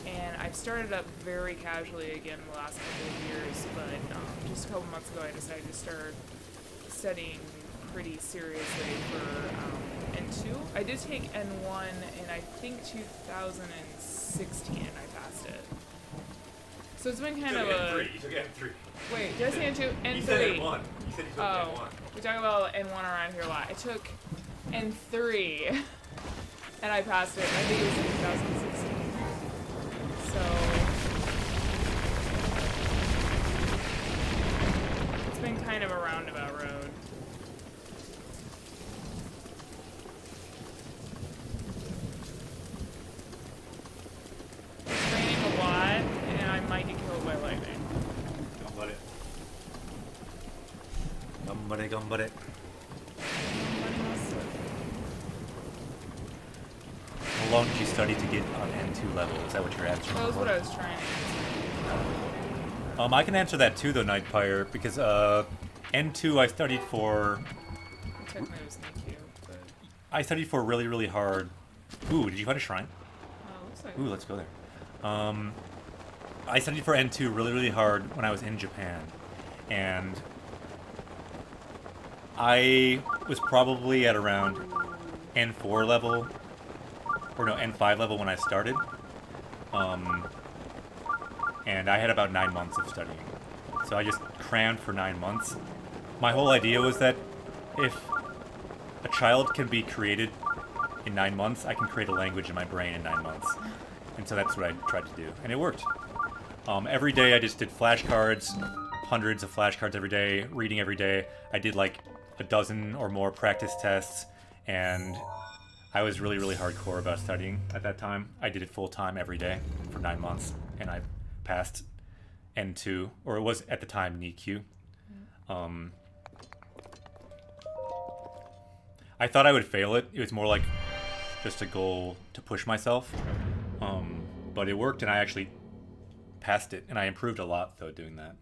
And I've started up very casually again the last couple of years, but just a couple months ago I decided to start studying pretty seriously for N2. I did take N1 in I think 2016. I passed it. So it's been kind of a... You took N3. Wait, did I say N2? N3. You said N1. You said you took N1. We talk about N1 around here a lot. I took N3 and I passed it. I think it was in 2016. So it's been kind of a roundabout road. It's raining a lot, and I might get killed by lightning. Gambare. How long did you study to get on N2 level? Is that what you're answering? That was what I was trying to answer. I can answer that too, though, Nightfire, because N2 I studied for... Technically it was NICU, but... I studied for really, really hard. Ooh, did you find a shrine? Looks like... Ooh, let's go there. I studied for N2 really, really hard when I was in Japan. And I was probably at around N4 level, or no, N5 level when I started. And I had about 9 months of studying. So I just crammed for 9 months. My whole idea was that if a child can be created in 9 months, I can create a language in my brain in 9 months. And so that's what I tried to do. And it worked. Every day I just did flashcards, hundreds of flashcards every day, reading every day. I did like a dozen or more practice tests, and I was really, really hardcore about studying at that time. I did it full time every day for 9 months, and I passed N2, or it was at the time NICU. I thought I would fail it. It was more like just a goal to push myself. But it worked, and I actually passed it, and I improved a lot though doing that.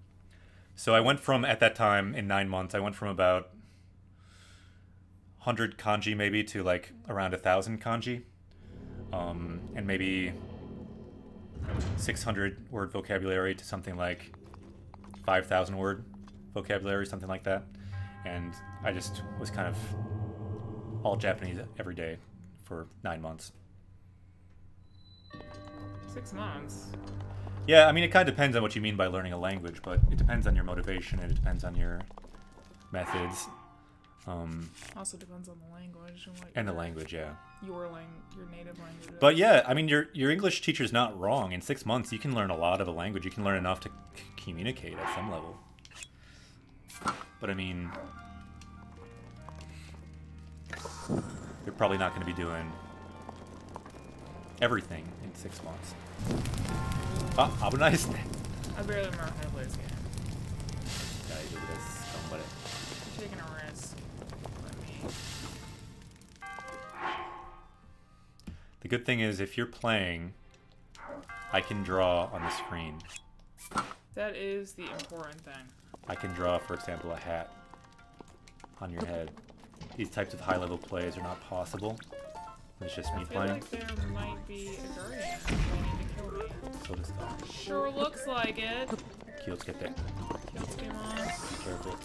So I went from, at that time, in 9 months, I went from about 100 kanji maybe to like around 1,000 kanji. And maybe 600 word vocabulary to something like 5,000 word vocabulary, something like that. And I just was kind of all Japanese every day for 9 months. 6 months. Yeah, I mean, it kind of depends on what you mean by learning a language, but it depends on your motivation and it depends on your methods. Also depends on the language and what. And the language, yeah. Your native language. But yeah, I mean, your English teacher's not wrong. In 6 months, you can learn a lot of a language. You can learn enough to communicate at some level. But I mean, you're probably not going to be doing everything in 6 months. Ah, 危ないですね。 I barely remember how to play this game. 大丈夫です。頑張れ。 You're taking a risk. Let me. The good thing is, if you're playing, I can draw on the screen. That is the important thing. I can draw, for example, a hat on your head. These types of high-level plays are not possible. It's just me I feel playing. like there might be a guardian planning to kill me. So does Sure looks like it. Kiyotsukete. Careful.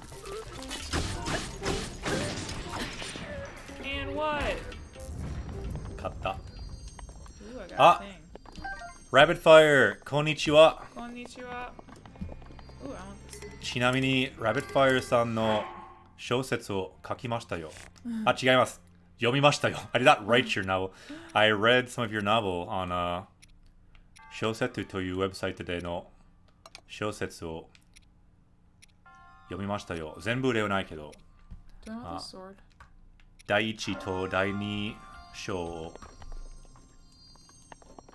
And what? Katta. Ooh, I got Ah! a thing. Rapid fire! Konnichiwa! Konnichiwa. Ooh, I want this. ちなみに、Rapid Fire さんの小説を書きましたよ。あ、違います。読みましたよ。I did not write your novel. I read some of your novel on 小説というウェブサイトでの小説を読みましたよ。全部ではないけど、 Do I want the sword? 第1と第2章を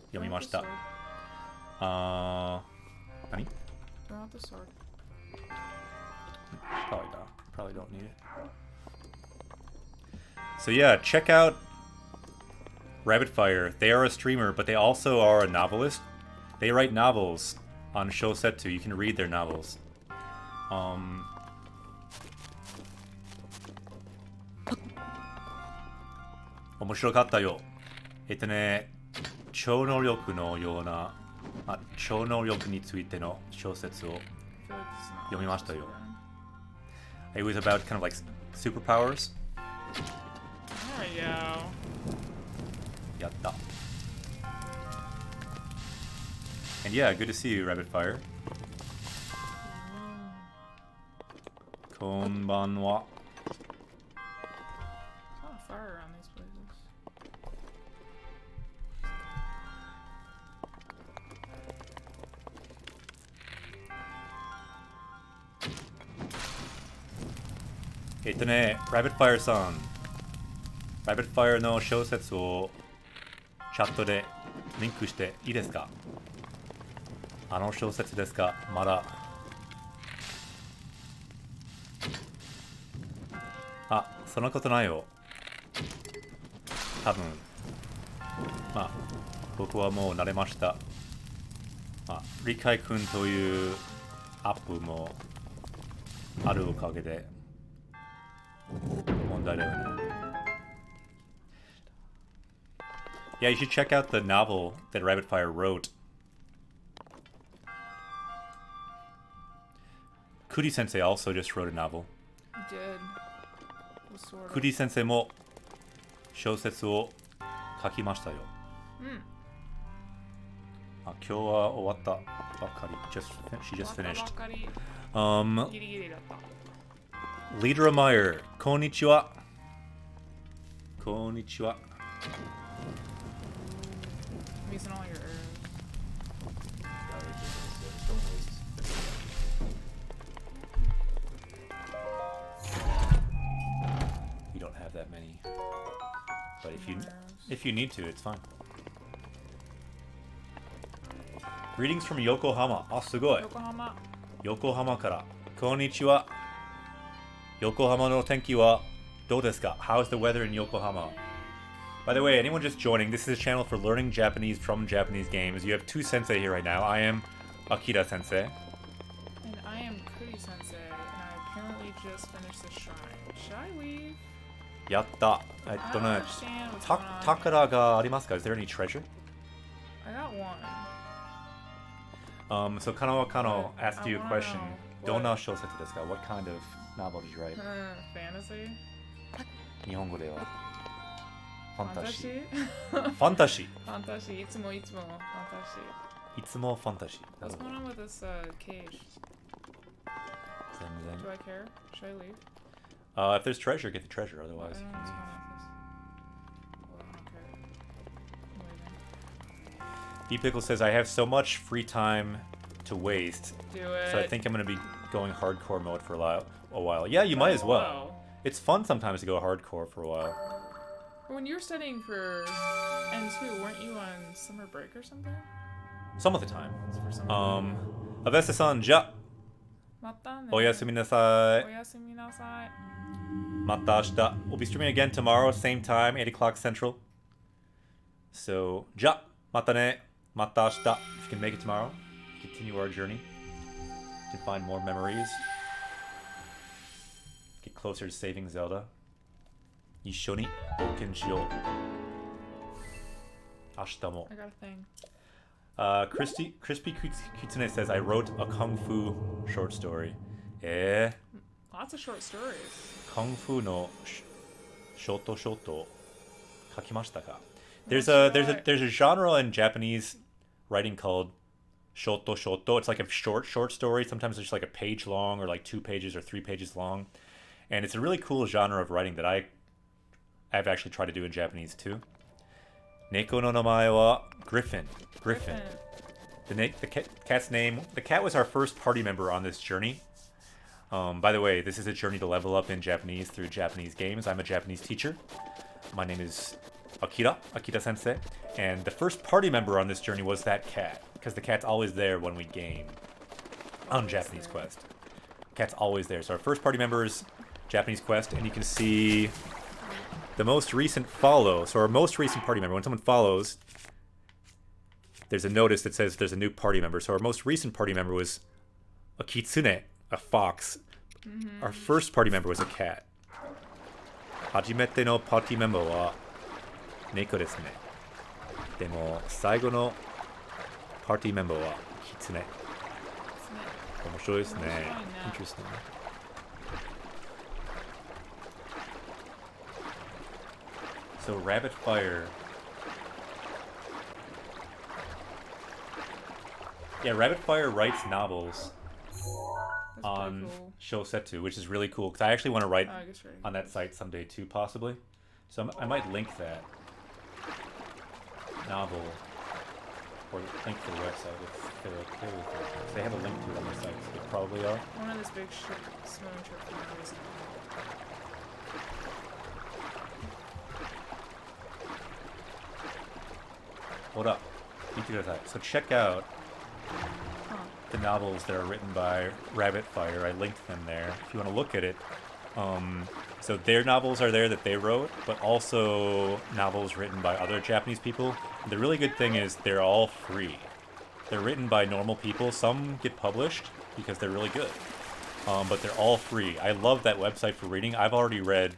読みました。何 Do I want the sword? Probably not. Probably don't need it. So yeah, check out Rabbit Fire. They are a streamer, but they also are a novelist. They write novels on Shosetsu. You can read their novels. 面白かったよ。超能力のような、超能力についての小説を I feel like this is not 読みましたよ。It was about kind of like superpowers. There we go. やった。And yeah, good to see you, Rabbit Fire. こんばんは。There's a lot of fire around these places. Rabbit Fire さん。Rabbit Fire の小説をチャットでリンクしていいですか？あの小説ですか？まだ。あ、そんなことないよ。多分。まあ、僕はもう慣れました。まあ、理解くんというアップもあるおかげで問題だよね。Yeah, you should check out the novel that Rabbit Fire wrote. Kuri Sensei also just wrote a novel. I did. Was sort of. Kuri Sensei も小説を書きましたよ。あ、今日は終わったばっかり。She just finished. ばっかり ギリギリだった。Leader Meyer, こんにちは。こんにちは。I'm using all your arrows. You don't have that many. But if you need to, it's fine. Greetings from Yokohama. あ、すごい。Yokohama. 横浜から。こんにちは。横浜の天気はどうですか? How's the weather in Yokohama? By the way, anyone just joining, this is a channel for learning Japanese from Japanese games. You have two sensei here right now. I am Akira Sensei. And I am Kuri Sensei. Where's the shrine? Should I leave? やった。I don't know. understand what's going on. 宝がありますか? Is there any treasure? I got one. So Kano Kano But asked I you a wanna question. know Don't what- know shousetsu desu ka? What kind of novel did you write? Fantasy? 日本語では。ファンタジー。 Fantasy? ファンタジー。 Fantasy. いつも fantasy. いつもファンタジー。 What's going on with this cage? 全然。 Do I care? Should I leave? If there's treasure, get the treasure. Otherwise, I you don't can know what's leave. going on with this. Well, I don't care. I'm leaving. D-Pickle says, I have so much free time to waste, Do it. so I think I'm going to be going hardcore mode for a while. Yeah, you might as well. Wow. It's fun sometimes to go hardcore for a while. When you were studying for N2, weren't you on summer break or something? Some of the time. For summer Avesta-san, ja. またね。おやすみなさい。おやすみなさい。また明日. We'll be streaming again tomorrow, same time, 8 o'clock Central. So, じゃ、またね。また明日. If you can make it tomorrow, continue our journey to find more memories. Get closer to saving Zelda. 一緒に冒険しよう。明日も。 I got a thing. Crispy Kitsune says, I wrote a kung fu short story. Lots of short stories. Kung fu no shoto shoto kakimashita ka? There's a genre in Japanese writing called shoto shoto. It's like a short story. Sometimes it's just like a page long or like 2 pages or 3 pages long. And it's a really cool genre of writing that I've actually tried to do in Japanese too. Neko no namae wa Griffin. The cat's name. The cat was our first party member on this journey. By the way, this is a journey to level up in Japanese through Japanese games. I'm a Japanese teacher. My name is Akira Sensei. And the first party member on this journey was that cat. Because the cat's always there when we game on Japanese Quest. Cat's always there. So our first party member is Japanese Quest. And you can see the most recent follow. So our most recent party member, when someone follows, there's a notice that says there's a new party member. So our most recent party member was a kitsune, a fox. Our first party member was a cat. Hajimete no party member wa neko desu ne. Demo, saigo no party member wa kitsune. 面白いですね. Interesting. So Rabbit Fire. Yeah, Rabbit Fire writes novels That's on pretty cool. Shousetsu, which is really cool because I actually want to write I guess right. on that site someday too, possibly. So I might link that novel or link to the website if they're okay with it. 'Cause they have a link to it on their site, so they probably are. One of this big swimming trip for no reason. Hold up. So check out Huh. the novels that are written by Rabbit Fire. I linked them there if you want to look at it. So their novels are there that they wrote, but also novels written by other Japanese people. The really good thing is they're all free. They're written by normal people. Some get published because they're really good, but they're all free. I love that website for reading. I've already read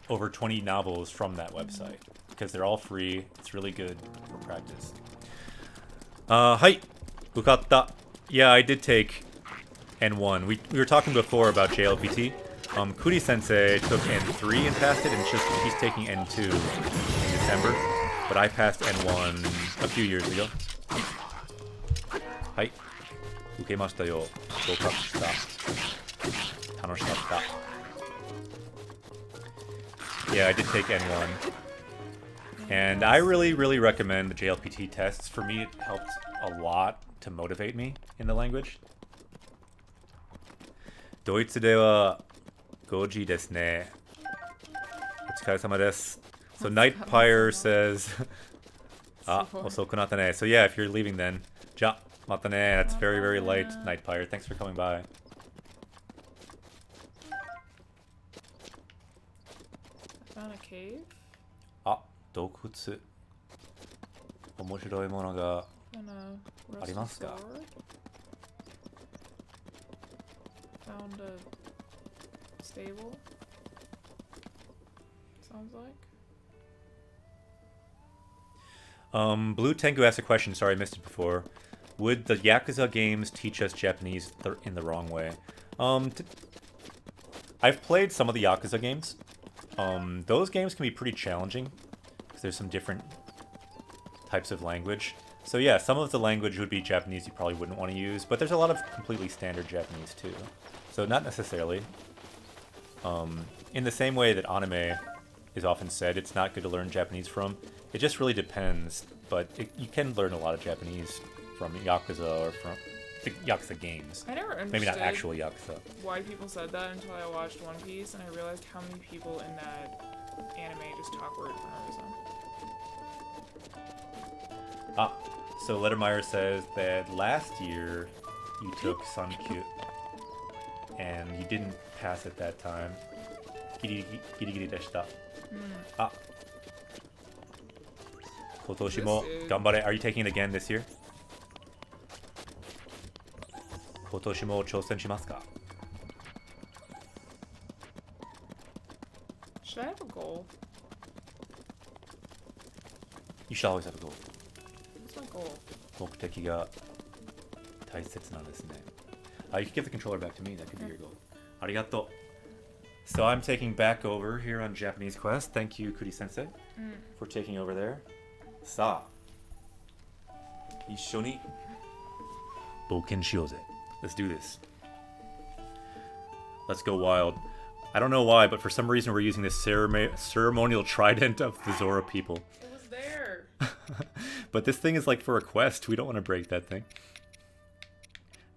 over 20 novels from that website because they're all free. It's really good for practice. はい受かった Yeah, I did take N1. We were talking before about JLPT. Kuri Sensei took N3 and passed it, and he's taking N2 in December. But I passed N1 a few years ago. はい受けましたよ合格した楽しかった Yeah, I did take N1. And I really recommend the JLPT tests. For me, it helped a lot to motivate me in the language. ドイツでは5時ですね。お疲れ様です。So Nightpire says, あ、遅くなったね。So yeah, if you're leaving then, じゃ、またね。That's very late, Nightpire. Thanks for coming by. I found a cave. あ、洞窟。面白いものが And a rusty ありますか? sword. Found a stable. Sounds like. Blue Tengu asked a question. Sorry, I missed it before. Would the Yakuza games teach us Japanese in the wrong way? I've played some of the Yakuza games. Those games can be pretty challenging because there's some different types of language. So yeah, some of the language would be Japanese you probably wouldn't want to use, but there's a lot of completely standard Japanese too. So not necessarily. In the same way that anime is often said, it's not good to learn Japanese from. It just really depends, but you can learn a lot of Japanese from Yakuza or from the Yakuza games. I never understood Maybe not actual Yakuza. why people said that until I watched One Piece and I realized how many people in that anime just talk word for no reason. Ah, so Lettermeyer says that last year you took Sankyu and you didn't pass it that time. Girigiri deshita. Ah. Kotoshi mo ganbare. Are you taking it again this year? Kotoshi mo chousen shimasu ka? Should I have a goal? You should always have a goal. What's my goal? 目的が大切なんですね. You can give the controller back to me. That could be your goal. Arigato. So I'm taking back over here on Japanese Quest. Thank you, Kuri Sensei, for taking over there. Sa. 一緒に冒険しようぜ. Let's do this. Let's go wild. I don't know why, but for some reason we're using this ceremonial trident of the Zora people. It was there. But this thing is like for a quest. We don't want to break that thing.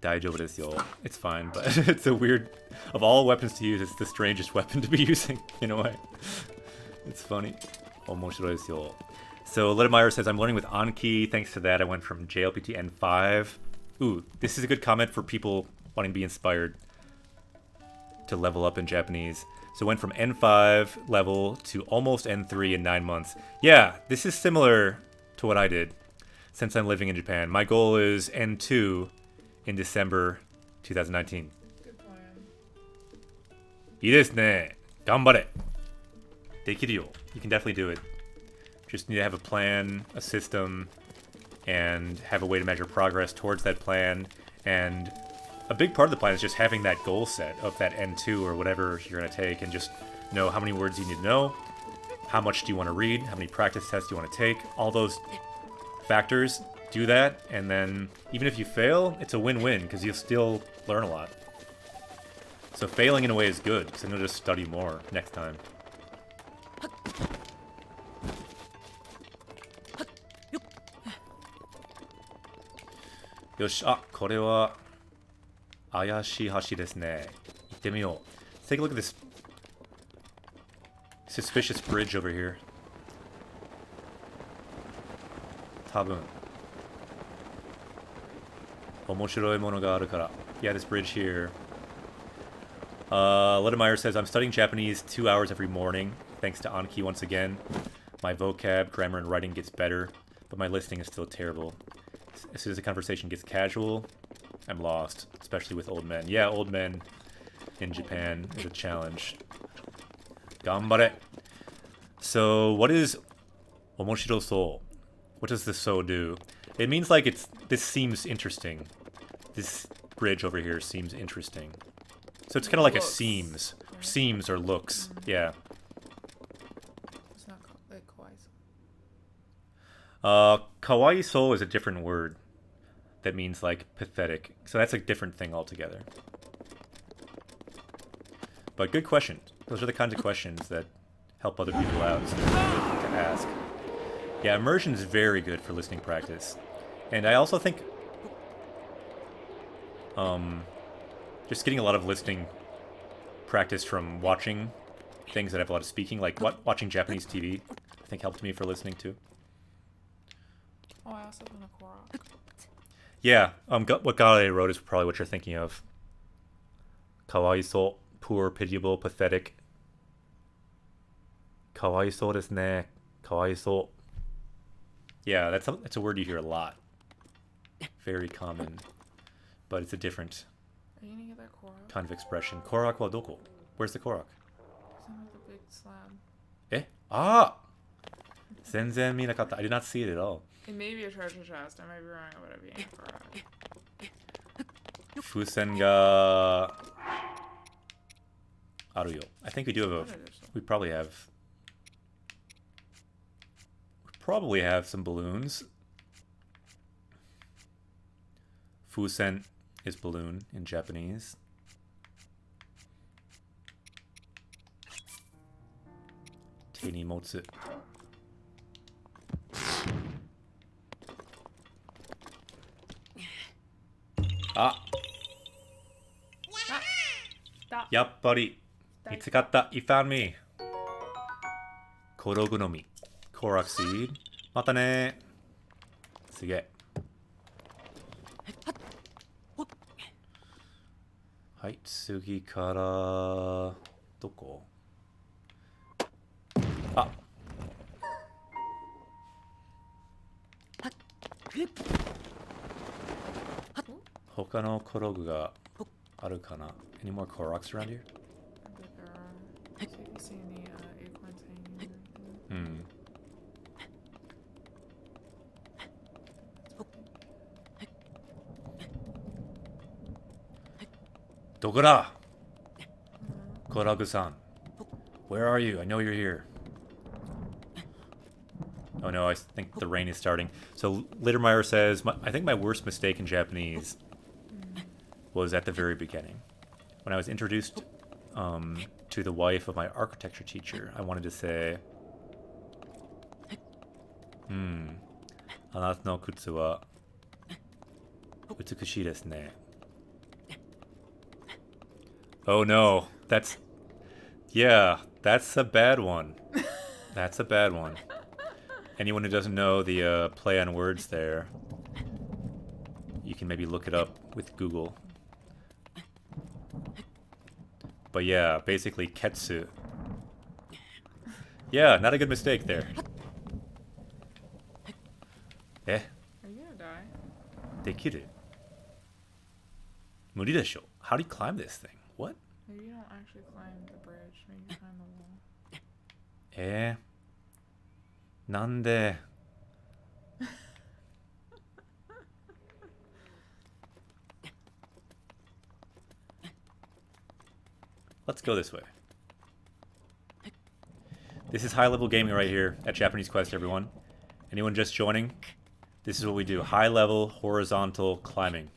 Daijoubu desu yo. It's fine, but it's a weird... Of all weapons to use, it's the strangest weapon to be using, in a way. It's funny. Omoshiroi desu yo. So Lettermeyer says, I'm learning with Anki. Thanks to that, I went from JLPT N5. Ooh, this is a good comment for people wanting to be inspired to level up in Japanese. So went from N5 level to almost N3 in 9 months. Yeah, this is similar to what I did since I'm living in Japan. My goal is N2 in December 2019. Good plan. いいですね. Ganbare. Dekiru yo. You can definitely do it. Just need to have a plan, a system, and have a way to measure progress towards that plan. And a big part of the plan is just having that goal set of that N2 or whatever you're going to take, and just know how many words you need to know, how much do you want to read, how many practice tests do you want to take, all those factors. Do that, and then even if you fail, it's a win-win because you'll still learn a lot. So failing in a way is good because then you'll just study more next time. Yoshi, ah, これは怪しい橋ですね. 行ってみよう. Let's take a look at this suspicious bridge over here. 多分面白いものがあるから. Yeah, this bridge here. Lettermeyer says, I'm studying Japanese 2 hours every morning, thanks to Anki once again. My vocab, grammar, and writing gets better, but my listening is still terrible. As soon as the conversation gets casual, I'm lost, especially with old men. Yeah, old men in Japan is a challenge. Ganbare. So, what is omoshiro so? What does the so do? It means like this seems interesting. This bridge over here seems interesting. So it's kind of like Looks. a seems. Seems or looks. Yeah. It's not like kawaii. Kawaii so is a different word that means like pathetic. So that's a different thing altogether. But good questions. Those are the kinds of questions that help other people out. So they're good to ask. Yeah, immersion is very good for listening practice. And I also think just getting a lot of listening practice from watching things that have a lot of speaking, like watching Japanese TV, I think helped me for listening too. Oh, I also have a Korok. Yeah, what Gare wrote is probably what you're thinking of. Kawaiso, poor, pitiable, pathetic. Kawaiso desu ne. Kawaiso. Yeah, that's a word you hear a lot. Very common. But it's a different Are you gonna get that Korok? kind of expression. Korak wa doko? Where's the Korok? Some of the big slab. Eh? Ah! 全然見なかった. I did not see it at all. It may be a treasure chest. I might be wrong about it being a Korok. 風船があるよ. I think we do have a... We probably have some balloons. 風船 is balloon in Japanese. Tenimotsu. Ah! やっぱり見つかった。You found me. コログの実。Korok seed. またね。すげえ。はい、次からどこ？あ。他のコログがあるかな？ Any more Koroks around here? I bet there are. See if you see any acorns hanging. Hmm. Dokura! Koragu-san. Where are you? I know you're here. Oh no, I think the rain is starting. So Littermeyer says, I think my worst mistake in Japanese was at the very beginning. When I was introduced to the wife of my architecture teacher, I wanted to say, あなたの靴は美しいですね. Oh no, that's... Yeah, that's a bad one. That's a bad one. Anyone who doesn't know the play on words there, you can maybe look it up with Google. But yeah, basically ketsu. Yeah, not a good mistake there. Eh? Are you gonna die? できる? 無理でしょ. How do you climb this thing? What? Maybe you don't actually climb the bridge. Maybe you climb the wall. なんで? Let's go this way. This is high-level gaming right here at Japanese Quest, everyone. Anyone just joining? This is what we do. High-level, horizontal climbing.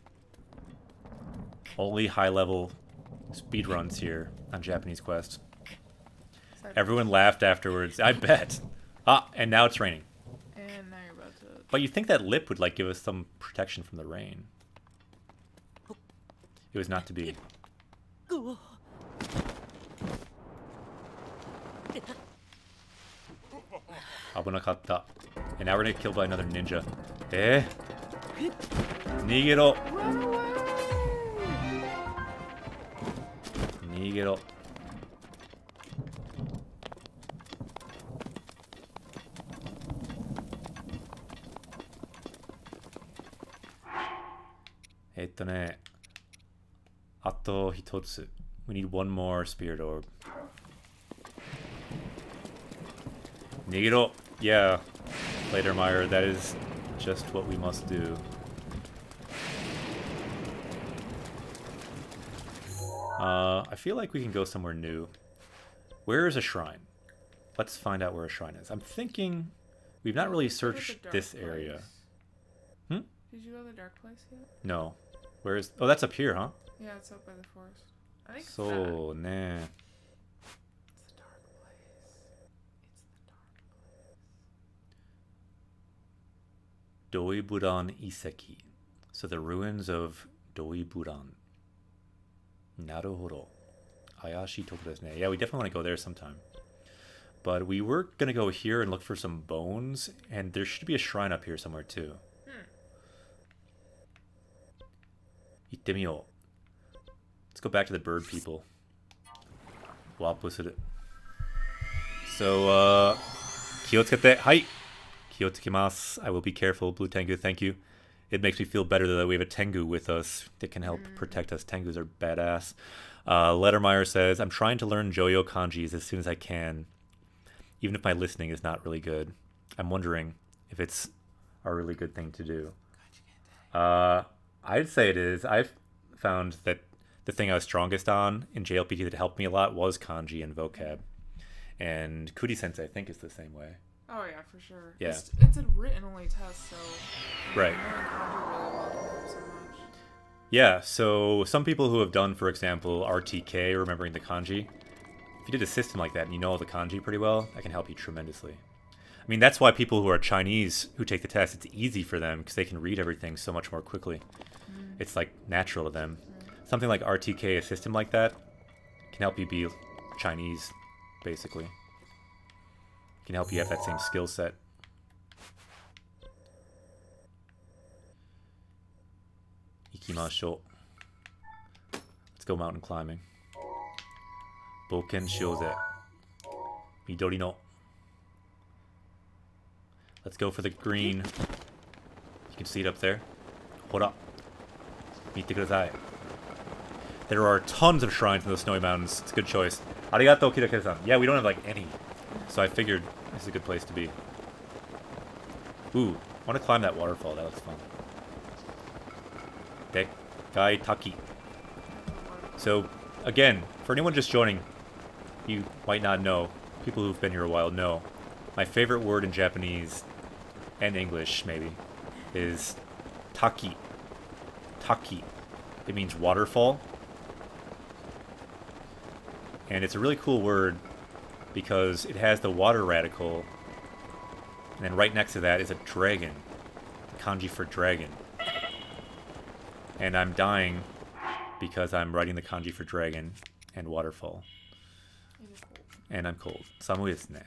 Only high-level speedruns here on Japanese Quest. Everyone laughed afterwards. I bet. Ah, and now it's raining. And now you're about to... But you'd think that lip would, like, give us some protection from the rain. It was not to be. Abunakatta. And now we're gonna get killed by another ninja. Nigero. Nigero. Ato hitotsu. We need one more spirit orb. Nigero. Yeah. Later, Meyer. That is just what we must do. I feel like we can go somewhere new. Where is a shrine? Let's find out where a shrine is. I'm thinking we've not really searched this area. Hmm? Did you go to the dark place yet? No. Where is... Oh, that's up here, huh? Yeah, it's up by the forest. I think So, nah. it's the dark place. It's the dark place. Doiburan Iseki. So the ruins of Doiburan. Naruhodo. Ayashi toku desu ne. Yeah, we definitely want to go there sometime. But we were going to go here and look for some bones, and there should be a shrine up here somewhere too. Ittemiyou. Let's go back to the bird people. Wapusuru. So, 気をつけて. Hai. 気をつけます. I will be careful. Blue Tengu, thank you. it makes me feel better that we have a Tengu with us that can help protect us. Tengus are badass. Lettermeyer says, I'm trying to learn Joyo kanjis as soon as I can, even if my listening is not really good. I'm wondering if it's a really good thing to do. I'd say it is. I've found that the thing I was strongest on in JLPT that helped me a lot was kanji and vocab. And Kudi Sensei, I think, is the same way. Oh yeah, for sure. Yeah. It's a written only test, so Right. knowing kanji really well can help so much. Yeah, so some people who have done, for example, RTK, remembering the kanji, if you did a system like that and you know all the kanji pretty well, that can help you tremendously. I mean, that's why people who are Chinese who take the test, it's easy for them because they can read everything so much more quickly. It's like natural to them. Something like RTK, a system like that, can help you be Chinese, basically. Can help you have that same skill set. Ikimashou. Let's go mountain climbing. Boken shouze. Midori no. Let's go for the green. You can see it up there. Hora. Mite kudasai. There are tons of shrines in the snowy mountains. It's a good choice. Arigato, Kirakira-san. Yeah, we don't have like any. So I figured this is a good place to be. Ooh, I want to climb that waterfall. That looks fun. Dekai Taki. So, again, for anyone just joining, you might not know. People who've been here a while know. My favorite word in Japanese, and English maybe, is taki. Taki. It means waterfall. And it's a really cool word because it has the water radical, and then right next to that is a dragon. The kanji for dragon. And I'm dying because I'm writing the kanji for dragon and waterfall. It is cold. And I'm cold. Samu desu ne.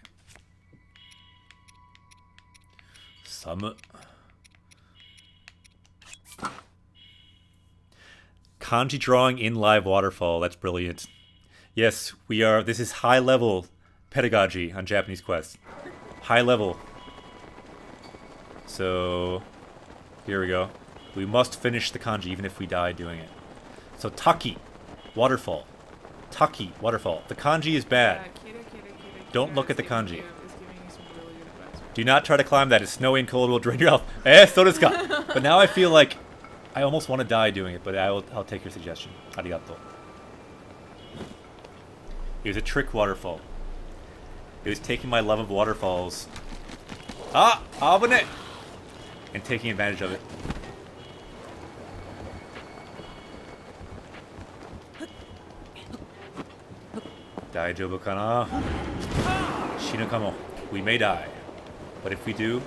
Samu. Kanji drawing in live waterfall. That's brilliant. Yes, we are. This is high level pedagogy on Japanese Quest. High level. So, here we go. We must finish the kanji even if we die doing it. So, Taki, waterfall. Taki, waterfall. The kanji is bad. Don't look at the kanji. Do not try to climb that. It's snowy and cold. Will drain your health. So desu ka. But now I feel like I almost want to die doing it, but I'll take your suggestion. Arigato. It was a trick waterfall. It was taking my love of waterfalls. Abune! And taking advantage of it. Daijoubu kana? Shinu kamo. We may die. But if we do,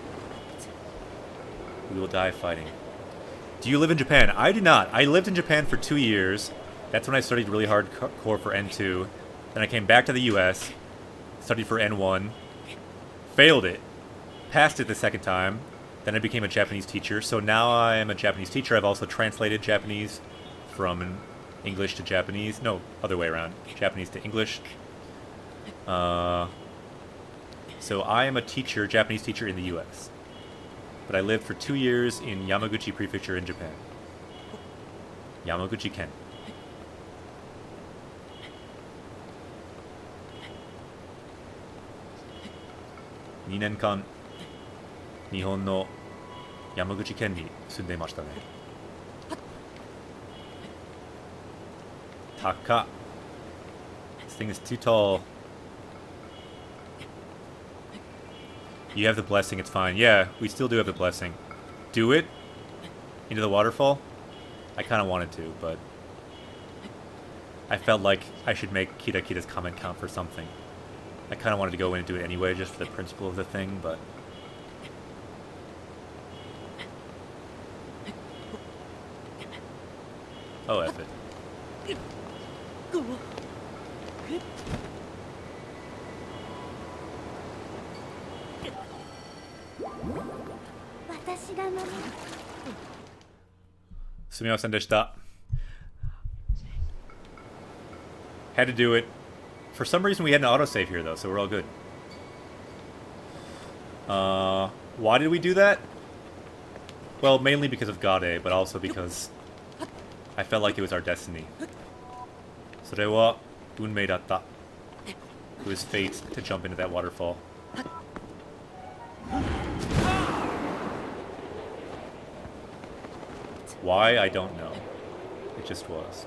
we will die fighting. Do you live in Japan? I do not. I lived in Japan for 2 years. That's when I studied really hardcore for N2. Then I came back to the US, studied for N1, failed it, passed it the second time, then I became a Japanese teacher. So now I am a Japanese teacher. I've also translated Japanese from English to Japanese. No, other way around. Japanese to English. So I am a teacher, Japanese teacher in the US. But I lived for 2 years in Yamaguchi Prefecture in Japan. Yamaguchi-ken. 2年間日本の山口県に住んでいましたね。高っ。This thing is too tall. You have the blessing, it's fine. Yeah, we still do have the blessing. Do it? Into the waterfall? I kind of wanted to, but I felt like I should make Kira's comment count for something. I kind of wanted to go in and do it anyway, just for the principle of the thing, but... Oh, F it. Sumimasen deshita. Had to do it. For some reason we had an autosave here though, so we're all good. Why did we do that? Well, mainly because of Gade, but also because I felt like it was our destiny. それは運命だった. It was fate to jump into that waterfall. Why, I don't know. It just was.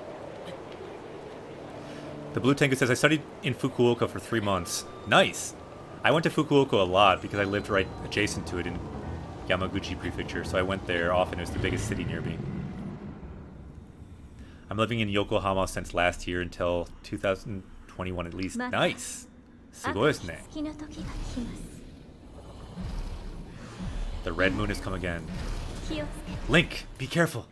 The Blue Tengu says, I studied in Fukuoka for 3 months. Nice! I went to Fukuoka a lot because I lived right adjacent to it in Yamaguchi Prefecture, so I went there often. It was the biggest city near me. I'm living in Yokohama since last year until 2021 at least. Nice! すごいですね. 好きな時が来ます The red moon has come again. 気をつけて Link, be careful!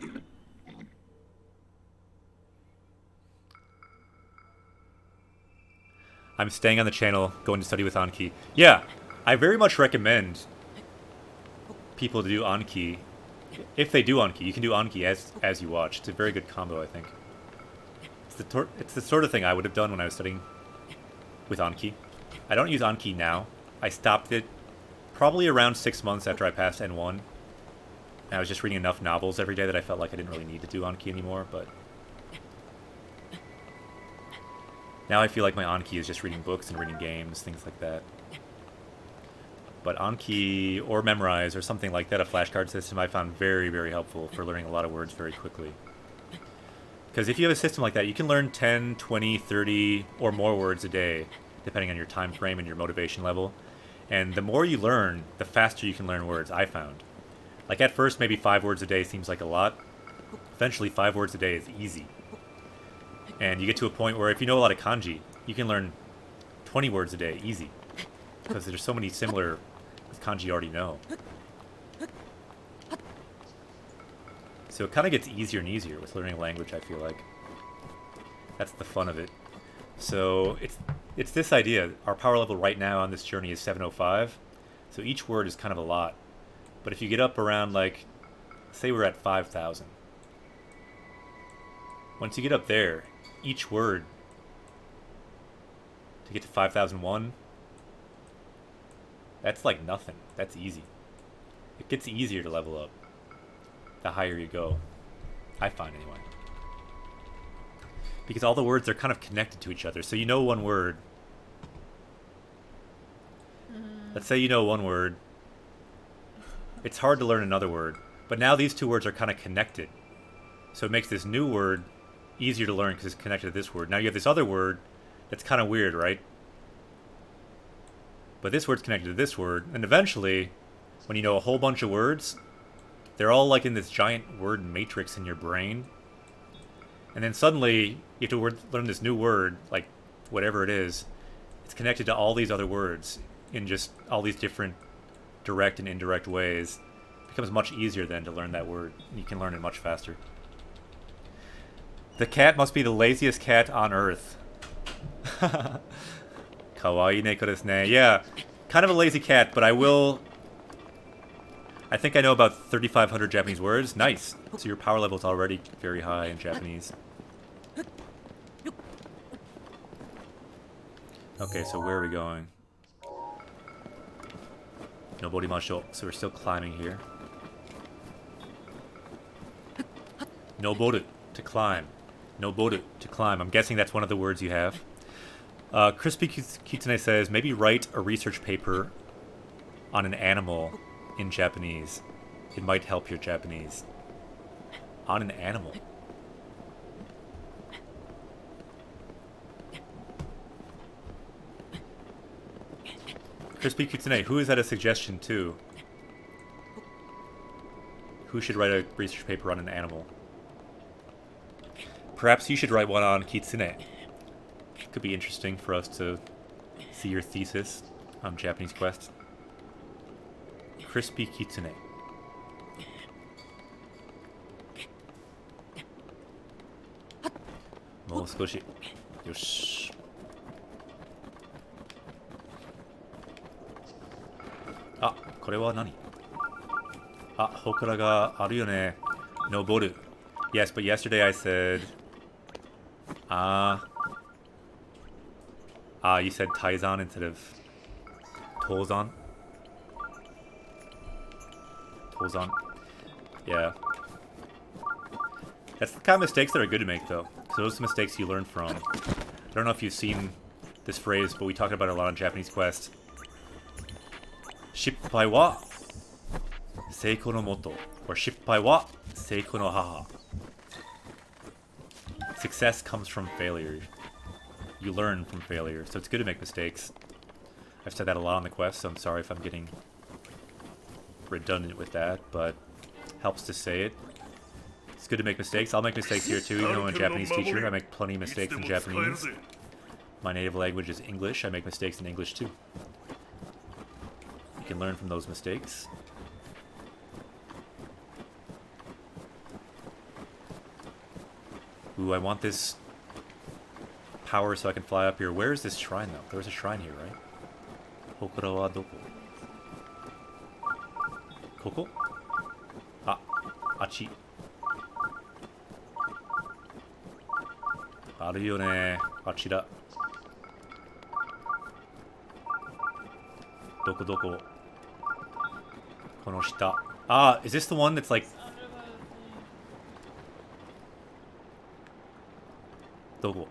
I'm staying on the channel, going to study with Anki. Yeah, I very much recommend people to do Anki. If they do Anki, you can do Anki as you watch. It's a very good combo, I think. It's the sort of thing I would have done when I was studying with Anki. I don't use Anki now. I stopped it probably around 6 months after I passed N1. And I was just reading enough novels every day that I felt like I didn't really need to do Anki anymore, but... Now I feel like my Anki is just reading books and reading games, things like that. But Anki or Memorize or something like that, a flashcard system, I found very, very helpful for learning a lot of words very quickly. Because if you have a system like that, you can learn 10, 20, 30, or more words a day, depending on your time frame and your motivation level. And the more you learn, the faster you can learn words, I found. Like at first, maybe 5 words a day seems like a lot. Eventually, 5 words a day is easy. And you get to a point where if you know a lot of kanji, you can learn 20 words a day, easy. Because there's so many similar kanji you already know. So it kind of gets easier and easier with learning a language, I feel like. That's the fun of it. So it's this idea. Our power level right now on this journey is 705. So each word is kind of a lot. But if you get up around, like, say we're at 5,000. Once you get up there, each word to get to 5001, that's like nothing. That's easy. It gets easier to level up the higher you go. I find anyway. Because all the words are kind of connected to each other. So you know one word. Let's say you know one word. It's hard to learn another word. But now these two words are kind of connected. So it makes this new word easier to learn because it's connected to this word. Now you have this other word that's kind of weird, right? But this word's connected to this word. And eventually, when you know a whole bunch of words, they're all like in this giant word matrix in your brain. And then suddenly, you have to learn this new word, like whatever it is. It's connected to all these other words in just all these different direct and indirect ways. It becomes much easier then to learn that word. You can learn it much faster. The cat must be the laziest cat on earth. Kawaii neko desu ne. Yeah, kind of a lazy cat, but I think I know about 3,500 Japanese words. Nice. So your power level is already very high in Japanese. Okay, so where are we going? Noborimashou. So we're still climbing here. Noboru, to climb. Noboru, to climb. I'm guessing that's one of the words you have. Crispy Kitsune says, maybe write a research paper on an animal in Japanese. It might help your Japanese. On an animal. Crispy Kitsune, who is that a suggestion to? Who should write a research paper on an animal? Perhaps you should write one on Kitsune. Could be interesting for us to see your thesis on Japanese Quest. Crispy Kitsune. Mo skoshi. Yosh. Ah, これは何? Ah, ほくらがあるよね. Noboru. Yes, but yesterday I said... you said Taizan instead of Tozan? Tozan. Yeah. That's the kind of mistakes that are good to make, though. Because those are mistakes you learn from. I don't know if you've seen this phrase, but we talk about it a lot on Japanese Quest. Shippai wa seiko no moto. Or shippai wa seiko no haha. Success comes from failure. You learn from failure, so it's good to make mistakes. I've said that a lot on the quest, so I'm sorry if I'm getting redundant with that, but helps to say it. It's good to make mistakes. I'll make mistakes here too, even though I'm a Japanese teacher. I make plenty of mistakes in Japanese. My native language is English. I make mistakes in English too. You can learn from those mistakes. Ooh, I want this power so I can fly up here. Where is this shrine, though? There's a shrine here, right? Hokura wa doko? Koko? Ah, achi. Aru yo ne. Achira. Doko doko? Kono shita. Ah, is this the one that's like... Doko?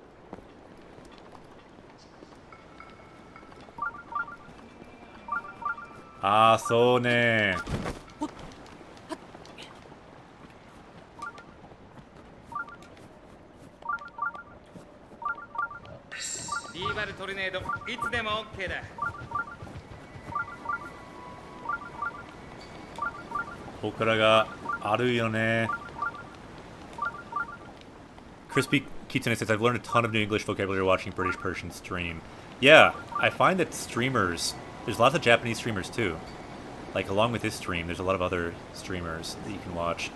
Ah, so ne. Hokura ga aru yo ne. Crispy Kitsune says, I've learned a ton of new English vocabulary watching British Persian stream. Yeah, I find that streamers, there's lots of Japanese streamers too. Like, along with this stream, there's a lot of other streamers that you can watch.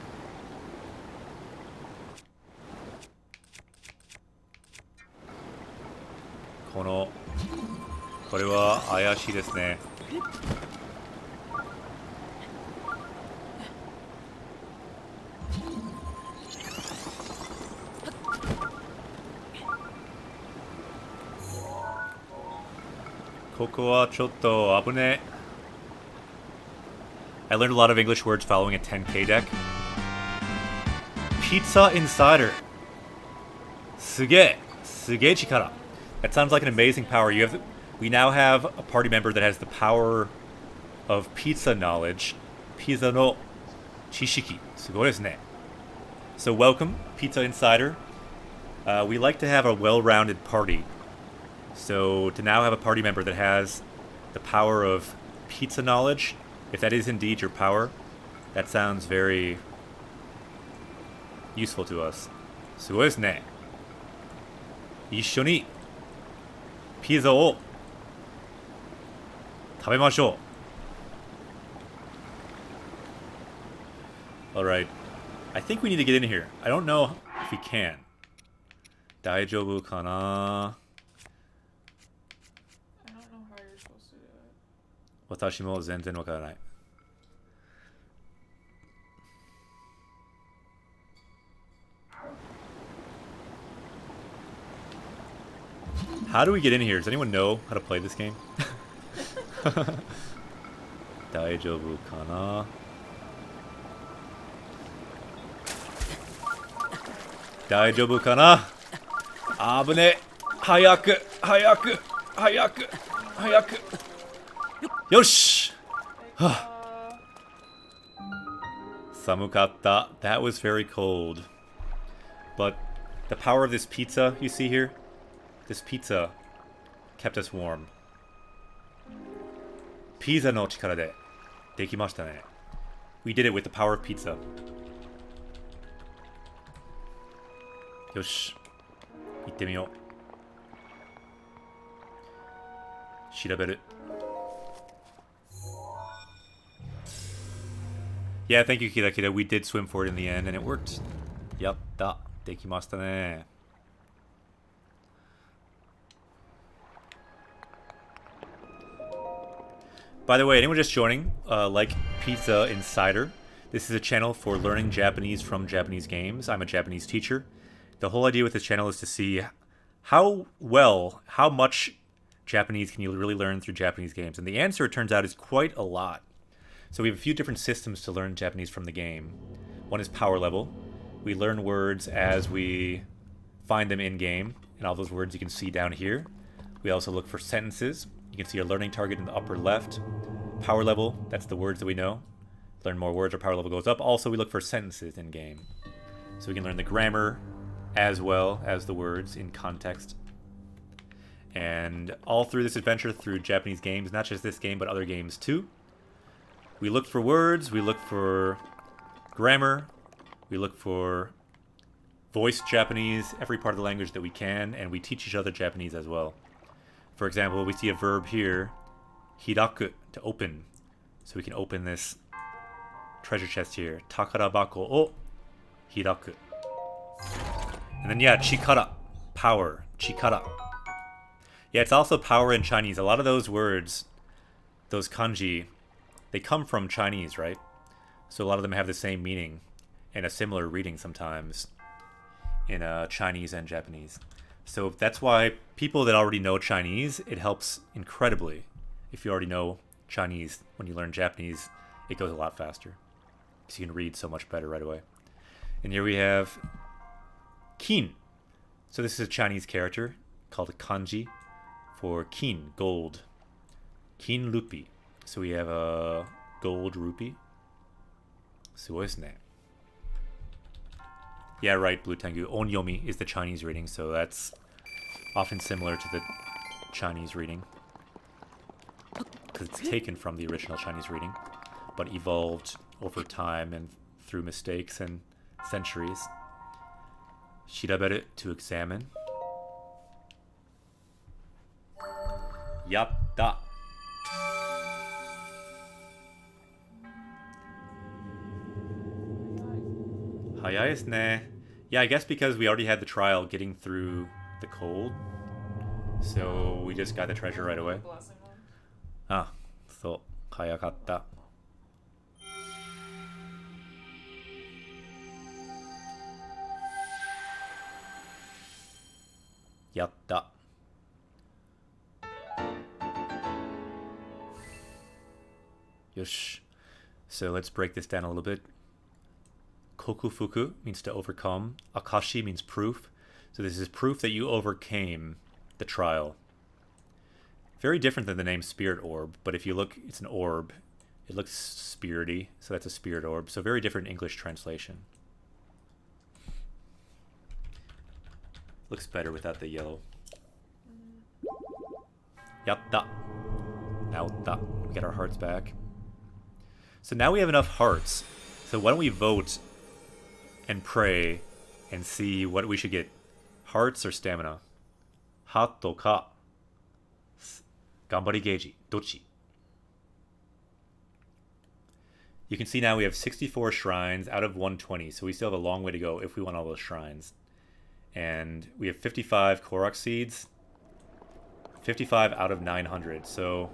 Kore wa ayashii desu ne. Koko wa chotto abune. I learned a lot of English words following a 10k deck. Pizza Insider. Suge. Suge chikara. That sounds like an amazing power. We now have a party member that has the power of pizza knowledge. Pizza no chishiki. Sugoi desu ne. So welcome, Pizza Insider. We like to have a well-rounded party. So to now have a party member that has the power of pizza knowledge, if that is indeed your power, that sounds very useful to us. Sugoi desu ne. Issho ni pizza o tabemashou. Alright. I think we need to get in here. I don't know if we can. Daijoubu kana? I don't know how you're supposed to do it. Watashi mo zenzen wakaranai. How do we get in here? Does anyone know how to play this game? Daijoubu kana? Daijoubu kana? Abune! Hayaku! Hayaku! Hayaku! Hayaku! Yosh! Samukatta. That was very cold. But the power of this pizza you see here, this pizza kept us warm. Pizza no chikara de dekimashita ne. We did it with the power of pizza. Yosh. Itte miyou. Shiraberu. Yeah, thank you, Kira Kira. We did swim for it in the end, and it worked. Yatta. Dekimashita ne. By the way, anyone just joining, like Pizza Insider, this is a channel for learning Japanese from Japanese games. I'm a Japanese teacher. The whole idea with this channel is to see how much Japanese can you really learn through Japanese games. And the answer, it turns out, is quite a lot. So we have a few different systems to learn Japanese from the game. One is power level. We learn words as we find them in-game, and all those words you can see down here. We also look for sentences. You can see our learning target in the upper left. Power level, that's the words that we know. Learn more words, our power level goes up. Also, we look for sentences in-game. So we can learn the grammar as well as the words in context. And all through this adventure, through Japanese games, not just this game, but other games too, we look for words, we look for grammar, we look for voiced Japanese, every part of the language that we can, and we teach each other Japanese as well. For example, we see a verb here, hiraku, to open. So we can open this treasure chest here. Takarabako o hiraku. And then, yeah, chikara, power, chikara. Yeah, it's also power in Chinese. A lot of those words, those kanji, they come from Chinese, right? So a lot of them have the same meaning and a similar reading sometimes in Chinese and Japanese. So that's why people that already know Chinese, it helps incredibly. If you already know Chinese, when you learn Japanese, it goes a lot faster. Because you can read so much better right away. And here we have kin. So this is a Chinese character called a kanji for kin, gold. Kin rupee. So we have a gold rupee. すごいですね. Yeah, right, Blue Tengu. Onyomi is the Chinese reading, so that's often similar to the Chinese reading. Because it's taken from the original Chinese reading, but evolved over time and through mistakes and centuries. Shiraberu, to examine. Yatta. Hayai desu ne. Yeah, I guess because we already had the trial getting through the cold, so we just got the treasure right away. Blessing one. Ah, so hayakatta. Yatta. Yosh. So let's break this down a little bit. Kokufuku means to overcome. Akashi means proof. So this is proof that you overcame the trial. Very different than the name Spirit Orb, but if you look, it's an orb. It looks spirity, so that's a spirit orb. So very different English translation. Looks better without the yellow. Yatta. Naotta. We get our hearts back. So now we have enough hearts. So why don't we vote and pray and see what we should get. Hearts or stamina? Hato ka. Gambari geiji. Dochi. You can see now we have 64 shrines out of 120, so we still have a long way to go if we want all those shrines. And we have 55 Korok seeds. 55 out of 900, so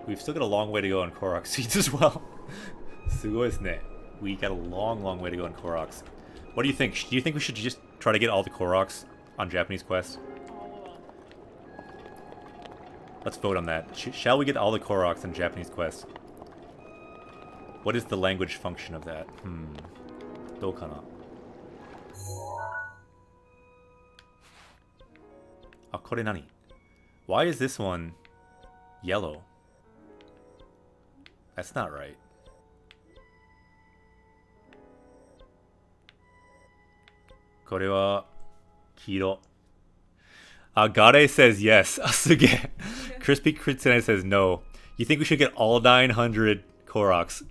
we've still got a long way to go on Korok seeds as well. Sugoi desu ne. We got a long way to go on Koroks. What do you think? Do you think we should just try to get all the Koroks on Japanese Quest? All of them. Let's vote on that. Shall we get all the Koroks on Japanese Quest? What is the language function of that? Doukana. Ah, kore nani? Why is this one yellow? That's not right. Kore wa kiro. Gare says yes. Asuge. Crispy Kritsune says no. You think we should get all 900 Koroks?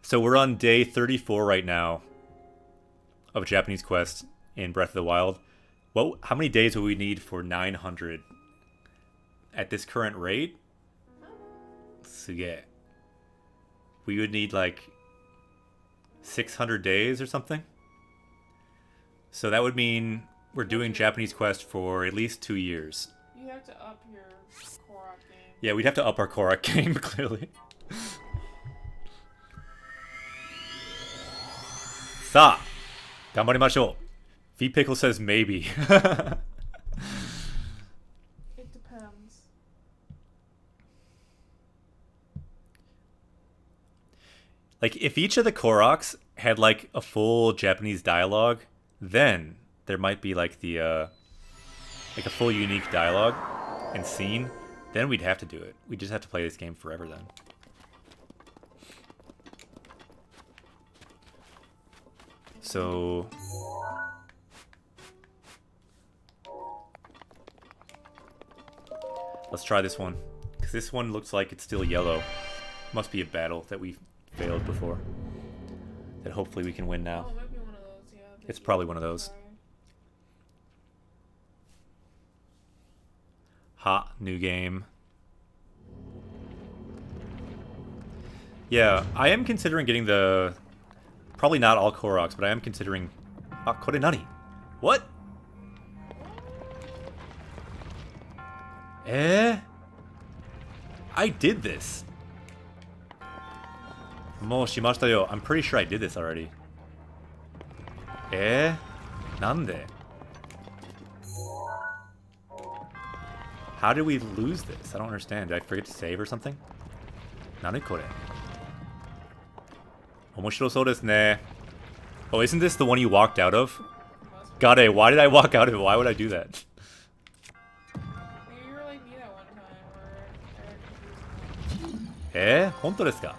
So we're on day 34 right now of Japanese Quest in Breath of the Wild. How many days will we need for 900? At this current rate? Suge. We would need like 600 days or something? So that would mean we're doing Japanese Quest for at least 2 years. You have to up your Korok game. Yeah, we'd have to up our Korok game, clearly. Sa! Ganbarimashou. V-Pickle says maybe. It depends. Like, if each of the Koroks had, like, a full Japanese dialogue, then there might be, like, the, like, a full unique dialogue and scene. Then we'd have to do it. We'd just have to play this game forever then. So... let's try this one. Because this one looks like it's still yellow. Must be a battle that we failed before. That hopefully we can win now. Oh, it might be one of those, yeah. It's probably one of those. Hot new game. Yeah, I am considering getting the... probably not all Koroks, but I am considering... Ah, Kore nani? What? I did this. Mo shimashita yo. I'm pretty sure I did this already. Nande? How did we lose this? I don't understand. Did I forget to save or something? Nani kore? Omoshirosou desu ne. Oh, isn't this the one you walked out of? Gade, why did I walk out of it? Why would I do that? Maybe you were like me that one time, or... Honto desu ka?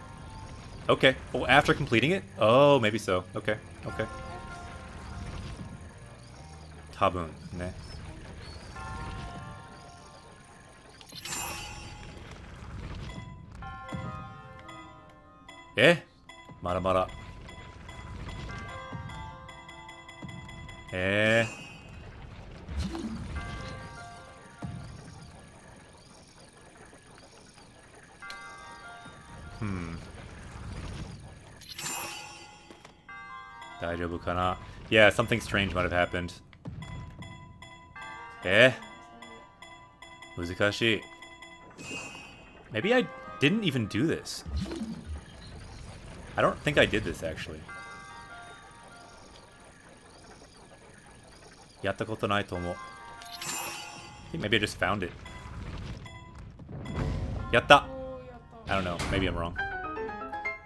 Okay. Oh, after completing it? Oh, maybe so. Okay. Okay. Tabun, ne. Mara mara. Daijoubu kana? Yeah, something strange might have happened. Muzukashii. Maybe I didn't even do this. I don't think I did this, actually. Yatta koto nai tomo. I think maybe I just found it. Yatta! I don't know. Maybe I'm wrong.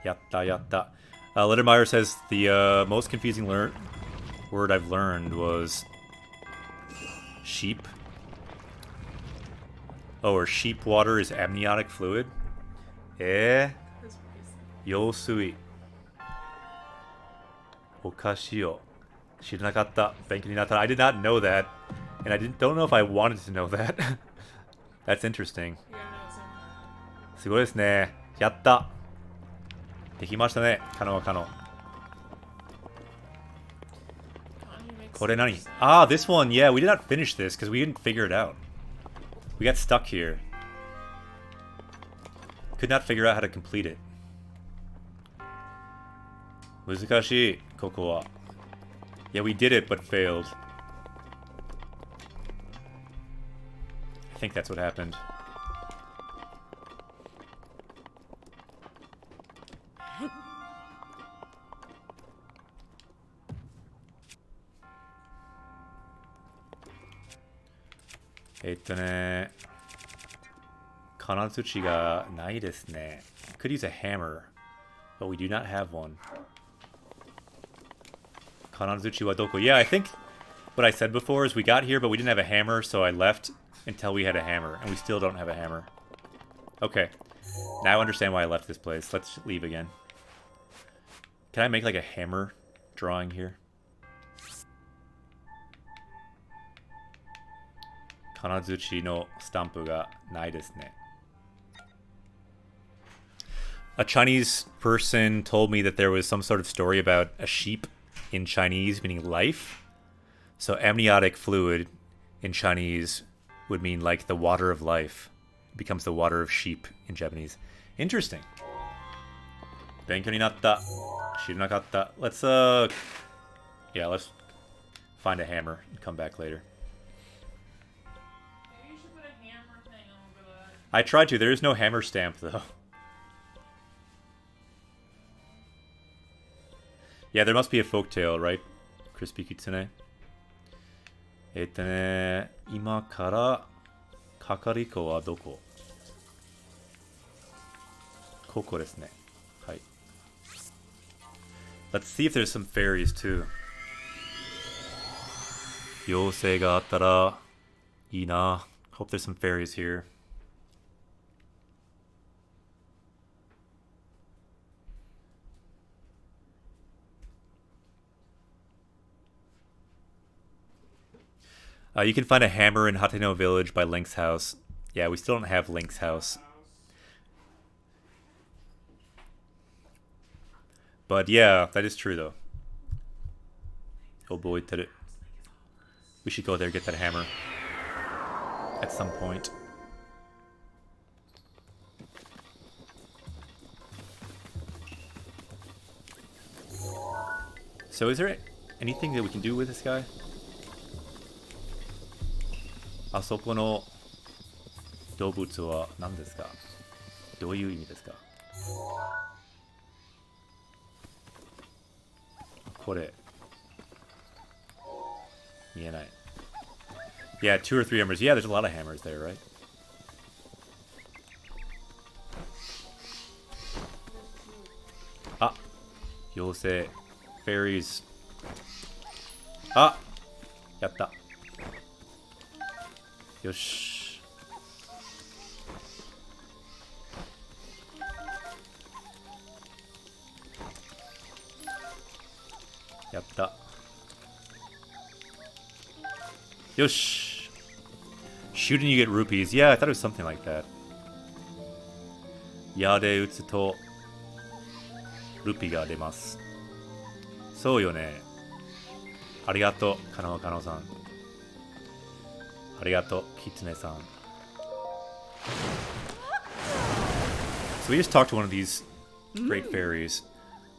Yatta, yatta. Littermeyer says the most confusing word I've learned was... sheep. Oh, or sheep water is amniotic fluid? Yousui. Okashi yo. Shiranakatta. Benki ni natta. I did not know that. And I don't know if I wanted to know that. That's interesting. Yeah, no, it's in... すごいですね。やった。できましたね。可能は可能。これ何? Ah, this one. Yeah, we did not finish this because we didn't figure it out. We got stuck here. Could not figure out how to complete it. 難しい、ここは。Yeah, we did it, but failed. I think that's what happened. Kanatsuchi ga nai desu ne. Could use a hammer, but we do not have one. Kanatsuchi wa doko? Yeah, I think what I said before is we got here, but we didn't have a hammer, so I left until we had a hammer, and we still don't have a hammer. Okay. Now I understand why I left this place. Let's leave again. Can I make like a hammer drawing here? Kanatsuchi no stampu ga nai desu ne. A Chinese person told me that there was some sort of story about a sheep in Chinese meaning life. So amniotic fluid in Chinese would mean like the water of life. It becomes the water of sheep in Japanese. Interesting. Benkyou ni natta. Shiranakatta. Let's yeah, let's find a hammer and come back later. Maybe you should put a hammer thing over the... I tried to. There is no hammer stamp though. Yeah, there must be a folktale, right? Crispy Kitsune. 今から係校はどこ? ここですね。はい。Let's see if there's some fairies too. 妖精があったらいいな. Hope there's some fairies here. You can find a hammer in Hateno Village by Link's house. Yeah, we still don't have Link's house. But yeah, that is true though. Oh boy, did it. We should go there and get that hammer. At some point. So is there anything that we can do with this guy? あそこの動物は何ですか? どういう意味ですか? これ見えない. Yeah, 2 or 3 hammers. Yeah, there's a lot of hammers there, right? Ah, 妖精 fairies. Ah, やった. よし. Yatta. Yosh. Shoot and you get rupees. Yeah, I thought it was something like that. Ya de utsu to rupee ga demasu. So yo ne. Arigato, Kano-san. Arigato, Kitsune-san. So we just talked to one of these great fairies.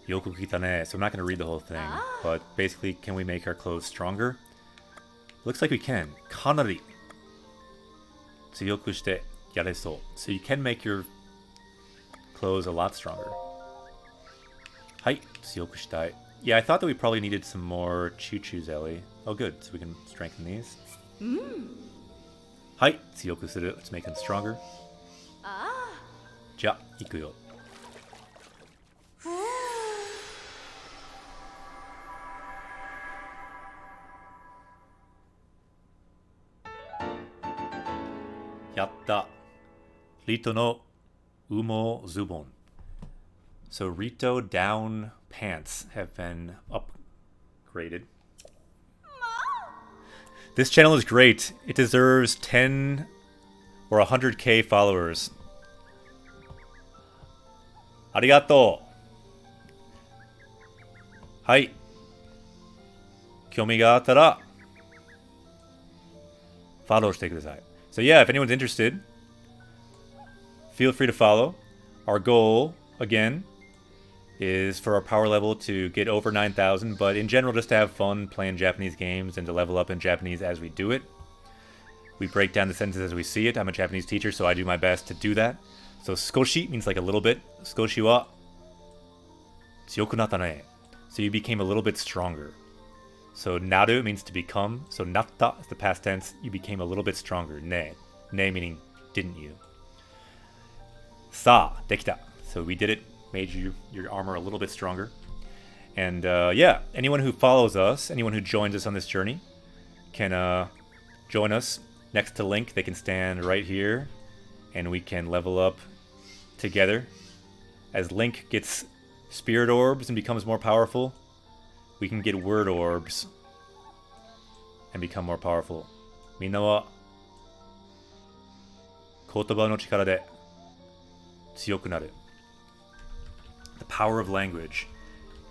Yoku kitane. So I'm not going to read the whole thing. But basically, can we make our clothes stronger? Looks like we can. Kanari. Tsuyoku shite yaresou. So you can make your clothes a lot stronger. Hai. Tsuyoku shitai. Yeah, I thought that we probably needed some more choo-choo jelly. Oh good, so we can strengthen these. Hai. Tsuyoku suru. Let's make them stronger. Ja, ikuyo. Yatta. Rito no Umo Zubon. So Rito down pants have been upgraded. This channel is great. It deserves 10 or 100k followers. Arigato. Hai. Kyomi ga attara follow shite kudasai. So yeah, if anyone's interested, feel free to follow. Our goal, again, is for our power level to get over 9,000, but in general just to have fun playing Japanese games and to level up in Japanese as we do it. We break down the sentences as we see it. I'm a Japanese teacher, so I do my best to do that. So skoshi means like a little bit. Skoshi wa tsuyoku natta ne. So you became a little bit stronger. So naru means to become. So natta is the past tense. You became a little bit stronger. Ne. Ne meaning didn't you. Sa, dekita. So we did it. Made your armor a little bit stronger. And yeah, anyone who follows us, anyone who joins us on this journey can join us next to Link. They can stand right here and we can level up together. As Link gets spirit orbs and becomes more powerful, we can get word orbs and become more powerful. Minna wa kotoba no chikara de tsuyoku naru. The power of language.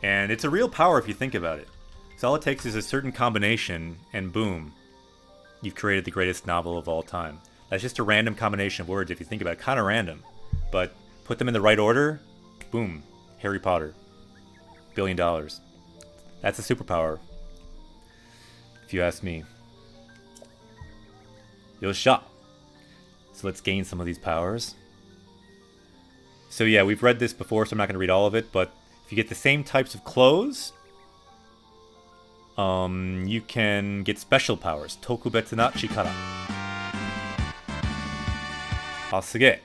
And it's a real power if you think about it. So all it takes is a certain combination and boom, you've created the greatest novel of all time. That's just a random combination of words if you think about it. Kind of random. But put them in the right order, boom, Harry Potter. $1 billion. That's a superpower, if you ask me. Yosha. So let's gain some of these powers. So yeah, we've read this before, so I'm not going to read all of it, but if you get the same types of clothes, you can get special powers. Tokubetsu na chikara. Ah, suge.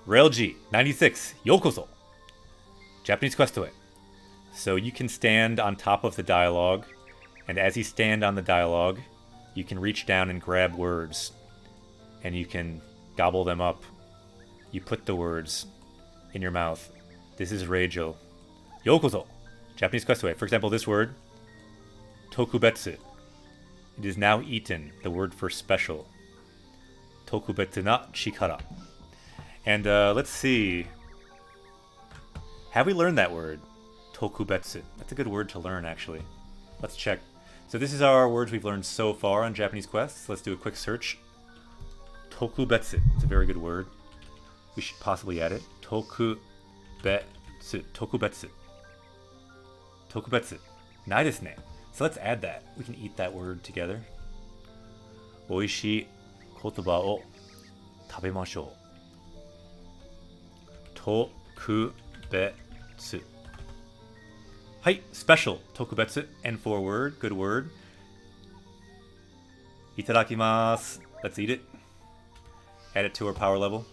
Railg 96, yokoso. Japanese Questaway. So you can stand on top of the dialogue, and as you stand on the dialogue, you can reach down and grab words, and you can gobble them up. You put the words in your mouth. This is Reijo. Yokozo. Japanese Questaway. For example, this word, tokubetsu. It is now eaten, the word for special. Tokubetsu na chikara. And let's see. Have we learned that word? Tokubetsu. That's a good word to learn, actually. Let's check. So this is our words we've learned so far on Japanese Quests. Let's do a quick search. Tokubetsu. It's a very good word. We should possibly add it. Tokubetsu. Tokubetsu. Tokubetsu. Nai desu ne. So let's add that. We can eat that word together. Oishii kotoba o tabemashou. Tokubetsu. Hai, special. Tokubetsu. N4 word. Good word. Itadakimasu. Let's eat it. Add it to our power level.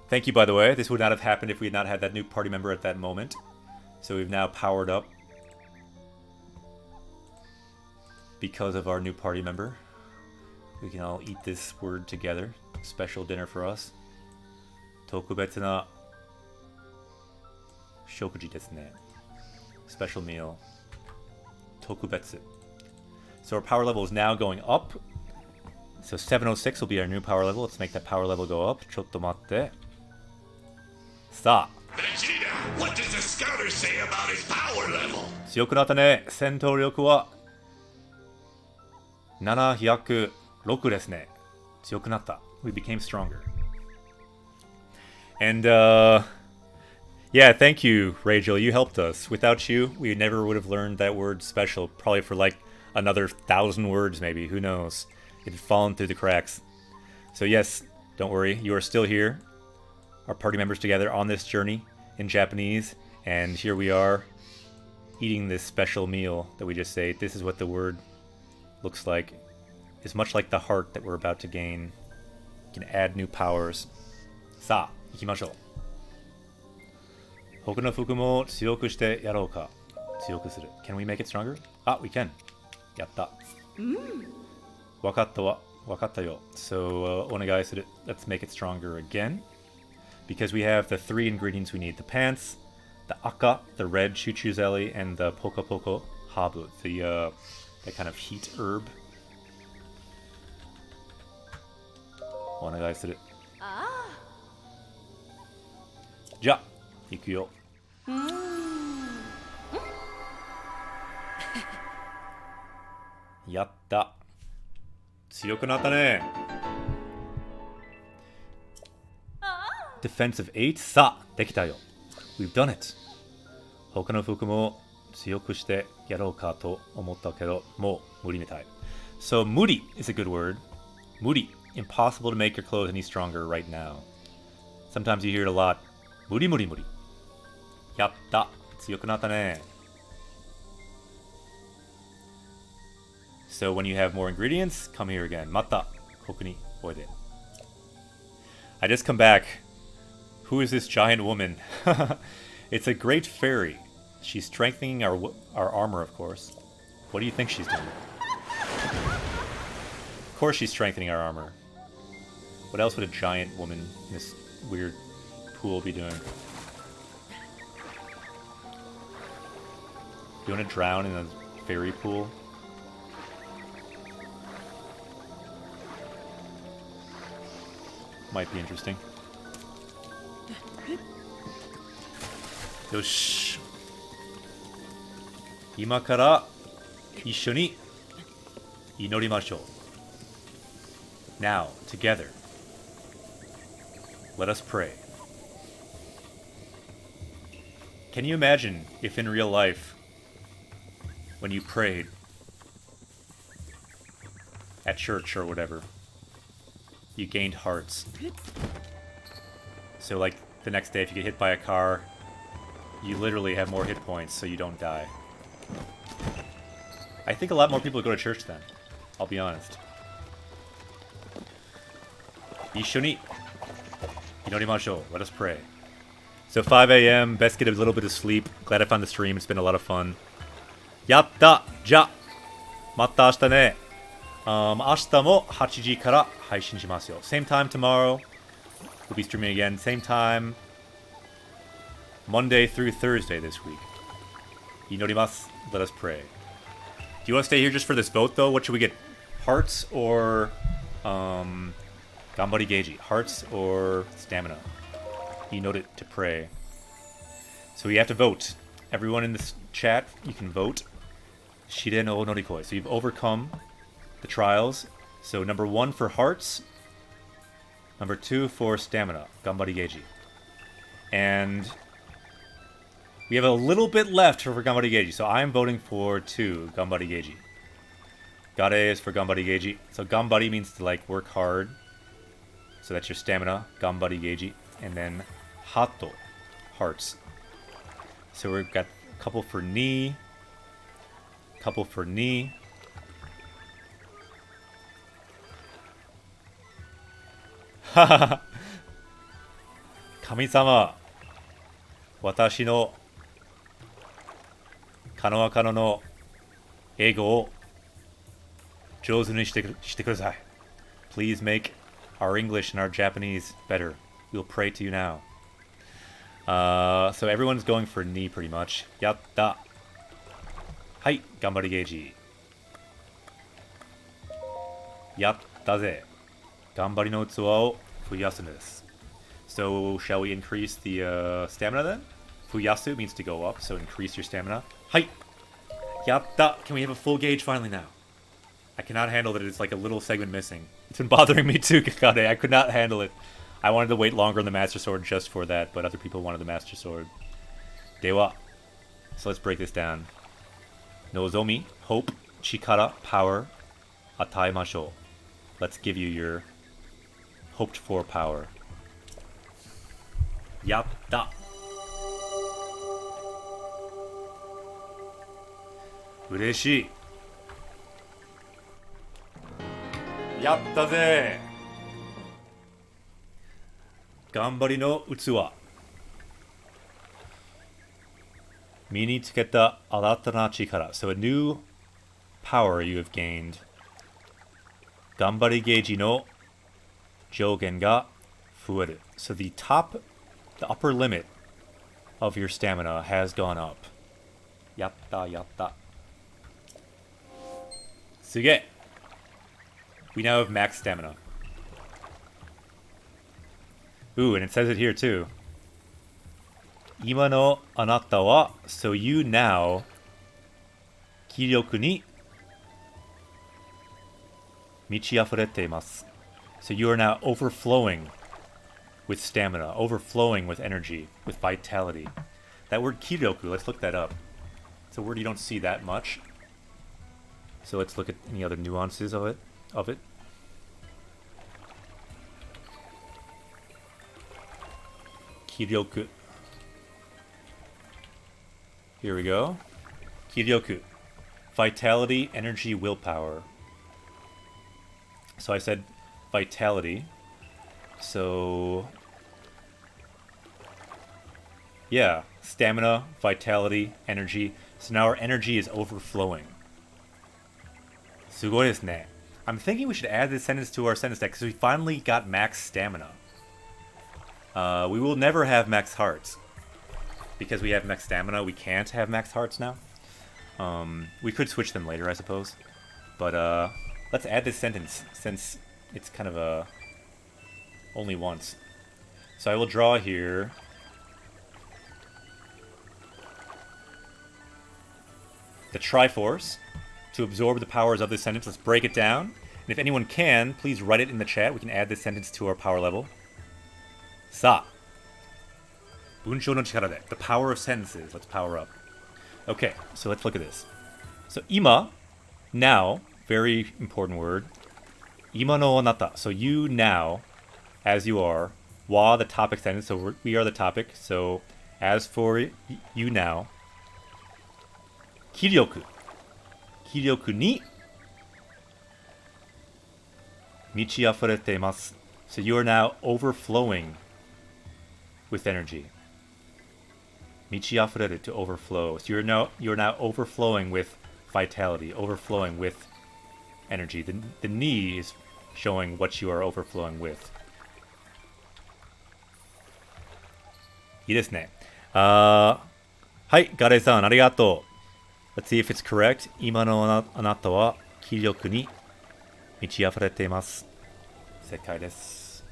Thank you, by the way. This would not have happened if we had not had that new party member at that moment. So we've now powered up because of our new party member. We can all eat this word together. Special dinner for us. Tokubetsu na shokuji desu ne. Special meal. Tokubetsu. So our power level is now going up. So 706 will be our new power level. Let's make that power level go up. Chotto matte. Sa. Vegeta, what does the scouter say about his power level? 強くなったね。戦闘力は706ですね。強くなった。We became stronger. And yeah, thank you, Rachel. You helped us. Without you, we never would have learned that word special. Probably for like another 1,000 words, maybe. Who knows? It had fallen through the cracks. So yes, don't worry. You are still here. Our party members together on this journey in Japanese. And here we are eating this special meal that we just ate. This is what the word looks like. It's much like the heart that we're about to gain. You can add new powers. Sa, ikimashou. Hoku no fuku mo tsuyoku shite yarou ka. Tsuyoku suru. Can we make it stronger? Ah, we can. Yatta. Wakatta wa wakatta yo. So, onegai suru. Let's make it stronger again. Because we have the 3 ingredients we need. The pants, the aka, the red chuchu zelly, and the poko poko habu. The kind of heat herb. Onegai suru. Ja, iku yo. Yatta. 強くなったね。Defense of 8? さあ、できたよ。We've done it. 他の服も強くしてやろうかと思ったけど、もう無理みたい。So, 無理 is a good word. 無理. Impossible to make your clothes any stronger right now. Sometimes you hear it a lot. 無理無理無理。やった。強くなったね。So when you have more ingredients, come here again. Mata. Koku ni oide. I just come back. Who is this giant woman? It's a great fairy. She's strengthening our armor, of course. What do you think she's doing? Of course she's strengthening our armor. What else would a giant woman in this weird pool be doing? You want to drown in a fairy pool? Might be interesting. Yosh. 今から一緒に祈りましょう. Now, together, let us pray. Can you imagine if in real life, when you prayed at church or whatever, you gained hearts? So like the next day if you get hit by a car, you literally have more hit points so you don't die. I think a lot more people go to church then, I'll be honest. 一緒に祈りましょう. Let us pray. So 5 a.m. Best get a little bit of sleep. Glad I found the stream. It's been a lot of fun. Yatta! Ja! Matta ashita ne. 明日も8時から配信しますよ. Same time tomorrow. We'll be streaming again. Same time. Monday through Thursday this week. Inorimasu. Let us pray. Do you want to stay here just for this vote, though? What should we get? Hearts or Gambari Geiji? Hearts or stamina? You note it to pray. So we have to vote. Everyone in this chat, you can vote. Shire no Norikoi. So you've overcome the trials. So number 1 for hearts. Number 2 for stamina. Gambari Geiji. And we have a little bit left for Gambari Geiji. So I'm voting for 2 Gambari Geiji. Gare is for Gambari Geiji. So Gambari means to like work hard. So that's your stamina. Gambari Geiji. And then Hato. Hearts. So we've got a couple for knee. Couple for knee. Haha. Kami-sama. Watashi no Kanoakano no eigo o jouzu ni shite kudasai. Please make our English and our Japanese better. We'll pray to you now. So everyone's going for knee pretty much. Yatta. Hai, Gambari Geiji. Yatta ze. Gambari no utsuwa o fuyasu desu. So shall we increase the stamina then? Fuyasu means to go up, so increase your stamina. Hai! Yatta! Can we have a full gauge finally now? I cannot handle that it's like a little segment missing. It's been bothering me too, Kakade. I could not handle it. I wanted to wait longer on the Master Sword just for that, but other people wanted the Master Sword. Dewa. So let's break this down. Nozomi, hope, chikara, power, ataimashou. Let's give you your hoped for power. Yatta! Ureshii! Yatta ze! Gambari no utsuwa. Mini tsuketa arata na chikara. So a new power you have gained. Gambari Geiji no jougen ga fueru. So the upper limit of your stamina has gone up. Yatta, yatta. Suge! We now have max stamina. Ooh, and it says it here too. Ima no anata wa, so you now kiryoku ni michiafurete imasu. So you are now overflowing with stamina, overflowing with energy, with vitality. That word kiryoku, let's look that up. It's a word you don't see that much. So let's look at any other nuances of it. Kiryoku. Here we go. Kiryoku. Vitality, energy, willpower. So I said vitality. So yeah, stamina, vitality, energy. So now our energy is overflowing. Sugoi desu ne. I'm thinking we should add this sentence to our sentence deck because we finally got max stamina. We will never have max hearts. Because we have max stamina, we can't have max hearts now. We could switch them later, I suppose. But let's add this sentence since it's kind of only once. So I will draw here. The Triforce to absorb the powers of this sentence. Let's break it down. And if anyone can, please write it in the chat. We can add this sentence to our power level. Sa. Bunshou no chikara de. The power of sentences. Let's power up. Okay, so let's look at this. So ima, now, very important word. Ima no anata. So you now, as you are. Wa, the topic sentence. So we are the topic. So as for you now. Kiryoku. Kiryoku ni michiafurete imasu. So you are now overflowing with energy. Michiafureru, to overflow. So you're now overflowing with vitality, overflowing with energy. The ni is showing what you are overflowing with. いいですね。はい、ガレイさん、ありがとう。Let's see if it's correct. 今のあなたは気力に満ち溢れています。正解です。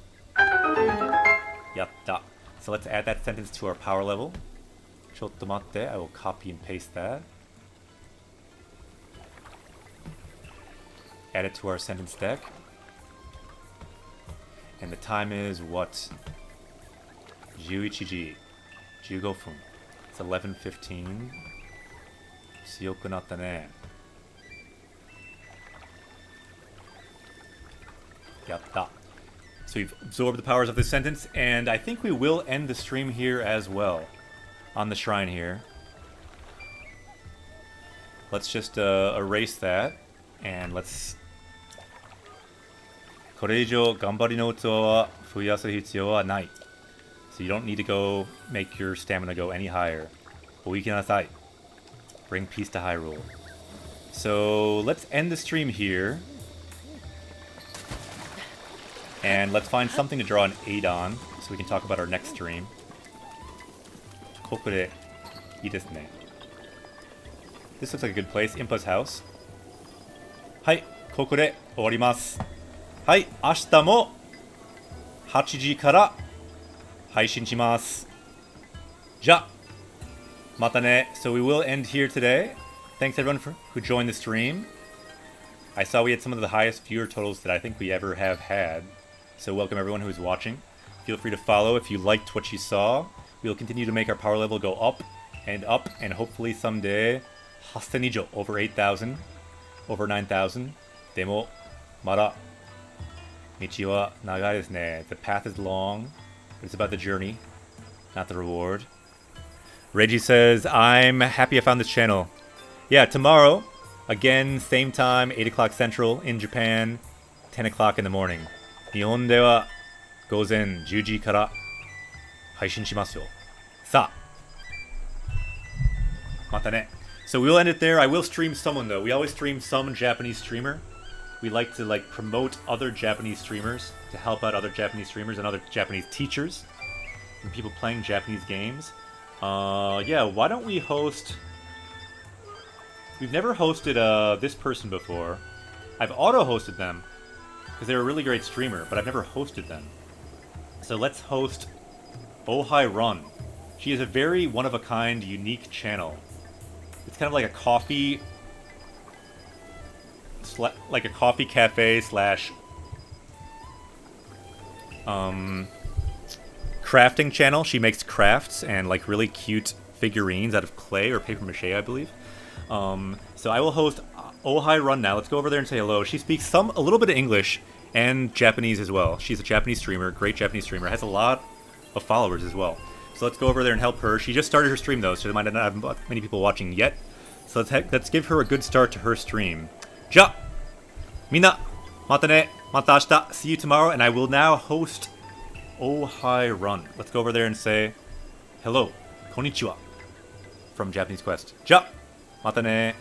やった。So let's add that sentence to our power level. ちょっと待って。I will copy and paste that. Add it to our sentence deck. And the time is what? 11時15分. It's 11:15. 強くなったね。やった。So we've absorbed the powers of this sentence, and I think we will end the stream here as well. On the shrine here. Let's just erase that, and let's... これ以上頑張りの器は増やす必要はない。So you don't need to go make your stamina go any higher. お行きなさい。Bring peace to Hyrule. So let's end the stream here. And let's find something to draw an 8 on, so we can talk about our next stream. ここでいいですね。This looks like a good place. Impa's house. はい、ここで終わります。はい、明日も8時から配信します。じゃあ、またね。So we will end here today. Thanks everyone who joined the stream. I saw we had some of the highest viewer totals that I think we ever have had. So welcome everyone who is watching. Feel free to follow if you liked what you saw. We will continue to make our power level go up, and hopefully someday 8,000 以上, over 8,000, over 9,000. でもまだ道は長いですね. The path is long, but it's about the journey, not the reward. Reggie says, I'm happy I found this channel. Yeah, tomorrow, again, same time, 8 o'clock Central in Japan, 10 o'clock in the morning. 日本では午前10時から配信しますよ。さあ、またね。So we'll end it there. I will stream someone though. We always stream some Japanese streamer. We like to promote other Japanese streamers to help out other Japanese streamers and other Japanese teachers and people playing Japanese games. Yeah, why don't we host... We've never hosted this person before. I've auto-hosted them because they're a really great streamer, but I've never hosted them. So let's host Ohai Run. She is a very one-of-a-kind, unique channel. It's kind of like a coffee... like a coffee cafe slash... crafting channel. She makes crafts and really cute figurines out of clay or paper mache, I believe. So I will host Ohai Run now. Let's go over there and say hello. She speaks a little bit of English and Japanese as well. She's a Japanese streamer, great Japanese streamer, has a lot of followers as well. So let's go over there and help her. She just started her stream though, so there might not have many people watching yet. So let's give her a good start to her stream. Ja! Mina! Mata ne! Mata ashita! See you tomorrow, and I will now host Ohai Run. Let's go over there and say hello. Konnichiwa. From Japanese Quest. Ja! Mata ne!